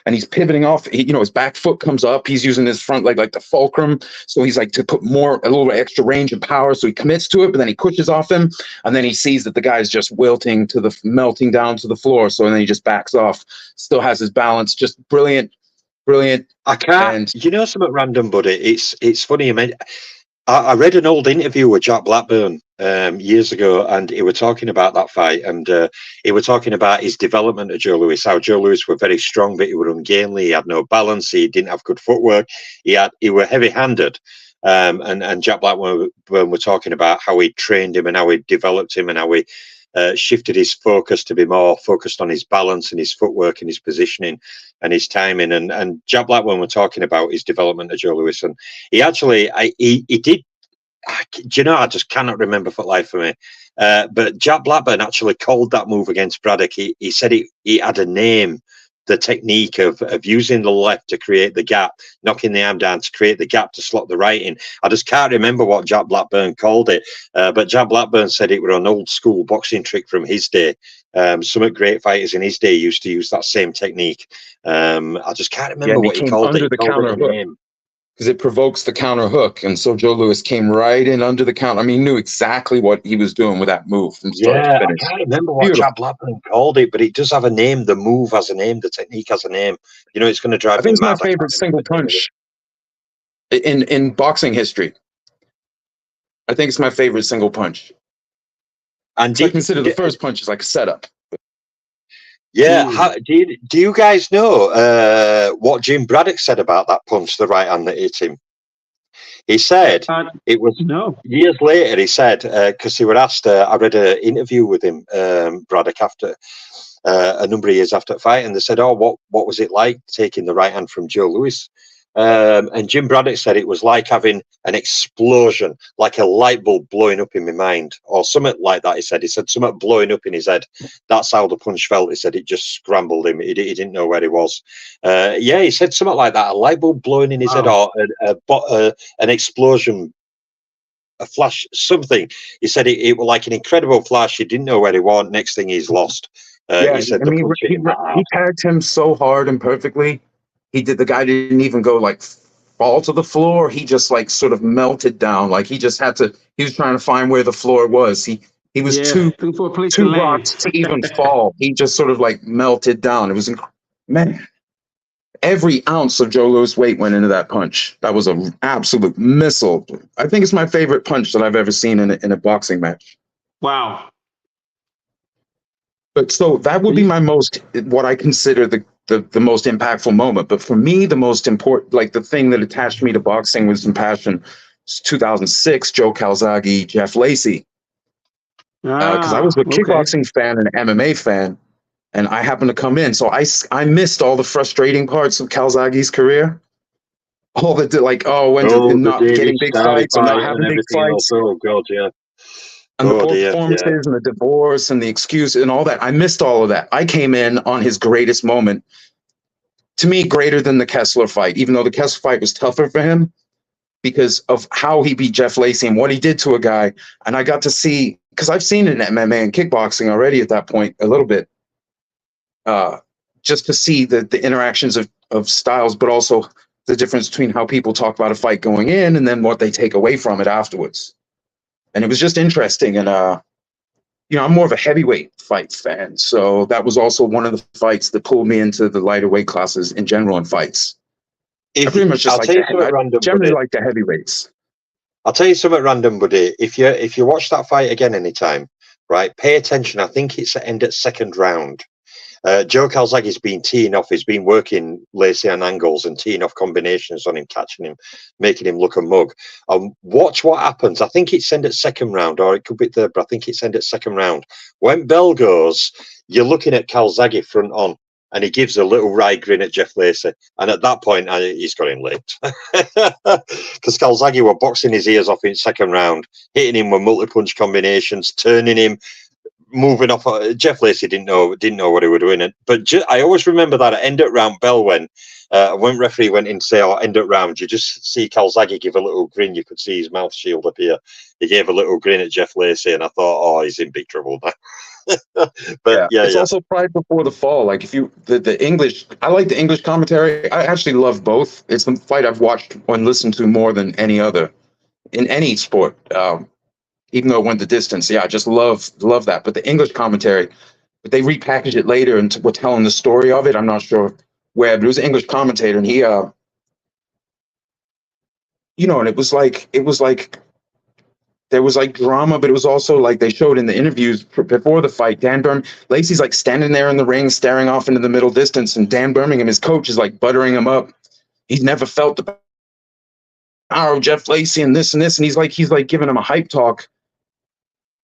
[SPEAKER 1] and he's pivoting off. His back foot comes up. He's using his front leg like the fulcrum, so he's like to put a little extra range and power. So he commits to it, but then he pushes off him, and then he sees that the guy's just melting down to the floor. So then he just backs off. Still has his balance. Just brilliant.
[SPEAKER 3] I can't. You know something random, buddy? It's funny. I read an old interview with Jack Blackburn years ago, and he were talking about that fight, and he were talking about his development of Joe Louis. How Joe Louis were very strong, but he were ungainly. He had no balance. He didn't have good footwork. He were heavy-handed. And Jack Blackburn, when we're talking about how he trained him and how he developed him and how he shifted his focus to be more focused on his balance and his footwork and his positioning and his timing. And Jack Blackburn, we're talking about his development of Joe Louis, and he actually, he did. Do you know? I just cannot remember for life of me. But Jack Blackburn actually called that move against Braddock. He said he had a name. The technique of using the left to create the gap, knocking the arm down to create the gap to slot the right in. I just can't remember what Jack Blackburn called it, but Jack Blackburn said it were an old school boxing trick from his day. Some great fighters in his day used to use that same technique. I just can't remember what he called it.
[SPEAKER 1] Under the counter hook. Because it provokes the counter hook, and so Joe Louis came right in under the counter. I mean, he knew exactly what he was doing with that move from start to finish.
[SPEAKER 3] I can't remember what Jack Blackburn called it, but it does have a name. The move has a name. The technique has a name. You know, it's going to drive me mad.
[SPEAKER 1] I think it's my favorite single punch in boxing history. I think it's my favorite single punch. And I consider the first punch is like a setup.
[SPEAKER 3] Yeah, do you guys know what Jim Braddock said about that punch, the right hand that hit him? He said it was years later. He said because he were asked. I read an interview with him, Braddock, after a number of years after the fight, and they said, "Oh, what was it like taking the right hand from Joe Louis?" And Jim Braddock said it was like having an explosion, like a light bulb blowing up in my mind, or something like that. He said something blowing up in his head. That's how the punch felt. He said it just scrambled him. He didn't know where he was. Yeah, he said something like that, a light bulb blowing in his head, or an explosion, a flash, something. He said it was like an incredible flash. He didn't know where he was. Next thing he's lost. He said
[SPEAKER 1] he tagged him so hard and perfectly. The guy didn't even go like fall to the floor. He just like sort of melted down. Like he was trying to find where the floor was. He was too rocks to even fall. He just sort of like melted down. It was man. Every ounce of Joe Louis' weight went into that punch. That was an absolute missile. I think it's my favorite punch that I've ever seen in a boxing match.
[SPEAKER 2] Wow.
[SPEAKER 1] But so that would be what I consider the most impactful moment. But for me, the most important, like the thing that attached me to boxing with some passion, was 2006, Joe Calzaghe, Jeff Lacey. Because I was a kickboxing fan and an MMA fan, and I happened to come in. So I missed all the frustrating parts of Calzaghe's career. All the not getting big fights and not having big fights.
[SPEAKER 3] Oh God, yeah.
[SPEAKER 1] And the poor performances and the divorce and the excuse and all that. I missed all of that. I came in on his greatest moment. To me, greater than the Kessler fight, even though the Kessler fight was tougher for him because of how he beat Jeff Lacey and what he did to a guy. And I got to see, because I've seen it in MMA and kickboxing already at that point a little bit, just to see the interactions of styles, but also the difference between how people talk about a fight going in and then what they take away from it afterwards. And it was just interesting. And, I'm more of a heavyweight fight fan. So that was also one of the fights that pulled me into the lighter weight classes in general in fights. I pretty much just generally like the heavyweights.
[SPEAKER 3] I'll tell you something random, buddy. If you watch that fight again anytime, right, pay attention. I think it's the end at second round. Joe Calzaghe's been teeing off. He's been working Lacey on angles and teeing off combinations on him, catching him, making him look a mug. Watch what happens. I think it's end at second round, or it could be third, but I think it's end at second round. When bell goes, you're looking at Calzaghe front on, and he gives a little wry grin at Jeff Lacey. And at that point, he's got him licked. Because Calzaghe were boxing his ears off in second round, hitting him with multi-punch combinations, turning him, moving off. Jeff Lacey didn't know what he was doing. But I always remember that at end at round bell when referee went in to say, end at round, you just see Calzaghe give a little grin. You could see his mouth shield appear. He gave a little grin at Jeff Lacey, and I thought, he's in big trouble now. But
[SPEAKER 1] it's also pride before the fall. Like if you the English, I like the English commentary. I actually love both. It's the fight I've watched and listened to more than any other in any sport. Even though it went the distance, I just love that. But the English commentary, but they repackaged it later and were telling the story of it. I'm not sure where, but it was an English commentator, and he, and it was like there was like drama, but it was also like they showed in the interviews before the fight. Dan Birmingham, Lacey's like standing there in the ring, staring off into the middle distance, and Dan Birmingham, his coach, is like buttering him up. He's never felt the oh, Jeff Lacey and this and this, and he's like giving him a hype talk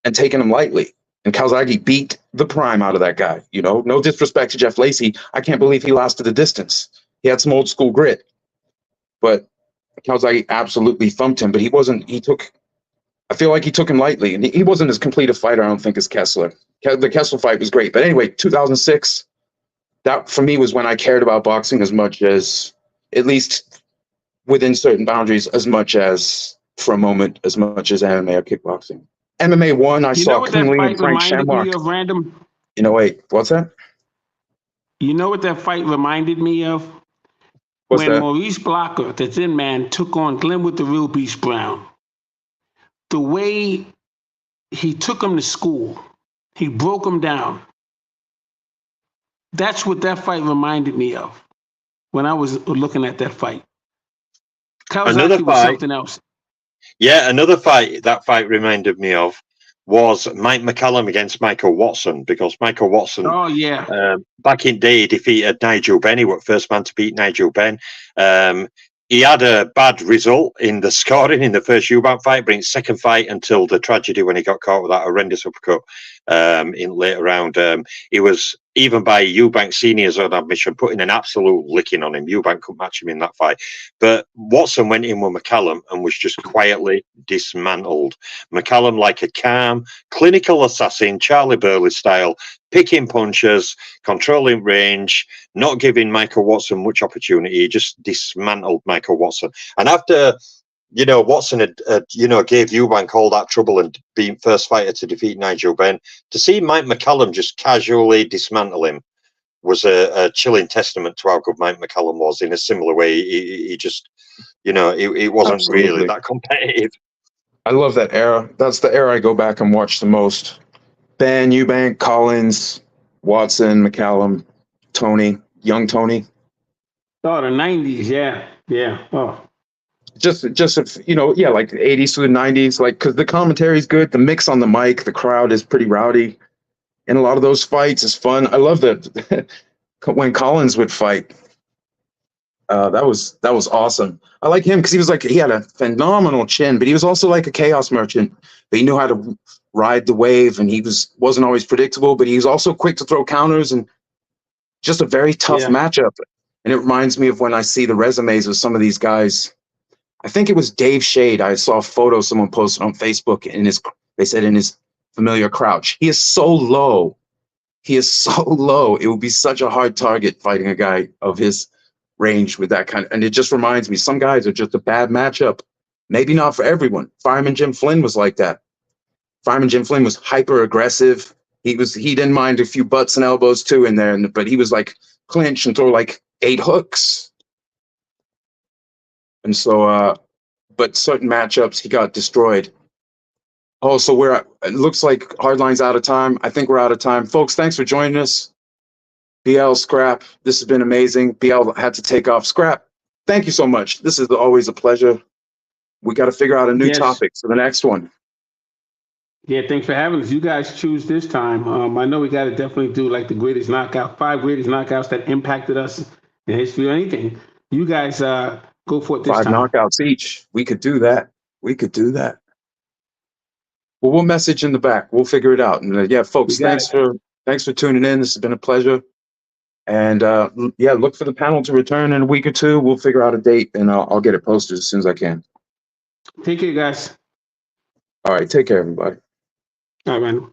[SPEAKER 1] and taking him lightly. And Calzaghe beat the prime out of that guy. You know, no disrespect to Jeff Lacey, I can't believe he lasted the distance. He had some old school grit, but Calzaghe absolutely thumped him. But he wasn't. I feel like he took him lightly, and he wasn't as complete a fighter, I don't think, as Kessler. The Kessler fight was great, but anyway, 2006. That for me was when I cared about boxing as much as, at least within certain boundaries, as much as for a moment, as much as MMA or kickboxing. MMA 1, I saw Kung Lee and Frank Shamrock. You know, wait, what's that?
[SPEAKER 2] You know what that fight reminded me of?
[SPEAKER 1] What's that?
[SPEAKER 2] Maurice Blocker, the Thin Man, took on Glenwood the Real Beast Brown. The way he took him to school, he broke him down. That's what that fight reminded me of when I was looking at that fight.
[SPEAKER 3] Another fight was something else. Yeah, another fight that fight reminded me of was Mike McCallum against Michael Watson, because Michael Watson, back in day, defeated Nigel Benn. He was the first man to beat Nigel Benn. He had a bad result in the scoring in the first Eubank fight, but in second fight until the tragedy when he got caught with that horrendous uppercut in later round. He was, even by Eubank seniors on admission, putting an absolute licking on him. Eubank couldn't match him in that fight. But Watson went in with McCallum and was just quietly dismantled. McCallum, like a calm, clinical assassin, Charlie Burley style, picking punches, controlling range, not giving Michael Watson much opportunity. He just dismantled Michael Watson. And after, you know, Watson had gave Eubank all that trouble and being first fighter to defeat Nigel Benn, to see Mike McCallum just casually dismantle him was a chilling testament to how good Mike McCallum was. In a similar way, he just, you know, he wasn't really that competitive.
[SPEAKER 1] I love that era. That's the era I go back and watch the most. Ben, Eubank, Collins, Watson, McCallum, Tony, young Tony.
[SPEAKER 2] Oh, the 90s, yeah. Oh.
[SPEAKER 1] Just you know, yeah, like the 80s to the 90s, like, because the commentary is good, the mix on the mic, the crowd is pretty rowdy, and a lot of those fights is fun. I love that when Collins would fight. That was awesome. I like him because he had a phenomenal chin, but he was also like a chaos merchant. But he knew how to ride the wave, and he wasn't always predictable, but he was also quick to throw counters, and just a very tough matchup. And it reminds me of when I see the resumes of some of these guys. I think it was Dave Shade. I saw a photo someone posted on Facebook, and they said in his familiar crouch. He is so low. It would be such a hard target fighting a guy of his range with that kind of, and it just reminds me, some guys are just a bad matchup. Maybe not for everyone. Fireman Jim Flynn was like that. Fireman Jim Flynn was hyper aggressive. He didn't mind a few butts and elbows too in there, but he was like clinch and throw like 8 hooks. And so, but certain matchups, he got destroyed. Oh, so it looks like Hardline's out of time. I think we're out of time. Folks, thanks for joining us. BL, Scrap, this has been amazing. BL had to take off. Scrap, thank you so much. This is always a pleasure. We got to figure out a new topic for the next one.
[SPEAKER 2] Yeah, thanks for having us. You guys choose this time. I know we got to definitely do like the greatest knockout, 5 greatest knockouts that impacted us in history or anything. You guys go for it this time. 5 knockouts
[SPEAKER 1] each. We could do that. Well, we'll message in the back. We'll figure it out. And yeah, folks, thanks for tuning in. This has been a pleasure. And look for the panel to return in a week or 2. We'll figure out a date, and I'll get it posted as soon as I can.
[SPEAKER 2] Take care, guys.
[SPEAKER 1] All right, take care, everybody.
[SPEAKER 2] All right, man.